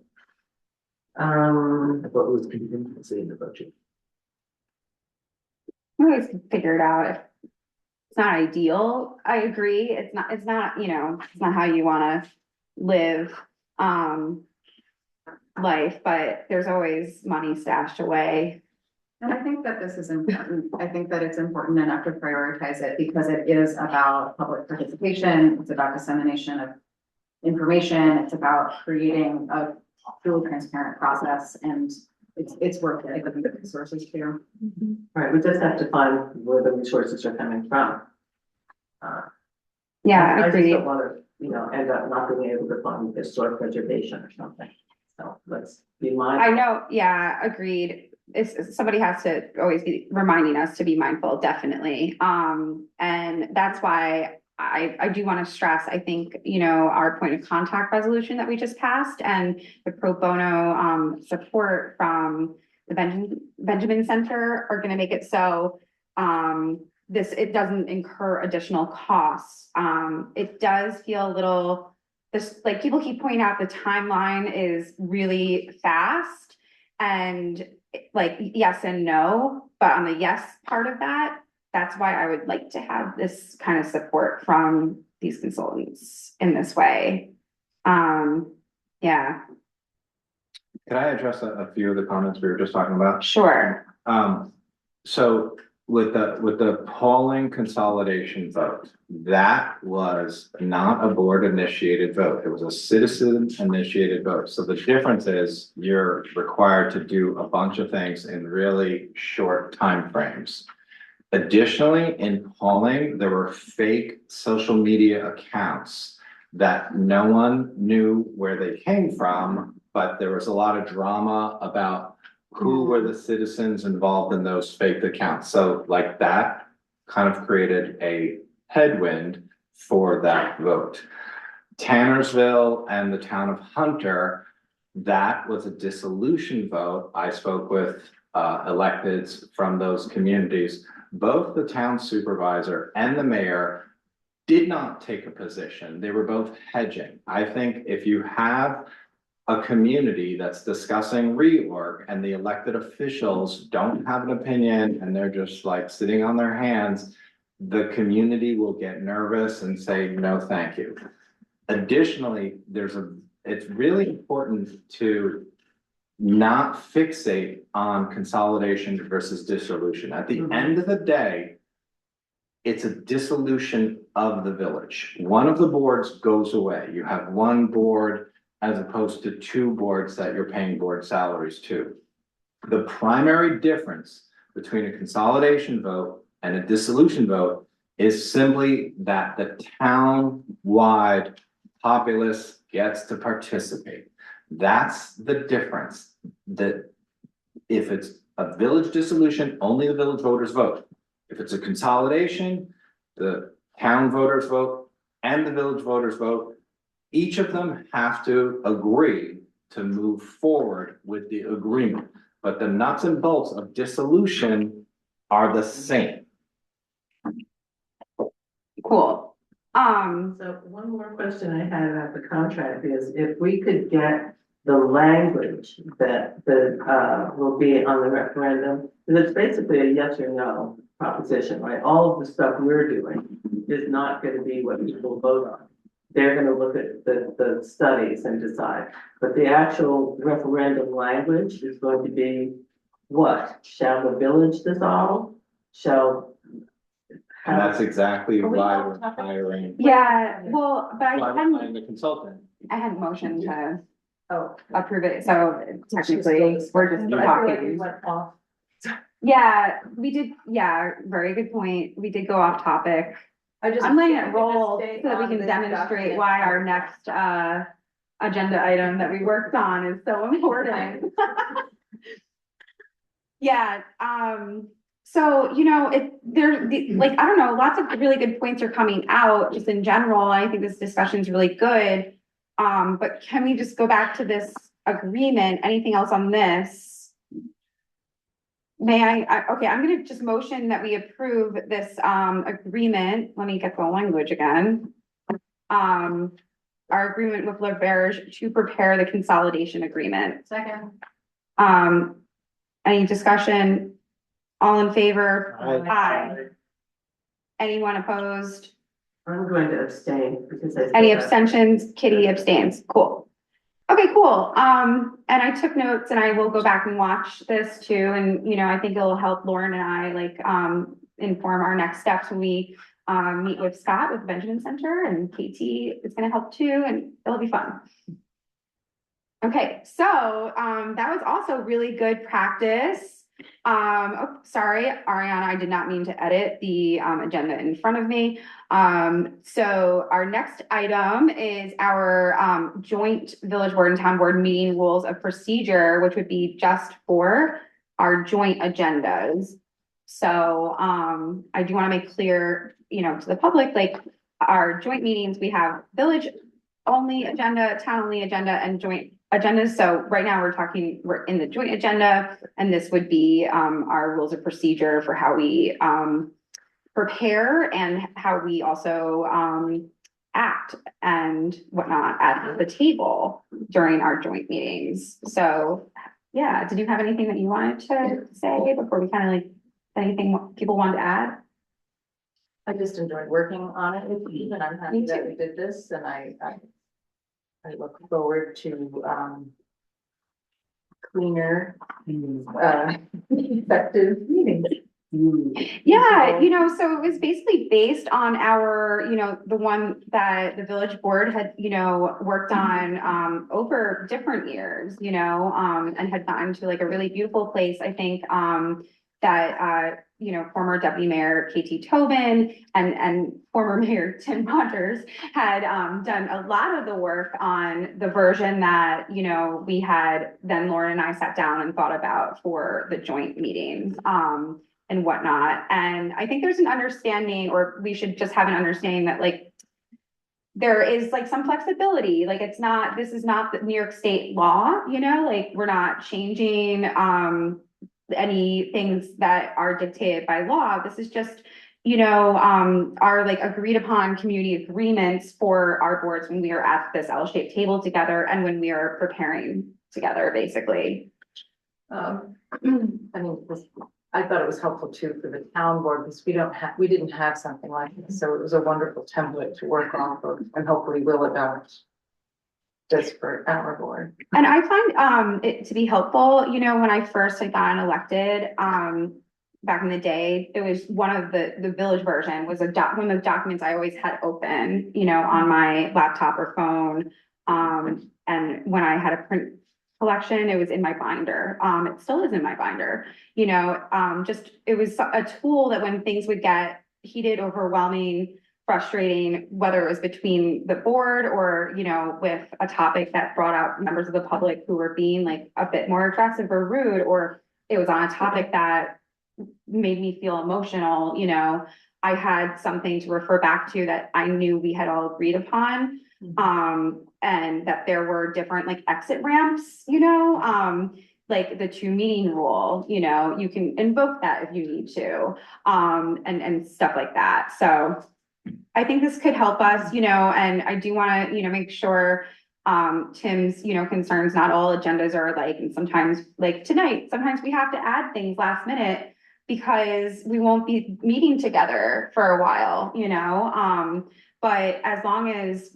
I thought it was contingency in the budget. We always can figure it out. It's not ideal. I agree. It's not, it's not how you wanna live, life, but there's always money stashed away. And I think that this is important. I think that it's important enough to prioritize it because it is about public participation. It's about dissemination of information. It's about creating a truly transparent process, and it's worth it. I think the resources too. All right, we just have to find where the resources are coming from. Yeah, I just agreed. don't wanna, end up not being able to fund historic preservation or something. So let's be mindful. I know, yeah, agreed. Somebody has to always be reminding us to be mindful, definitely. And that's why I do want to stress, I think, our point of contact resolution that we just passed and the pro bono support from the Benjamin Center are going to make it so it doesn't incur additional costs. It does feel a little, like people keep pointing out the timeline is really fast and like yes and no, but on the yes part of that, that's why I would like to have this kind of support from these consultants in this way. Yeah. Can I address a few of the comments we were just talking about? Sure. So with the polling consolidation vote, that was not a board initiated vote. It was a citizen initiated vote. So the difference is you're required to do a bunch of things in really short timeframes. Additionally, in polling, there were fake social media accounts that no one knew where they came from, but there was a lot of drama about who were the citizens involved in those fake accounts. So like that kind of created a headwind for that vote. Tannersville and the town of Hunter, that was a dissolution vote. I spoke with electeds from those communities. Both the town supervisor and the mayor did not take a position. They were both hedging. I think if you have a community that's discussing reorg and the elected officials don't have an opinion and they're just like sitting on their hands, the community will get nervous and say, no, thank you. Additionally, it's really important to not fixate on consolidation versus dissolution. At the end of the day, it's a dissolution of the village. One of the boards goes away. You have one board as opposed to two boards that you're paying board salaries to. The primary difference between a consolidation vote and a dissolution vote is simply that the town-wide populace gets to participate. That's the difference. That if it's a village dissolution, only the village voters vote. If it's a consolidation, the town voters vote and the village voters vote. Each of them have to agree to move forward with the agreement, but the nuts and bolts of dissolution are the same. Cool. So one more question I had about the contract is if we could get the language that will be on the referendum, and it's basically a yes or no proposition, right? All of the stuff we're doing is not gonna be what people vote on. They're gonna look at the studies and decide, but the actual referendum language is going to be what? Shall the village dissolve? Shall? And that's exactly Are we why off we're topic? hiring, Yeah, well, but why I we're hadn't, hiring the consultant. I hadn't motioned to Oh. approve it, so technically, we're just But I feel like we talking. went off. Yeah, we did, yeah, very good point. We did go off topic. I'm letting it roll so that we can demonstrate why our next agenda item that we worked on is so important. Yeah, so, you know, like, I don't know, lots of really good points are coming out just in general. I think this discussion is really good. But can we just go back to this agreement? Anything else on this? May okay, I'm gonna just motion that we approve this, agreement. Let me get the language again. Our agreement with L'Auberge to prepare the consolidation agreement. Second. Any discussion? All in favor? Aye. Aye. Anyone opposed? I'm going to abstain because I. Any abstentions? Kitty abstains. Cool. Okay, cool. And I took notes and I will go back and watch this too. And, you know, I think it'll help Lauren and I inform our next steps when we meet with Scott with the Benjamin Center, and Katie is gonna help too, and it'll be fun. Okay, so that was also really good practice. Oh, sorry, Ariana, I did not mean to edit the agenda in front of me. So our next item is our joint village board and town board meeting rules of procedure, which would be just for our joint agendas. So I do want to make clear, you know, to the public, like our joint meetings, we have village only agenda, town only agenda, and joint agendas. So right now we're in the joint agenda, and this would be our rules of procedure for how we prepare and how we also act and whatnot at the table during our joint meetings. So yeah, did you have anything that you wanted to say before we kind of like, anything people wanted to add? I just enjoyed working on it with you, and I'm happy that we did this, and I look forward to cleaner, effective meetings. Yeah, you know, so it was basically based on our, you know, the one that the village board had, you know, worked on over different years, you know, and had gotten to like a really beautiful place, I think, that you know, former Deputy Mayor KT Tobin and former Mayor Tim Rogers had done a lot of the work on the version that, you know, we had, then Lauren and I sat down and thought about for the joint meetings and whatnot. And I think there's an understanding, or we should just have an understanding that like there is like some flexibility, like it's not, this is not the New York State law, you know, like we're not changing any things that are dictated by law. This is just, you know, our like agreed upon community agreements for our boards when we are at this L-shaped table together and when we are preparing together, basically. I mean, I thought it was helpful too for the town board because we didn't have something like this, so it was a wonderful template to work off of, and hopefully we'll adopt this for our board. And I find it to be helpful, you know, when I first had gotten elected, back in the day, it was one of the village version was one of the documents I always had open, you know, on my laptop or phone. And when I had a print collection, it was in my binder. It still is in my binder, you know, just, it was a tool that when things would get heated, overwhelming, frustrating, whether it was between the board or, you know, with a topic that brought out members of the public who were being like a bit more aggressive or rude, or it was on a topic that made me feel emotional, you know, I had something to refer back to that I knew we had all agreed upon. And that there were different like exit ramps, you know, like the 2 meeting rule, you know, you can invoke that if you need to, and stuff like that. So I think this could help us, and I do want to, make sure Tim's, concerns, not all agendas are alike, and sometimes like tonight, sometimes we have to add things last minute because we won't be meeting together for a while, but as long as,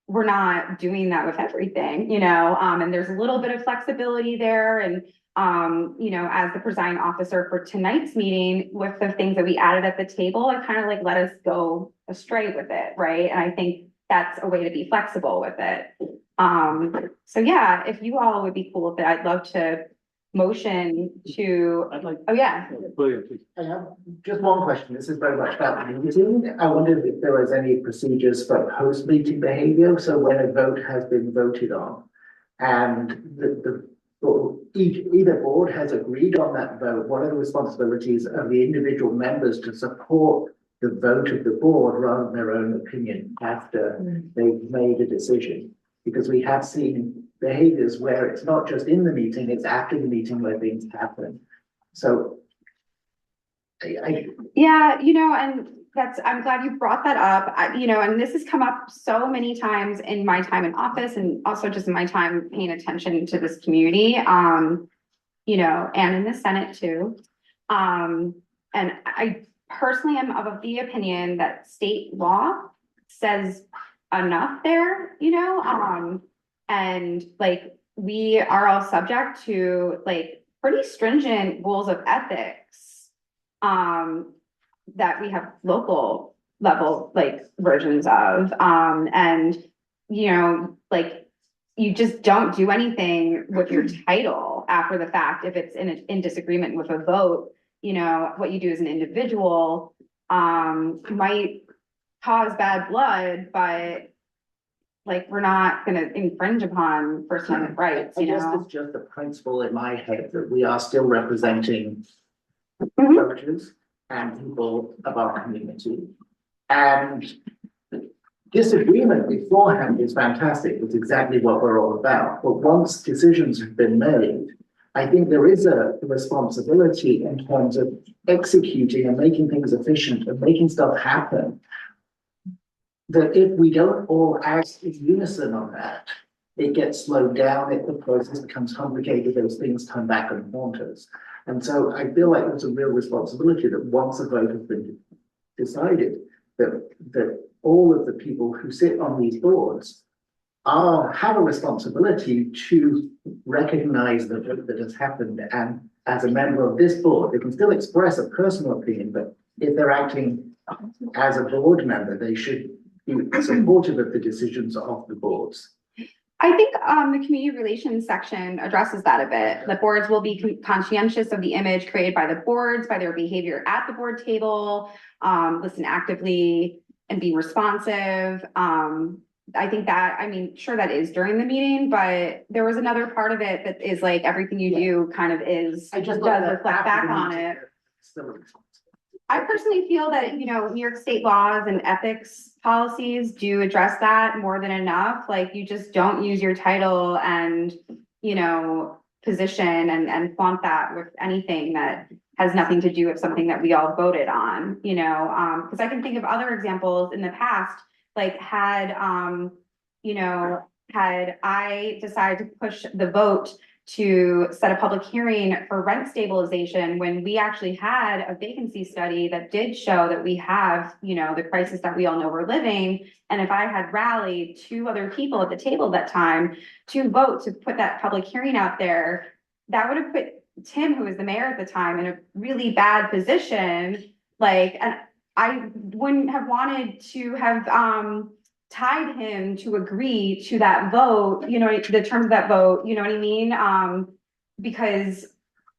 we're not doing that with everything, and there's a little bit of flexibility there. And, as the presiding officer for tonight's meeting with the things that we added at the table, it kind of like let us go astray with it, right? And I think that's a way to be flexible with it. So yeah, if you all would be cool with it, I'd love to motion to, oh yeah. I have just one question. This is very much about the meeting. I wondered if there was any procedures for post-meeting behavior. So when a vote has been voted on and either board has agreed on that vote, what are the responsibilities of the individual members to support the vote of the board rather than their own opinion after they've made a decision? Because we have seen behaviors where it's not just in the meeting, it's after the meeting where things happen. So yeah, and I'm glad you brought that up. And this has come up so many times in my time in office and also just in my time paying attention to this community, and in the Senate too. And I personally am of the opinion that state law says enough there, and like we are all subject to like pretty stringent rules of ethics that we have local level like versions of, and like you just don't do anything with your title after the fact if it's in disagreement with a vote. What you do as an individual might cause bad blood, but like we're not going to infringe upon First Amendment rights. I guess it's just a principle in my head that we are still representing voters and people of our community. And disagreement beforehand is fantastic. It's exactly what we're all about. But once decisions have been made, I think there is a responsibility in terms of executing and making things efficient and making stuff happen. That if we don't all act in unison on that, it gets slowed down, the process becomes complicated, those things come back and haunt us. And so I feel like there's a real responsibility that once a vote has been decided, that all of the people who sit on these boards have a responsibility to recognize the vote that has happened. And as a member of this board, they can still express a personal opinion, but if they're acting as a board member, they should be supportive of the decisions of the boards. I think the community relations section addresses that a bit. The boards will be conscientious of the image created by the boards, by their behavior at the board table, listen actively and be responsive. I think that, sure that is during the meeting, but there was another part of it that is like everything you do kind of does reflect back on it. I personally feel that, New York state laws and ethics policies do address that more than enough. Like you just don't use your title and, position and flaunt that with anything that has nothing to do with something that we all voted on, because I can think of other examples in the past, like had I decided to push the vote to set a public hearing for rent stabilization when we actually had a vacancy study that did show that we have, the crisis that we all know we're living. And if I had rallied 2 other people at the table that time to vote to put that public hearing out there, that would have put Tim, who was the mayor at the time, in a really bad position. And I wouldn't have wanted to have tied him to agree to that vote, the terms of that vote, you know what I mean? Because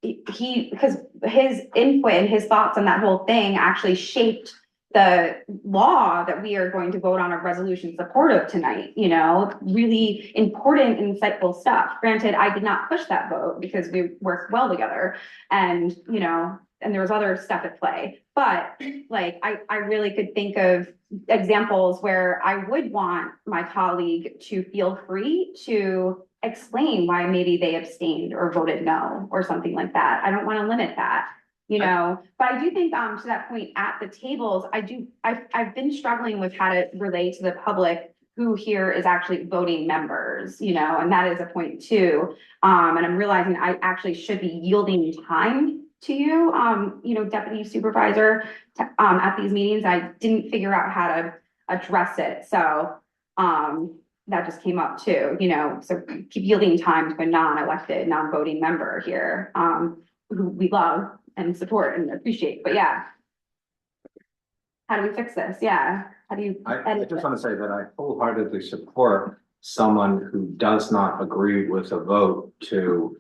his input and his thoughts on that whole thing actually shaped the law that we are going to vote on a resolution support of tonight, really important, insightful stuff. Granted, I did not push that vote because we worked well together and, and there was other stuff at play, but I really could think of examples where I would want my colleague to feel free to explain why maybe they abstained or voted no or something like that. I don't want to limit that. you know, but I do think, to that point, at the tables, I've been struggling with how to relay to the public who here is actually voting members, you know, and that is a point too. And I'm realizing I actually should be yielding time to you, you know, Deputy Supervisor, at these meetings. I didn't figure out how to address it, so, that just came up too, you know, so keep yielding time to a non-elected, non-voting member here, who we love and support and appreciate, but yeah. How do we fix this? Yeah, how do you? I just want to say that I wholeheartedly support someone who does not agree with a vote to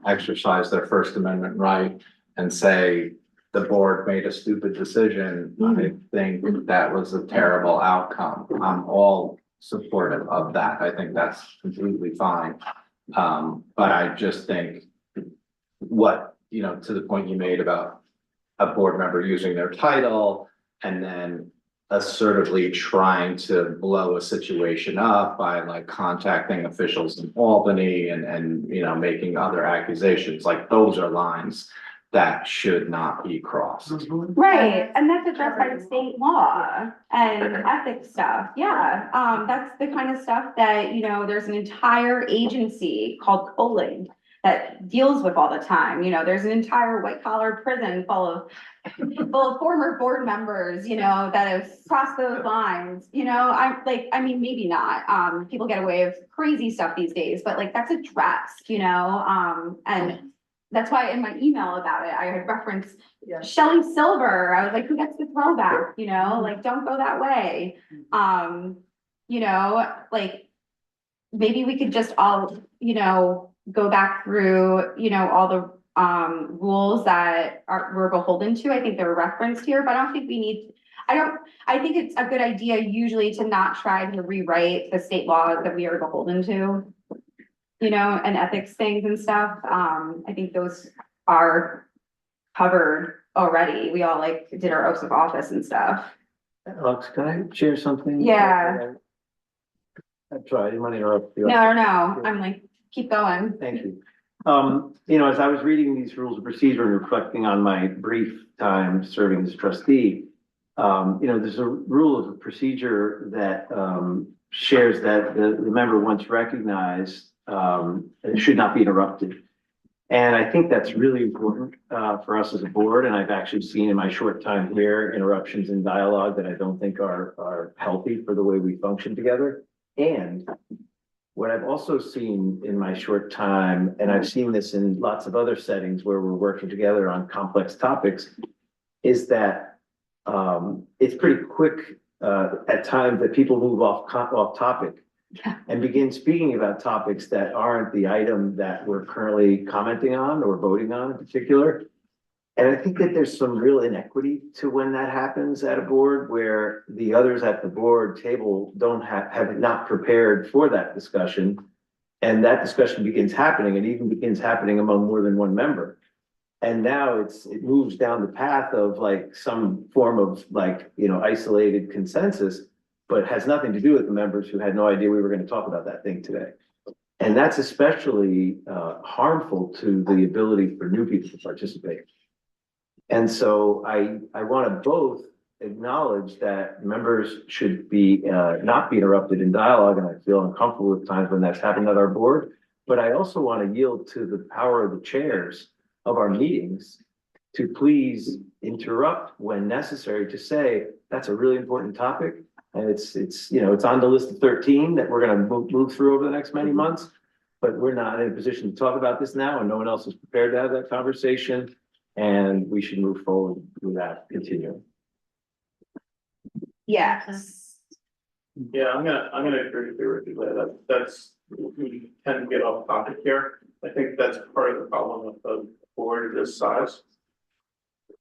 exercise their First Amendment right and say the board made a stupid decision. I think that was a terrible outcome. I'm all supportive of that. I think that's completely fine. But I just think what, you know, to the point you made about a board member using their title and then assertively trying to blow a situation up by like contacting officials in Albany and you know, making other accusations, like those are lines that should not be crossed. Right, and that's addressed by the state law and ethics stuff, yeah, that's the kind of stuff that, you know, there's an entire agency called Poland that deals with all the time, you know, there's an entire white collar prison full of former board members, you know, that have crossed those lines, you know, I mean, maybe not, people get away with crazy stuff these days, but like, that's addressed, you know, and that's why in my email about it, I had referenced Shelley Silver. I was like, who gets the throwback? You know, like, don't go that way. You know, like, maybe we could just all, you know, go back through, you know, all the rules that we're beholden to. I think they're referenced here, but I don't think we need, I think it's a good idea usually to not try to rewrite the state laws that we are beholden to. You know, and ethics things and stuff. I think those are covered already. We all like did our oaths of office and stuff. Alex, can I share something? Yeah. I'm sorry, I didn't want to interrupt you. No, I'm like, keep going. Thank you. You know, as I was reading these rules of procedure and reflecting on my brief time serving as trustee, you know, there's a rule of procedure that shares that the member once recognized should not be interrupted. And I think that's really important for us as a board. And I've actually seen in my short time here interruptions in dialogue that I don't think are healthy for the way we function together. And what I've also seen in my short time, and I've seen this in lots of other settings where we're working together on complex topics, is that it's pretty quick at times that people move off topic and begin speaking about topics that aren't the item that we're currently commenting on or voting on in particular. And I think that there's some real inequity to when that happens at a board where the others at the board table don't have not prepared for that discussion. And that discussion begins happening and even begins happening among more than one member. And now it moves down the path of like some form of like, you know, isolated consensus, but has nothing to do with the members who had no idea we were going to talk about that thing today. And that's especially harmful to the ability for new people to participate. And so I want to both acknowledge that members should be not be interrupted in dialogue, and I feel uncomfortable with times when that's happened at our board. But I also want to yield to the power of the chairs of our meetings to please interrupt when necessary to say that's a really important topic. And it's you know, it's on the list of 13 that we're going to move through over the next many months, but we're not in a position to talk about this now, and no one else is prepared to have that conversation, and we should move forward with that continuing. Yes. Yeah, I'm gonna agree with you. That's, we tend to get off topic here. I think that's part of the problem with the board this size.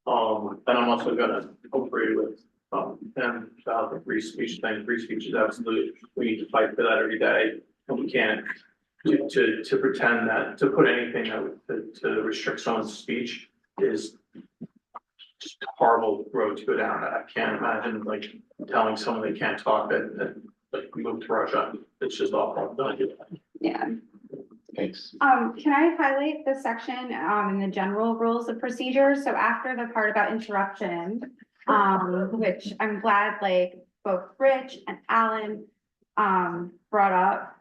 And I'm also gonna agree with them about the free speech thing. Free speech is absolute. We need to fight for that every day, and we can't to pretend that to put anything that to restrict someone's speech is just a horrible road to go down. I can't imagine like telling someone they can't talk and like move to Russia. It's just awful. Don't do that. Yeah. Thanks. Can I highlight the section, in the general rules of procedure? So after the part about interruption, which I'm glad like both Rich and Alan, brought up.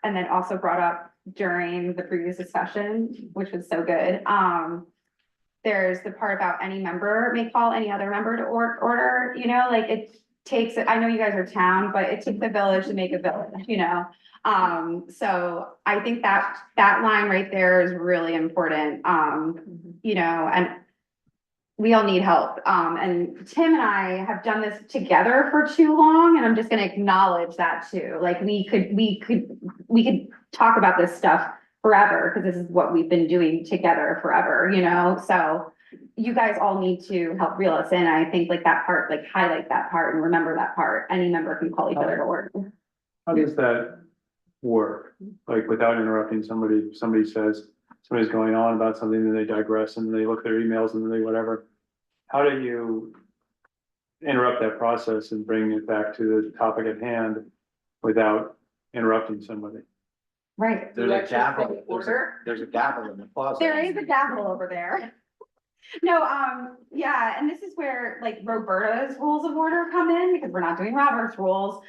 And then also brought up during the previous discussion, which was so good. There's the part about any member may call any other member to order, you know, like it takes, I know you guys are town, but it takes a village to make a village, you know? So I think that line right there is really important, you know, and we all need help. And Tim and I have done this together for too long, and I'm just gonna acknowledge that too. Like we could talk about this stuff forever, because this is what we've been doing together forever, you know? So you guys all need to help reel us in. I think like that part, like highlight that part and remember that part. Any member can call each other to order. How does that work? Like without interrupting somebody, somebody's going on about something, and they digress and they look at their emails and they whatever. How do you interrupt that process and bring it back to the topic at hand without interrupting somebody? Right. There's a gavel, there's a gavel in the closet. There is a gavel over there. No, yeah, and this is where like Roberta's rules of order come in, because we're not doing Robert's rules.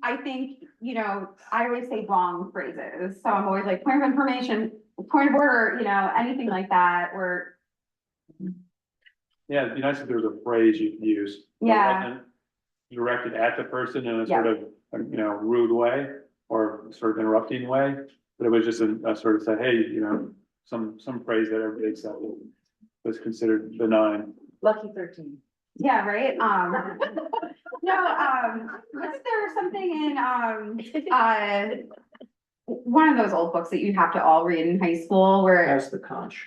I think, you know, I always say wrong phrases, so I'm always like, point of information, point of order, you know, anything like that, or. Yeah, it'd be nice if there was a phrase you could use. Yeah. Directed at the person in a Yeah. sort of, you know, rude way or sort of interrupting way. But it was just a sort of say, hey, you know, some phrase that everybody accepted was considered benign. Lucky 13. Yeah, right, no, wasn't there something in, one of those old books that you have to all read in high school where? That's the conch.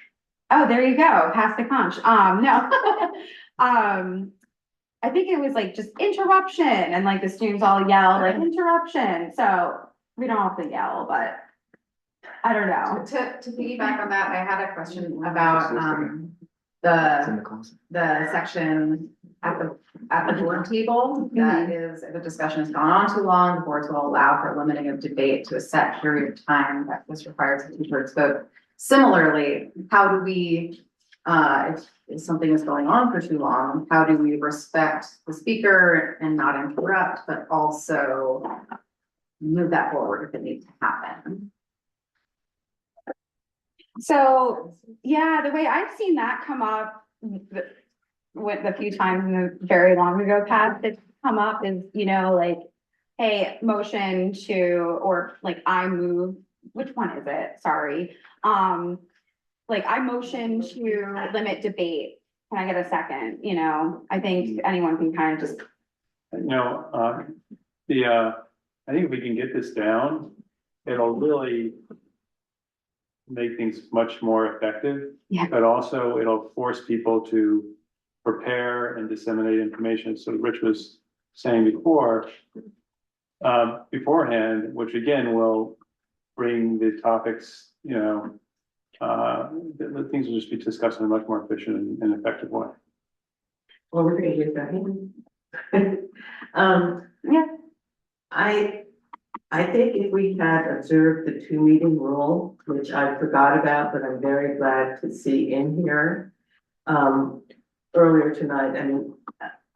Oh, there you go, pass the conch, no. I think it was like just interruption, and like the students all yell like interruption, so we don't have to yell, but I don't know. To piggyback on that, I had a question about, the section at the board table. That is, if a discussion has gone on too long, the boards will allow for limiting of debate to a set period of time that was required to two-thirds vote. Similarly, how do we, if something is going on for too long, how do we respect the speaker and not interrupt, but also move that forward if it needs to happen? So, yeah, the way I've seen that come up with a few times in the very long ago past, it's come up is, you know, like, hey, motion to, or like I move, which one is it? Sorry. Like I motion to limit debate. Can I get a second? You know, I think anyone can kind of just. You know, I think if we can get this down, it'll really make things much more effective. Yeah. But also it'll force people to prepare and disseminate information. So Rich was saying before, beforehand, which again will bring the topics, you know, the things will just be discussed in a much more efficient and effective way. Well, we're gonna get that. Yeah. I think if we had observed the 2-meeting rule, which I forgot about, but I'm very glad to see in here, earlier tonight, I mean,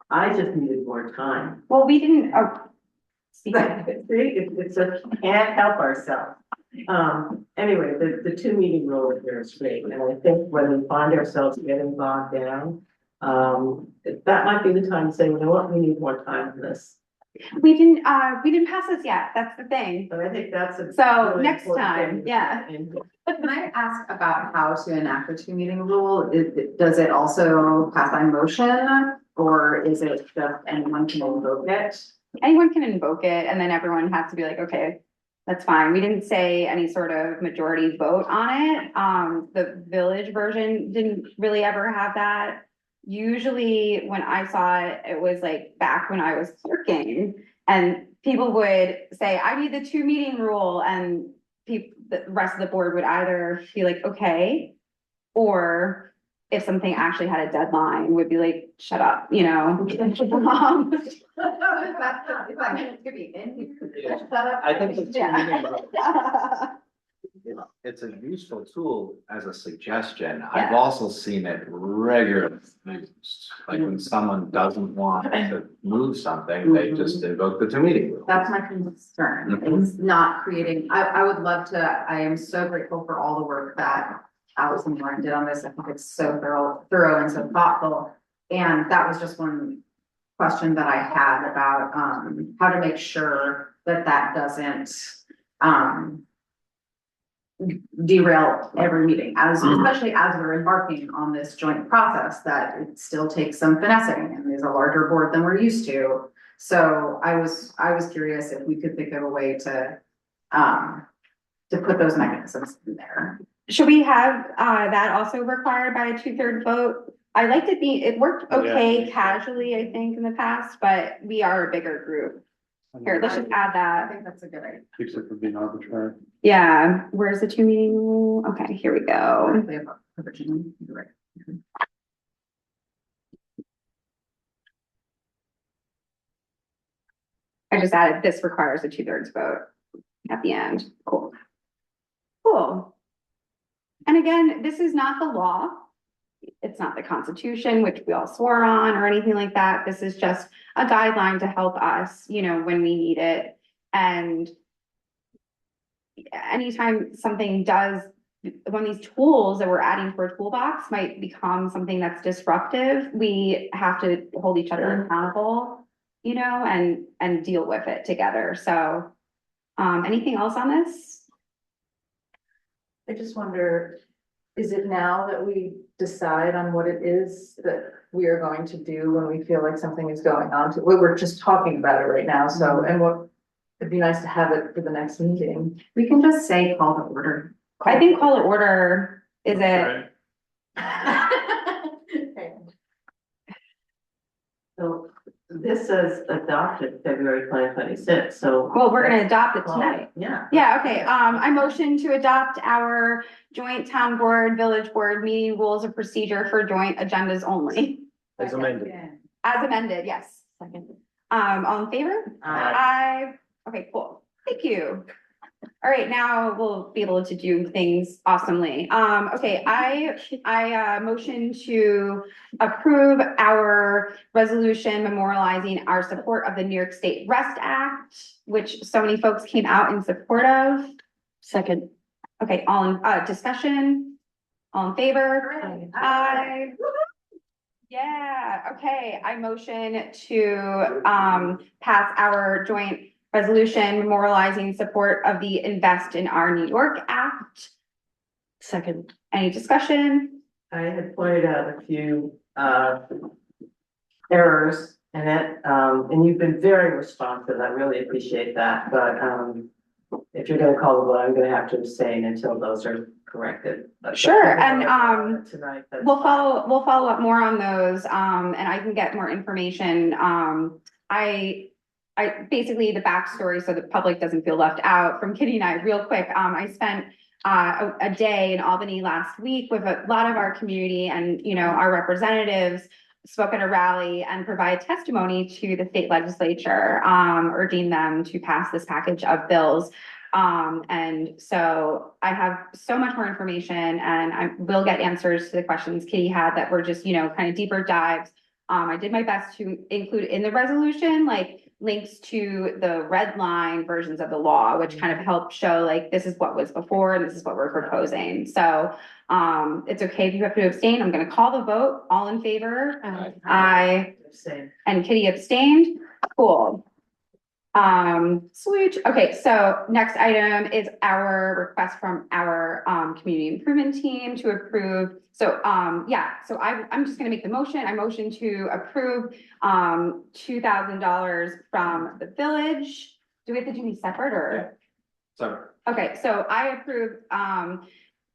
I just needed more time. Well, we didn't, See, it's a, can't help ourselves. Anyway, the 2-meeting rule here is great, and I think when we find ourselves getting bogged down, that might be the time to say, you know what, we need more time for this. we didn't pass this yet. That's the thing. But I think that's a. So really next important time, thing. yeah. Can I ask about how to enact a 2-meeting rule? Does it also pass by motion, or is it just anyone can invoke it? Anyone can invoke it, and then everyone has to be like, okay, that's fine. We didn't say any sort of majority vote on it. The village version didn't really ever have that. Usually when I saw it, it was like back when I was clerking, and people would say, I need the 2-meeting rule, and the rest of the board would either be like, okay, or if something actually had a deadline, would be like, shut up, you know? I think it's, Yeah. it's a useful tool as a suggestion. I've Yeah. also seen it regularly used. Like when someone doesn't want to move something, they just invoke the two-meeting rule. That's my concern, is not creating, I would love to, I am so grateful for all the work that Alice and Lauren did on this. I think it's so thorough and so thoughtful. And that was just one question that I had about, how to make sure that that doesn't, derail every meeting, especially as we're embarking on this joint process, that it still takes some finessing and is a larger board than we're used to. So I was curious if we could think of a way to put those mechanisms in there. Should we have that also required by a 2/3 vote? I liked it worked okay casually, I think, in the past, but we are a bigger group. Here, let's just add I that. think that's a good idea. Keeps it from being arbitrary. Yeah, where's the 2-meeting rule? Okay, here we go. You're right. I just added this requires a 2/3 vote at the end. Cool. Cool. And again, this is not the law. It's not the Constitution, which we all swore on or anything like that. This is just a guideline to help us, you know, when we need it. And anytime something does, one of these tools that we're adding to our toolbox might become something that's disruptive, we have to hold each other accountable, you know, and deal with it together. So, anything else on this? I just wonder, is it now that we decide on what it is that we are going to do when we feel like something is going on to, we're just talking about it right now, so, and what, it'd be nice to have it for the next meeting. We can just say call to order. I think call to order is it. So this says adopted February 2026, so. Well, we're gonna adopt it tonight. Yeah. Yeah, okay, I motion to adopt our joint town board, village board meeting rules of procedure for joint agendas only. As amended. As amended, yes. Second. All in favor? Aye. Okay, cool. Thank you. All right, now we'll be able to do things awesomely. Okay, I motion to approve our resolution memorializing our support of the New York State Rest Act, which so many folks came out in support of. Second. Okay, all in, discussion, all in favor? Aye. Yeah, okay, I motion to, pass our joint resolution memorializing support of the Invest in Our New York Act. Second. Any discussion? I had pointed out a few errors in it, and you've been very responsive. I really appreciate that, but if you're gonna call the vote, I'm gonna have to abstain until those are corrected. Sure, and Tonight, we'll follow up more on those, and I can get more information. I basically the backstory so the public doesn't feel left out from Kitty and I real quick. I spent a day in Albany last week with a lot of our community, and you know, our representatives spoke at a rally and provide testimony to the state legislature, urging them to pass this package of bills. And so I have so much more information, and I will get answers to the questions Kitty had that were just, you know, kind of deeper dives. I did my best to include in the resolution, like links to the red line versions of the law, which kind of help show like, this is what was before, and this is what we're proposing. So, it's okay if you have to abstain. I'm gonna call the vote. All in favor? Aye. Abstain. And Kitty abstained. Cool. Switch. Okay, so next item is our request from our community improvement team to approve. So yeah, so I'm just gonna make the motion. I motion to approve $2,000 from the village. Do we have to do these separate or? So Okay, so I approve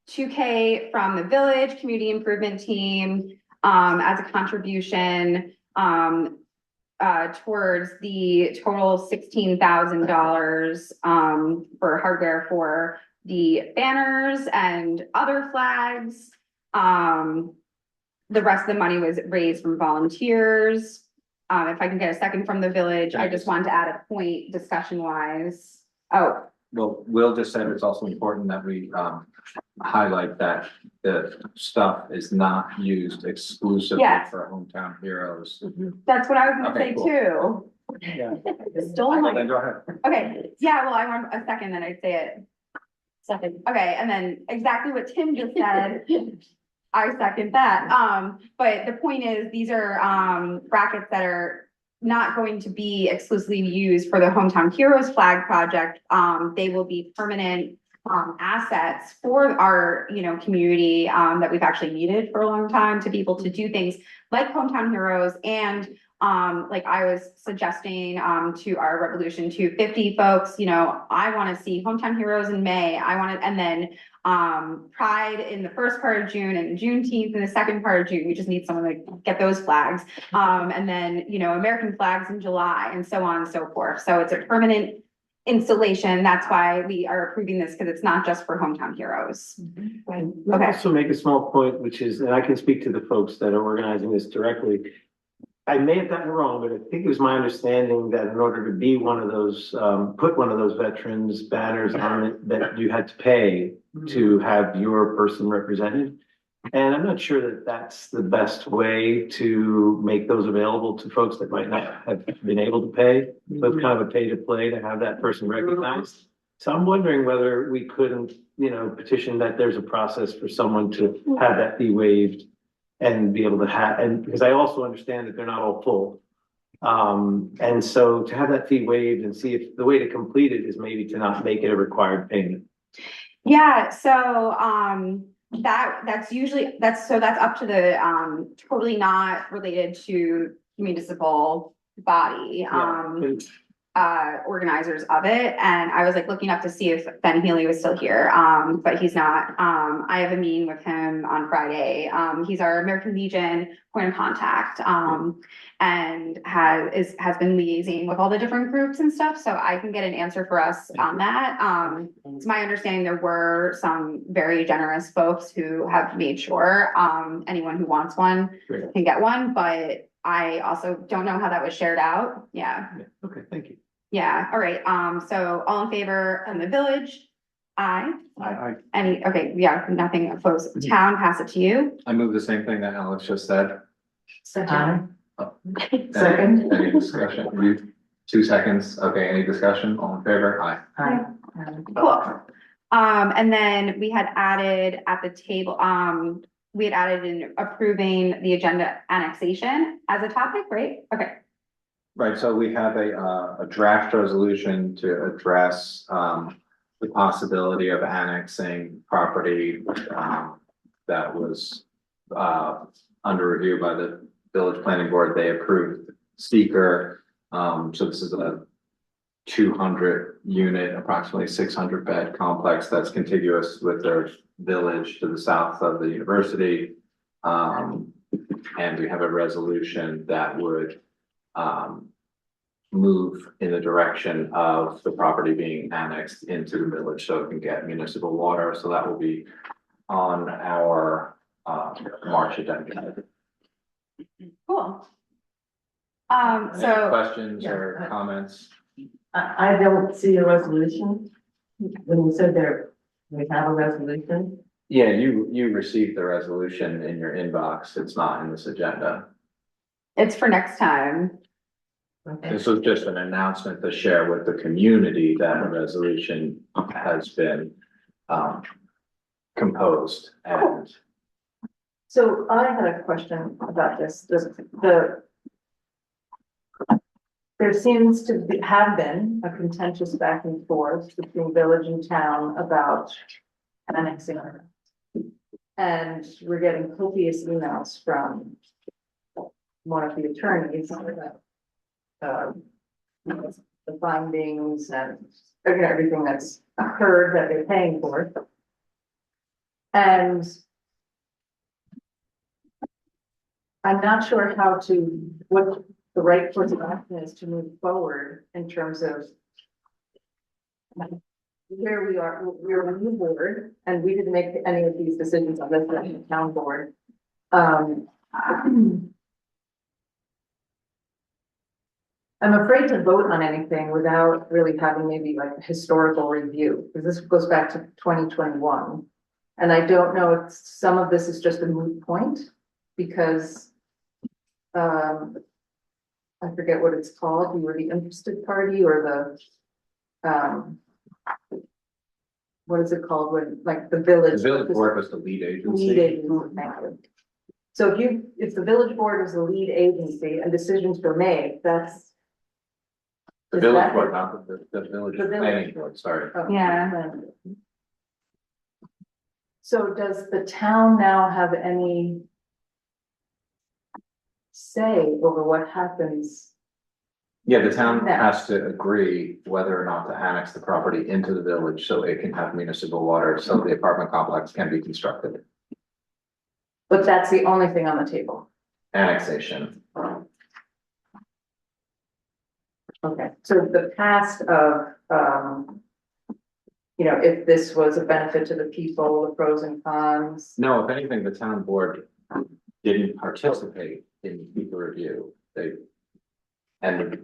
$2K from the village community improvement team as a contribution towards the total $16,000 for hardware for the banners and other flags. the rest of the money was raised from volunteers. If I can get a second from the village, I just wanted to add a point discussion wise. Oh, Well, Will just said it's also important that we highlight that the stuff is not used exclusively Yes. for Hometown Heroes. that's what I was gonna Okay, say cool. too. Yeah. Stole my. Then go ahead. Okay, yeah, well, I want a second, then I'd say it. Second. Okay, and then exactly what Tim just said. I second that. But the point is, these are, brackets that are not going to be exclusively used for the Hometown Heroes flag project. They will be permanent, assets for our, community, that we've actually needed for a long time to be able to do things like Hometown Heroes and like I was suggesting, to our Revolution 250 folks, I want to see Hometown Heroes in May. And then, Pride in the first part of June and Juneteenth in the second part of June. We just need someone to get those flags. And then, American flags in July and so on and so forth. So it's a permanent installation. That's why we are approving this, because it's not just for Hometown Heroes. Let me also make a small point, which is, and I can speak to the folks that are organizing this directly. I may have gotten it wrong, but I think it was my understanding that in order to be one of those, put one of those veterans banners on it, that you had to pay to have your person represented. And I'm not sure that that's the best way to make those available to folks that might not have been able to pay. So it's kind of a pay to play to have that person recognized. So I'm wondering whether we couldn't, petition that there's a process for someone to have that fee waived and be able to have, and because I also understand that they're not all full. And so to have that fee waived and see if the way to complete it is maybe to not make it a required payment. Yeah, so, that's usually, that's up to the, totally not related to municipal body, organizers of it. And I was like looking up to see if Ben Healy was still here, but he's not. I have a meeting with him on Friday. He's our American Legion point of contact, and has been liaising with all the different groups and stuff. So I can get an answer for us on that. It's my understanding there were some very generous folks who have made sure, anyone who wants one can get one, but I also don't know how that was shared out. Yeah. Okay, thank you. Yeah, all right. So all in favor in the village? Aye. Aye. Okay, yeah, nothing opposed. Town, pass it to you. I move the same thing that Alex just said. Second. Second. Any discussion? 2 seconds. Okay, any discussion? All in favor? Aye. Aye. Cool. And then we had added at the table, we had added in approving the agenda annexation as a topic, right? Okay. Right, so we have a draft resolution to address the possibility of annexing property that was under review by the village planning board. They approved seeker. So this is a 200 unit, approximately 600 bed complex that's contiguous with their village to the south of the university. And we have a resolution that would move in the direction of the property being annexed into the village so it can get municipal water. So that will be on our March agenda. Cool. Any So, questions or comments? I don't see a resolution. When you said there, we have a resolution. Yeah, you received the resolution in your inbox. It's not in this agenda. it's for next time. This was just an announcement to share with the community that a resolution has been composed and. So I had a question about this, there seems to have been a contentious back and forth between village and town about annexing. And we're getting copious emails from one of the attorneys about the findings and everything that's occurred that they're paying for. And I'm not sure what the right course of action is to move forward in terms of where we are. We're on the board and we didn't make any of these decisions on this town board. I'm afraid to vote on anything without really having maybe like a historical review, because this goes back to 2021. And I don't know if some of this is just a moot point, because I forget what it's called, you were the interested party or the what is it called when, like, the village? The village board was the lead agency. Lead agency, thank you. So if the village board is the lead agency and decisions were made, that's. The is village that board, it? not the village The village. planning board, sorry. Oh, Yeah. So does the town now have any say over what happens? Yeah, the town Yeah. has to agree whether or not to annex the property into the village so it can have municipal water, so the apartment complex can be constructed. But that's the only thing on the table. Annexation. Okay, so the past of, if this was a benefit to the people, the pros and cons. No, if anything, the town board didn't participate in the review. And the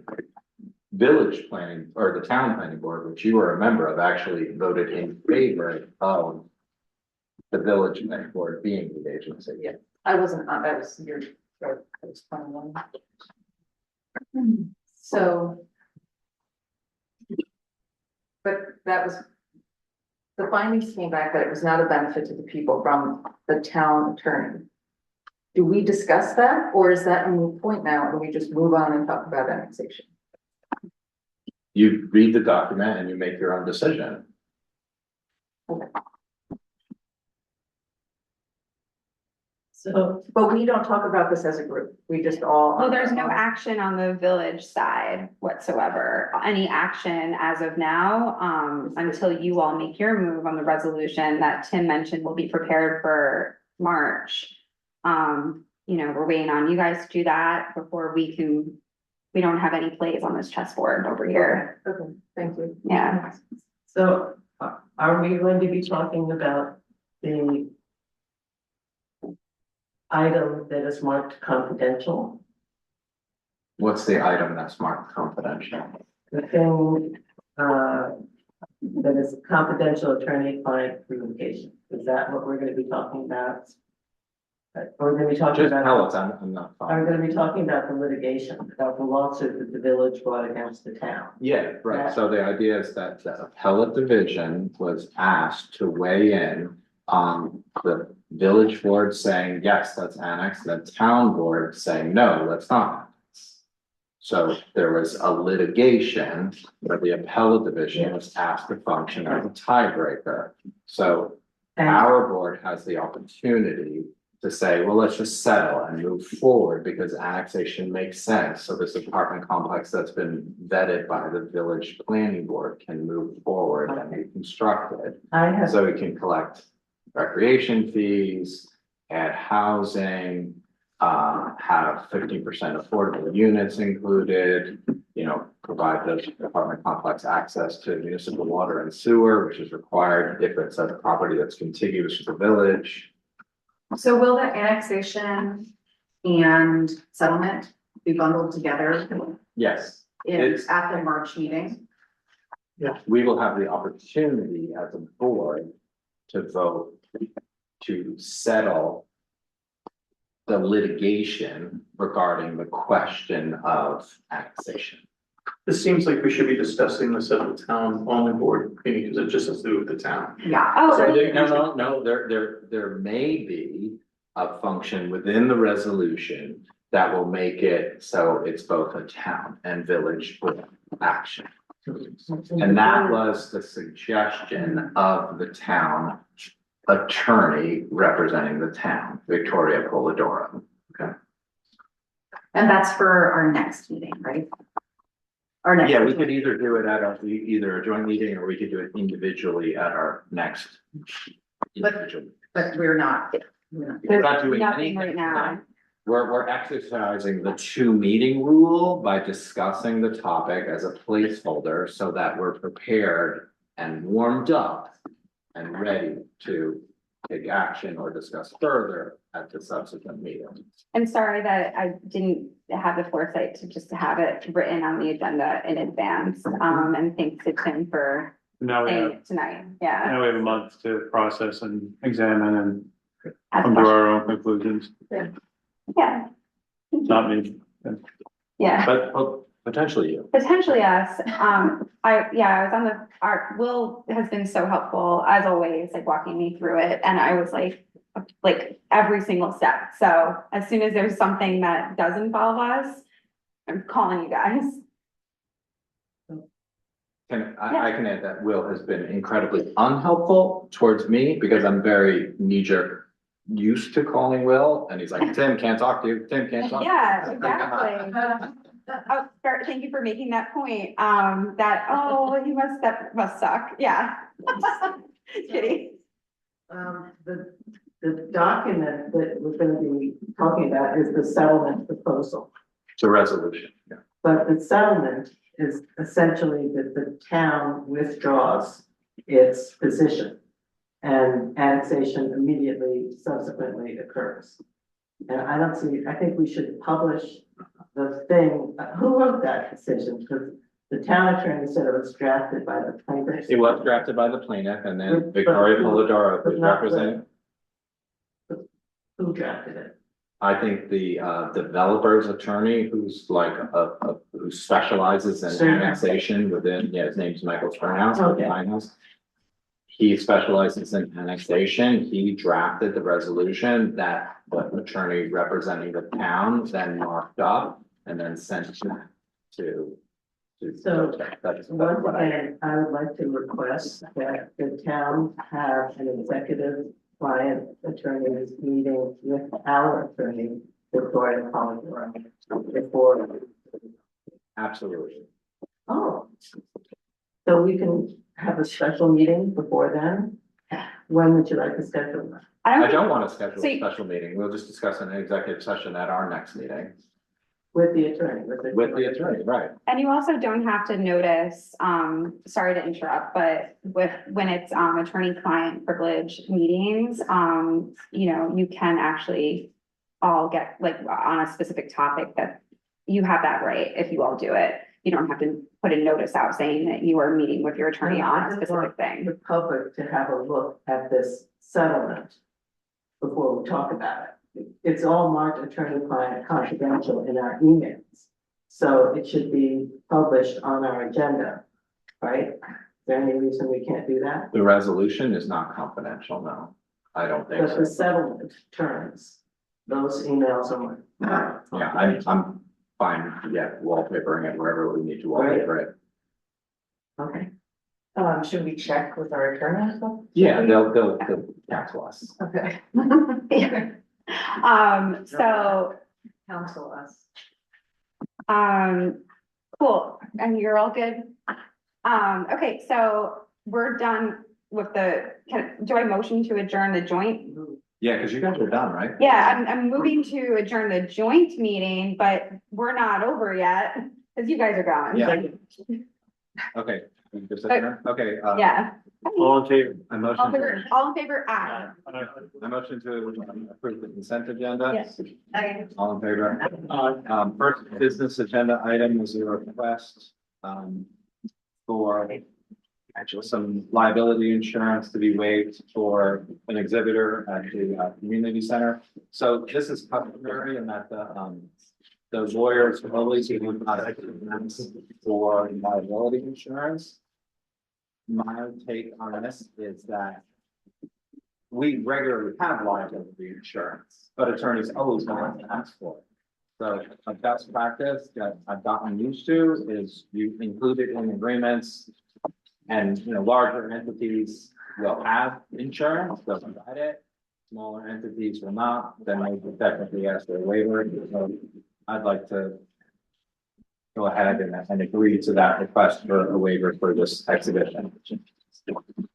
village planning, or the town planning board, which you were a member of, actually voted in favor of the village planning board being the agency. Yeah, I wasn't on, that was your, that was 21. So. But that was, the findings came back that it was not a benefit to the people from the town attorney. Do we discuss that, or is that a moot point now, and we just move on and talk about annexation? You read the document and you make your own decision. So, but we don't talk about this as a group, we just all. Well, there's no action on the village side whatsoever. Any action as of now, until you all make your move on the resolution that Tim mentioned will be prepared for March. We're waiting on you guys to do that before we don't have any plays on this chessboard over here. Okay, thank you. Yeah. So are we going to be talking about the item that is marked confidential? What's the item that's marked confidential? The thing that is confidential attorney-client communication, is that what we're gonna be talking about? We're gonna be talking Just about. tell us, I'm not. Are we gonna be talking about the litigation, about the lawsuit that the village brought against the town? Yeah, right. So the idea is that the appellate division was asked to weigh in on the village board saying, yes, let's annex, the town board saying, no, let's not. So there was a litigation where the appellate division was asked to function as a tiebreaker. So our board has the opportunity to say, well, let's just settle and move forward because annexation makes sense. So this apartment complex that's been vetted by the village planning board can move forward and be constructed. So we can collect recreation fees, add housing, have 15% affordable units included, provide the apartment complex access to municipal water and sewer, which is required if it's a property that's contiguous to the village. So will the annexation and settlement be bundled together? Yes. At the March meeting? Yeah. We will have the opportunity as a board to vote to settle the litigation regarding the question of annexation. This seems like we should be discussing this at the town only board meeting, because it just has to do with the town. Yeah. No, there may be a function within the resolution that will make it so it's both a town and village board action. And that was the suggestion of the town attorney representing the town, Victoria Polidoro. Okay. And that's for our next meeting, right? Our next. Yeah, we could either do it at either a joint meeting or we could do it individually at our next. But we're not. We're not doing Nothing anything right now. We're exercising the 2-meeting rule by discussing the topic as a placeholder so that we're prepared and warmed up and ready to take action or discuss further at the subsequent meeting. I'm sorry that I didn't have the foresight to just have it written on the agenda in advance. And thanks to Tim for Now we saying have, it tonight. Yeah. now we have a month to process and examine and come to our own conclusions, Yeah. not me. Yeah. But potentially you. Potentially us. I was on Will has been so helpful as always, like walking me through it. And I was like every single step. So as soon as there's something that does involve us, I'm calling you guys. I can add that Will has been incredibly unhelpful towards me because I'm very knee-jerk used to calling Will, and he's like, Tim, can't talk to you, Tim, can't talk. Yeah, exactly. Thank you for making that point. That must suck. Yeah. Kidding. The document that we're gonna be talking about is the settlement proposal. It's a resolution, yeah. But the settlement is essentially that the town withdraws its position. And annexation immediately subsequently occurs. And I think we should publish the thing, who wrote that decision? Because the town attorney said it was drafted by the plaintiff. It was drafted by the plaintiff, and then Victoria Polidoro was representing. Who drafted it? I think the developer's attorney, who's like who specializes in Sure. annexation within, his name's Michael Turnhouse. Okay. He specializes in annexation. He drafted the resolution that the attorney representing the town then marked up and then sent to. So, that's once what I. again, I would like to request that the town have an executive client attorney's meeting with our attorney, Victoria Polidoro, before. Absolutely. Oh. So we can have a special meeting before then? When would you like to schedule that? I don't want to schedule So a special meeting. We'll just discuss an executive session at our next meeting With the attorney, with the attorney, right? And you also don't have to notice, sorry to interrupt, but when it's attorney-client privilege meetings, you can actually all get like on a specific topic that you have that right if you all do it. You don't have to put a notice out saying that you are meeting with your attorney on a specific thing. The public to have a look at this settlement before we talk about it. It's all marked attorney-client confidential in our emails. So it should be published on our agenda, right? Is there any reason we can't do that? The resolution is not confidential, no. I don't think But the so. settlement terms, those emails are. Yeah, I'm fine, wallpapering it wherever we need to wallpaper it. Okay. Should we check with our attorney as well? Yeah, they'll counsel us. Okay. So, Counsel us. cool, and you're all good? Okay, so we're done with do I motion to adjourn the joint? Yeah, because you guys are done, right? Yeah, I'm moving to adjourn the joint meeting, but we're not over yet, because you guys are going. Yeah. Okay. Just a second. Okay. Yeah. All in favor? I motion. All in favor, aye. I motion to approve the consent agenda. Yes. Okay. All in favor? First business agenda item is a request, for some liability insurance to be waived for an exhibitor at the, community center. So this is customary in that the lawyers always give us for liability insurance. My take on this is that we regularly have liability insurance, but attorneys always want to ask for it. So a best practice that I've gotten used to is you include it in agreements. And, larger entities will have insurance, they'll provide it. Smaller entities will not, then they will technically ask for a waiver. So I'd like to go ahead and agree to that request for a waiver for this exhibition.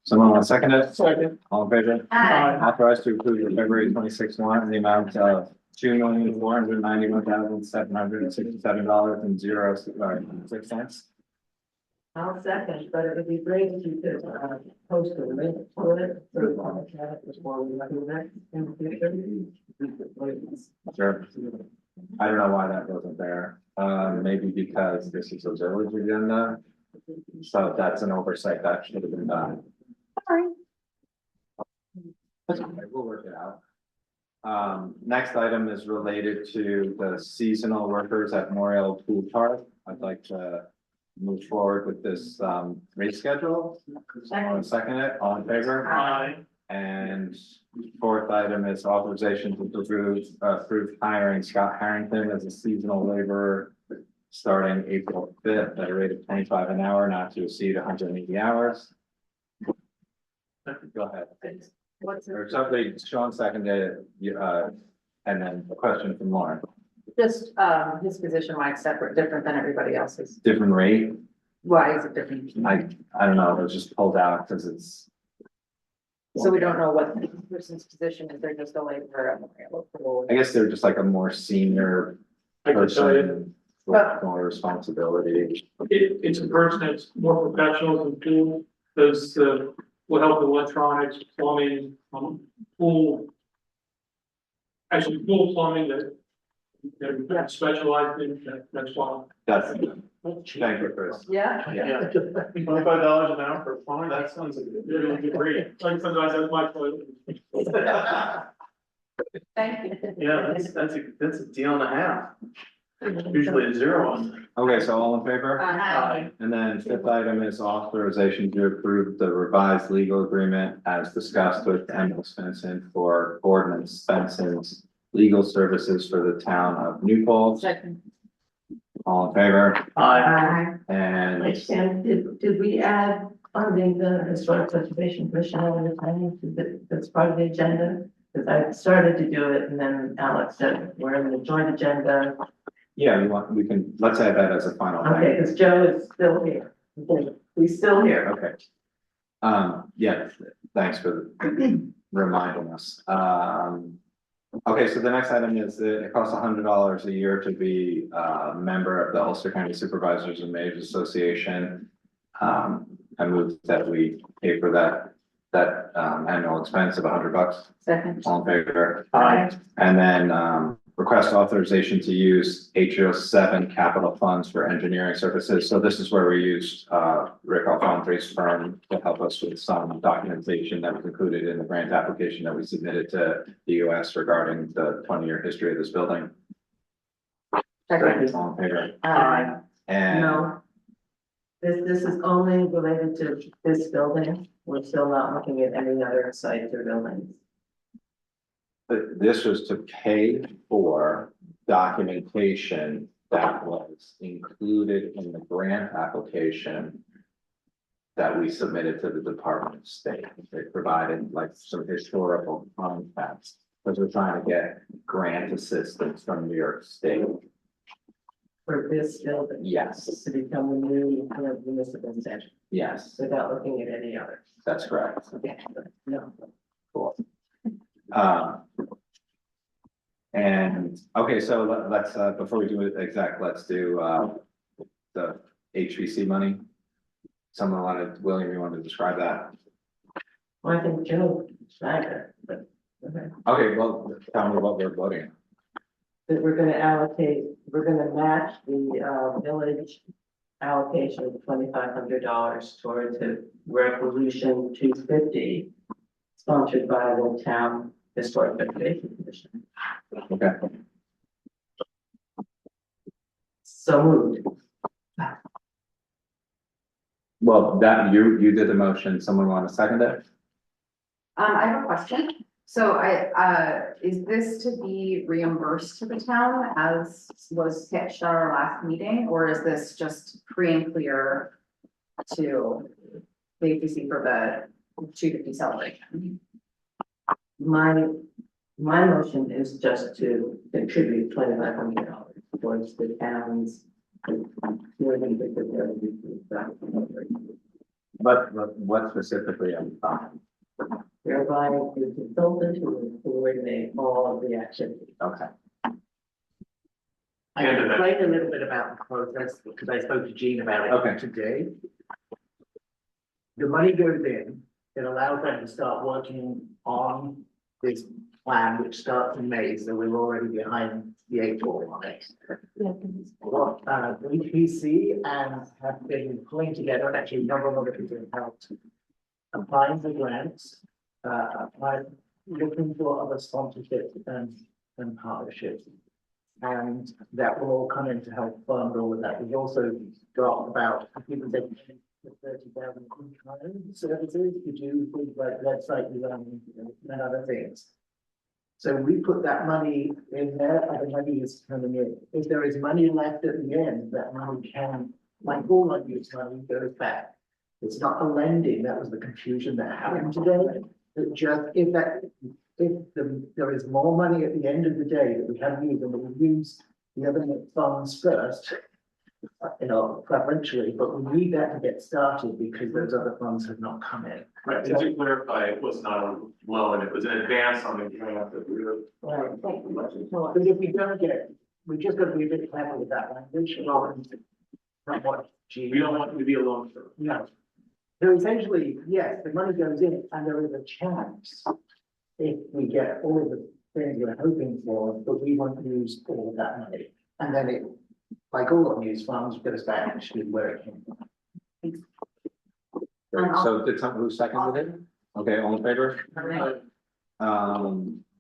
Someone want to second it? Second. All in favor? Aye. Authorized to approve the February 26th warrant in the amount of $2,491,767.06. I'll second, but it would be great if you could, post a link to it, so we want to chat before we do that in the future. Sure. I don't know why that wasn't there. Maybe because this is a village agenda. So if that's an oversight, that should have been done. That's okay, we'll work it out. Next item is related to the seasonal workers at Moriel Pool Park. I'd like to move forward with this, rate schedule. Someone second it, all in favor? Aye. And fourth item is authorization to approve hiring Scott Harrington as a seasonal laborer starting April 5th at a rate of 25 an hour, not to exceed 180 hours. Go ahead. Or something, Sean seconded, and then a question from Lauren. Just, his position might separate, different than everybody else's. Different rate? Why is it different? I don't know, it was just pulled out because it's. So we don't know what the person's position is, they're just a laborer. I guess they're just like a more senior I can tell you. person with more responsibility. It's a person that's more professional than pool, does, will help with electronics, plumbing, pool. Actually, pool plumbing that they're specialized in, that's why. That's, thank you, Chris. Yeah. Yeah, $25 an hour for plumbing, that sounds like a really good rate, like sometimes that's my toilet. Thank you. Yeah, that's a deal and a half. Usually a zero on. Okay, so all in favor? Aye. And then fifth item is authorization to approve the revised legal agreement as discussed with Emil Svensson for Gordon Svensson's legal services for the town of New Paltz. Second. All in favor? Aye. And Like Sam, did we add funding the historic preservation commission over the time, that's part of the agenda? Because I started to do it and then Alex said, we're in the joint agenda. yeah, we can, let's add that as a final thing. Okay, because Joe is still here. He's still here. Okay. Yeah, thanks for reminding us. Okay, so the next item is that it costs $100 a year to be a member of the Ulster County Supervisors and Mayors Association. I move that we pay for that annual expense of $100. Second. All in favor? Aye. And then request authorization to use HO7 capital funds for engineering services. So this is where we used Rick Alfondre's firm to help us with some documentation that was included in the grant application that we submitted to the US regarding the 20-year history of this building. Second. All in favor? Aye. And No. This is only related to this building. We're still not looking at any other sites or buildings. but this was to pay for documentation that was included in the grant application that we submitted to the Department of State. They provided like some historical context, because we're trying to get grant assistance from New York State. For this building. Yes, To become the new kind of municipal center yes, without looking at any others. that's correct. No. Cool. And, okay, so let's, before we do it exact, let's do, the HVC money. Someone wanted, William, you want to describe that? Well, I think Joe Schneider, but. Okay. Okay, well, tell me what we're voting on. That we're gonna allocate, we're gonna match the village allocation of $2,500 towards the resolution 250. Sponsored by the town historic preservation commission. Okay, So moved. well, that, you did the motion, someone want to second it? I have a question. So is this to be reimbursed to the town as was pitched at our last meeting, or is this just free and clear to the APC for the 250 celebration? My motion is just to contribute $2,500 towards the town's. But what specifically are we talking? We're buying a consultant who will coordinate all of the activities. Okay, I can explain a little bit about the process, because I spoke to Jean about Okay. it today. The money goes in, it allows them to start working on this plan, which starts in May, so we're already behind the 8 ball on it. What, VPC and have been pulling together, and actually a number of other people have helped applying for grants, looking for other sponsorships and partnerships. And that will all come in to help fund all of that. We've also got about, people say, 30,000 services to do things like website design and other things. So we put that money in there, and the money is coming in. If there is money left at the end, that money can, like all unused money, goes back. It's not a lending, that was the confusion that happened today. It just, if there is more money at the end of the day that we haven't used, and we use the other funds first, preferentially, but we need that to get started because those other funds have not come in. Right, and to clarify, it was not a loan, it was an advance on the grant that we were. Right, thank you much. But if we don't get, we just got to be a bit careful with that language. We don't want it to be a loan for. No. So essentially, yes, the money goes in and there is a chance if we get all of the things we're hoping for, but we won't use all of that money. And then it, like all unused funds, goes back to where it came from. Great. So did who seconded it? Okay, all in favor? And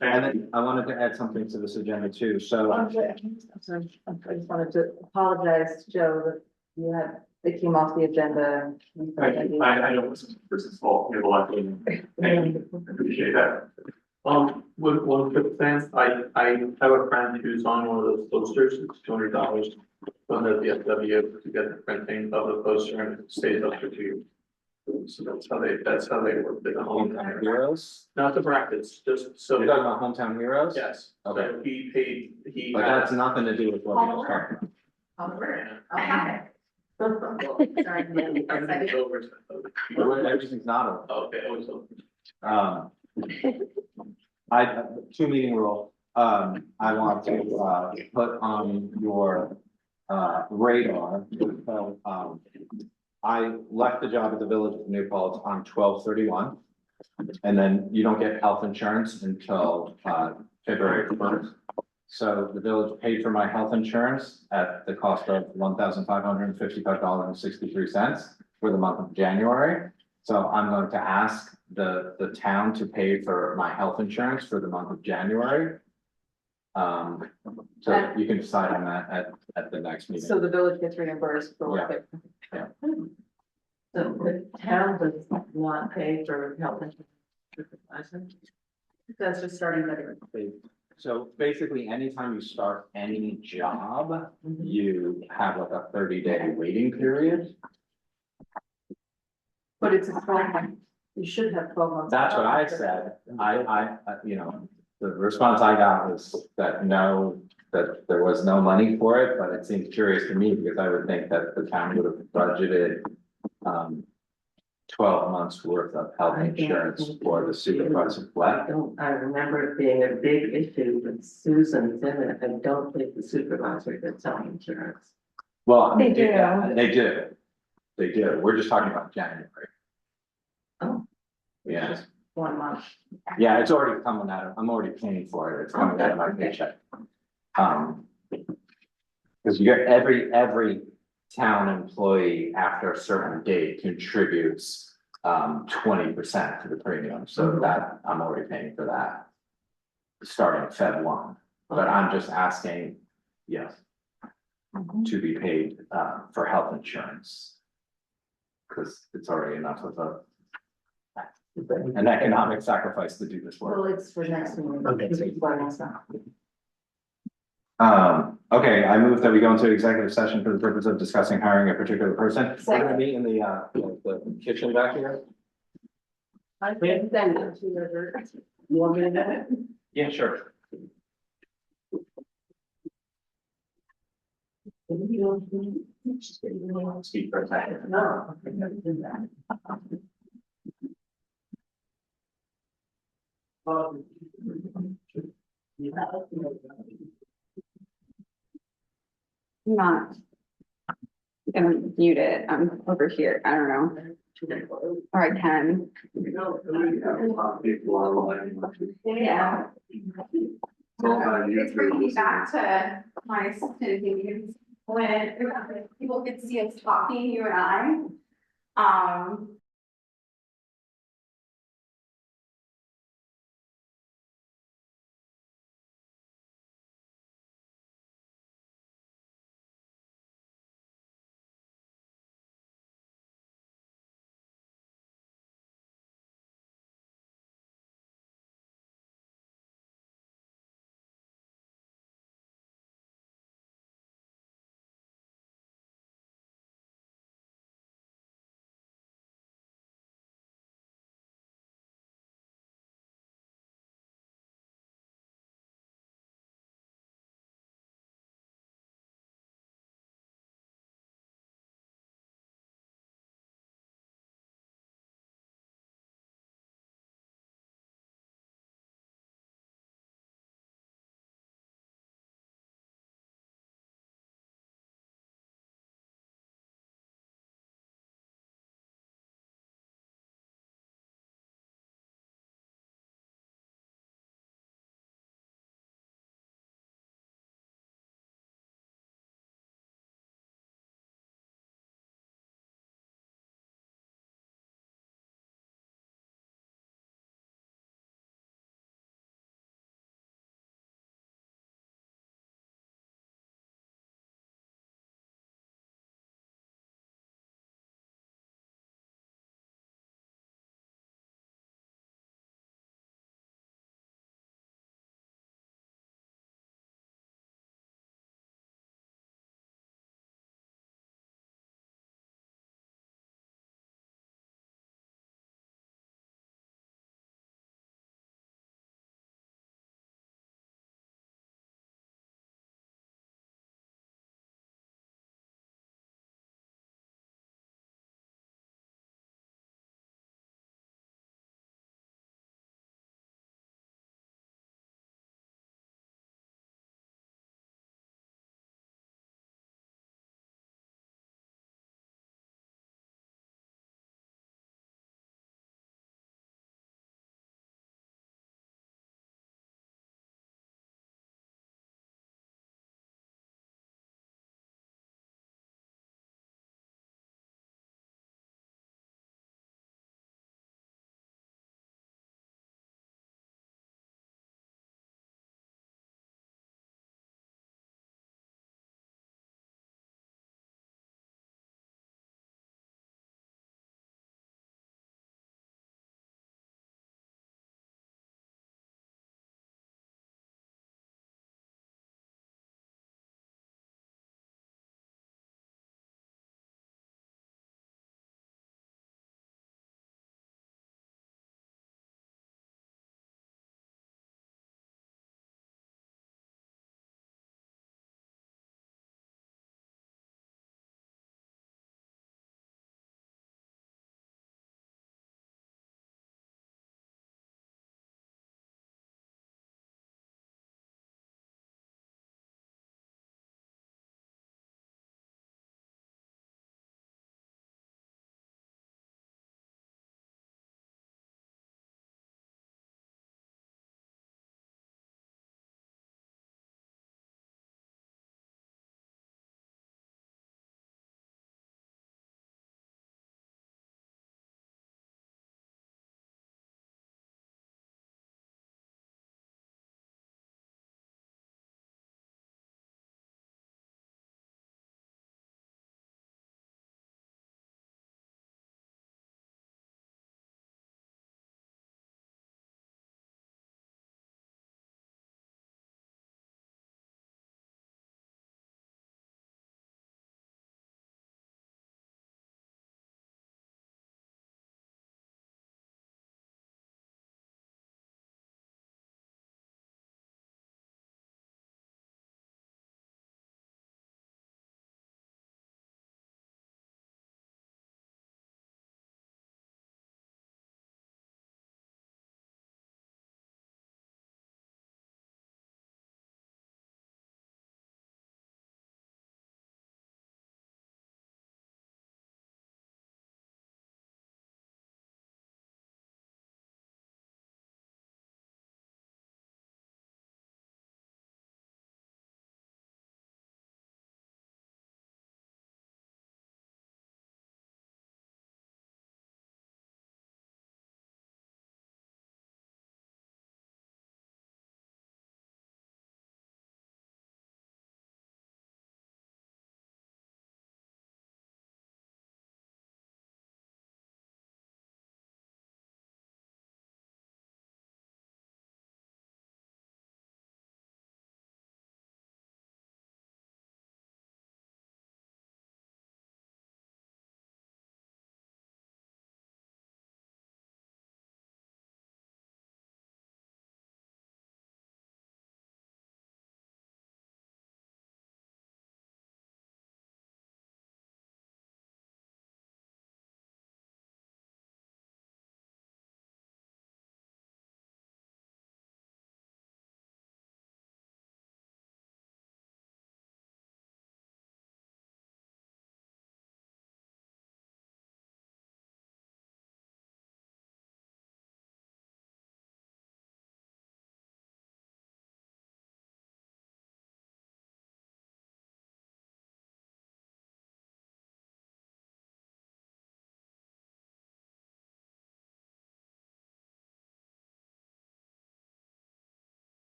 then I wanted to add something to this agenda too, so. I'm sorry, I just wanted to apologize, Joe, that you had, it came off the agenda. I know it's a person's fault, we have a lot to, thank you, appreciate that. One quick thing, I have a friend who's on one of those posters, it's $200 from the VFW to get the printing of the poster and it stays up for 2 years. So that's how they work with the Hometown Heroes? Not the brackets, just so. You're talking about Hometown Heroes? Yes. Okay. So he paid, But that's nothing to do with what we were talking about. Everything's over. Everything's not over. Okay, it was over. Two meeting rule, I want to, put on your, radar, so, I left the job at the Village of New Paltz on 12/31. And then you don't get health insurance until, February 1st. So the village paid for my health insurance at the cost of $1,555.63 for the month of January. So I'm going to ask the town to pay for my health insurance for the month of January. So you can decide on that at the next meeting. So the village gets reimbursed for what they're. Yeah. So the town does not pay for health insurance. That's just starting better. So basically, anytime you start any job, you have like a 30-day waiting period. But it's a 12-month, you should have 12 months. That's what I said. The response I got was that no, that there was no money for it, but it seems curious to me because I would think that the town would have budgeted 12 months worth of health insurance for the supervisor. I remember it being a big issue with Susan Zimmer, and don't think the supervisor gets health insurance. Well, They do. yeah, they do. They do. We're just talking about January. Oh. Yeah. 1 month. Yeah, it's already coming out of, I'm already paying for it. It's coming out of my paycheck. Because you get every town employee after a certain date contributes 20% to the premium. So that I'm already paying for that. Starting Feb 1. But I'm just asking, yes, to be paid for health insurance. Because it's already enough of an economic sacrifice to do this work. Well, it's for next meeting. Okay. It's for next time. Okay, I move that we go into executive session for the purpose of discussing hiring a particular person. We're gonna meet in the kitchen back here. I think then to River. You want me to do it? Yeah, sure. Speak for a second. No. I never did that. Not. gonna mute it. I'm over here. I don't know. Or I can. Yeah. It's bringing me back to my assistant meetings when people could see us talking, you and I.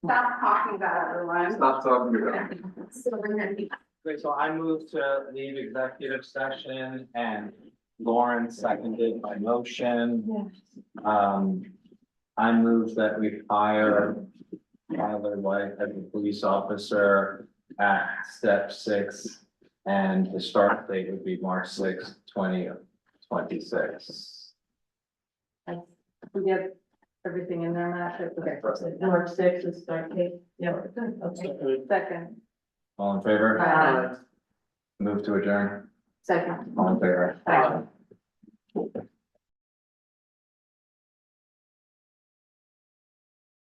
Stop talking about everyone. Stop talking about it. So, So I move to leave executive session and Lauren seconded my motion. I move that we hire Tyler White as a police officer at step 6. And the start date would be March 6th, 2026. We get everything in there, Matt? Okay. March 6th is start date. Yeah, good, okay. Second. All in favor? Aye. Move to adjourn. Second. All in favor? Aye.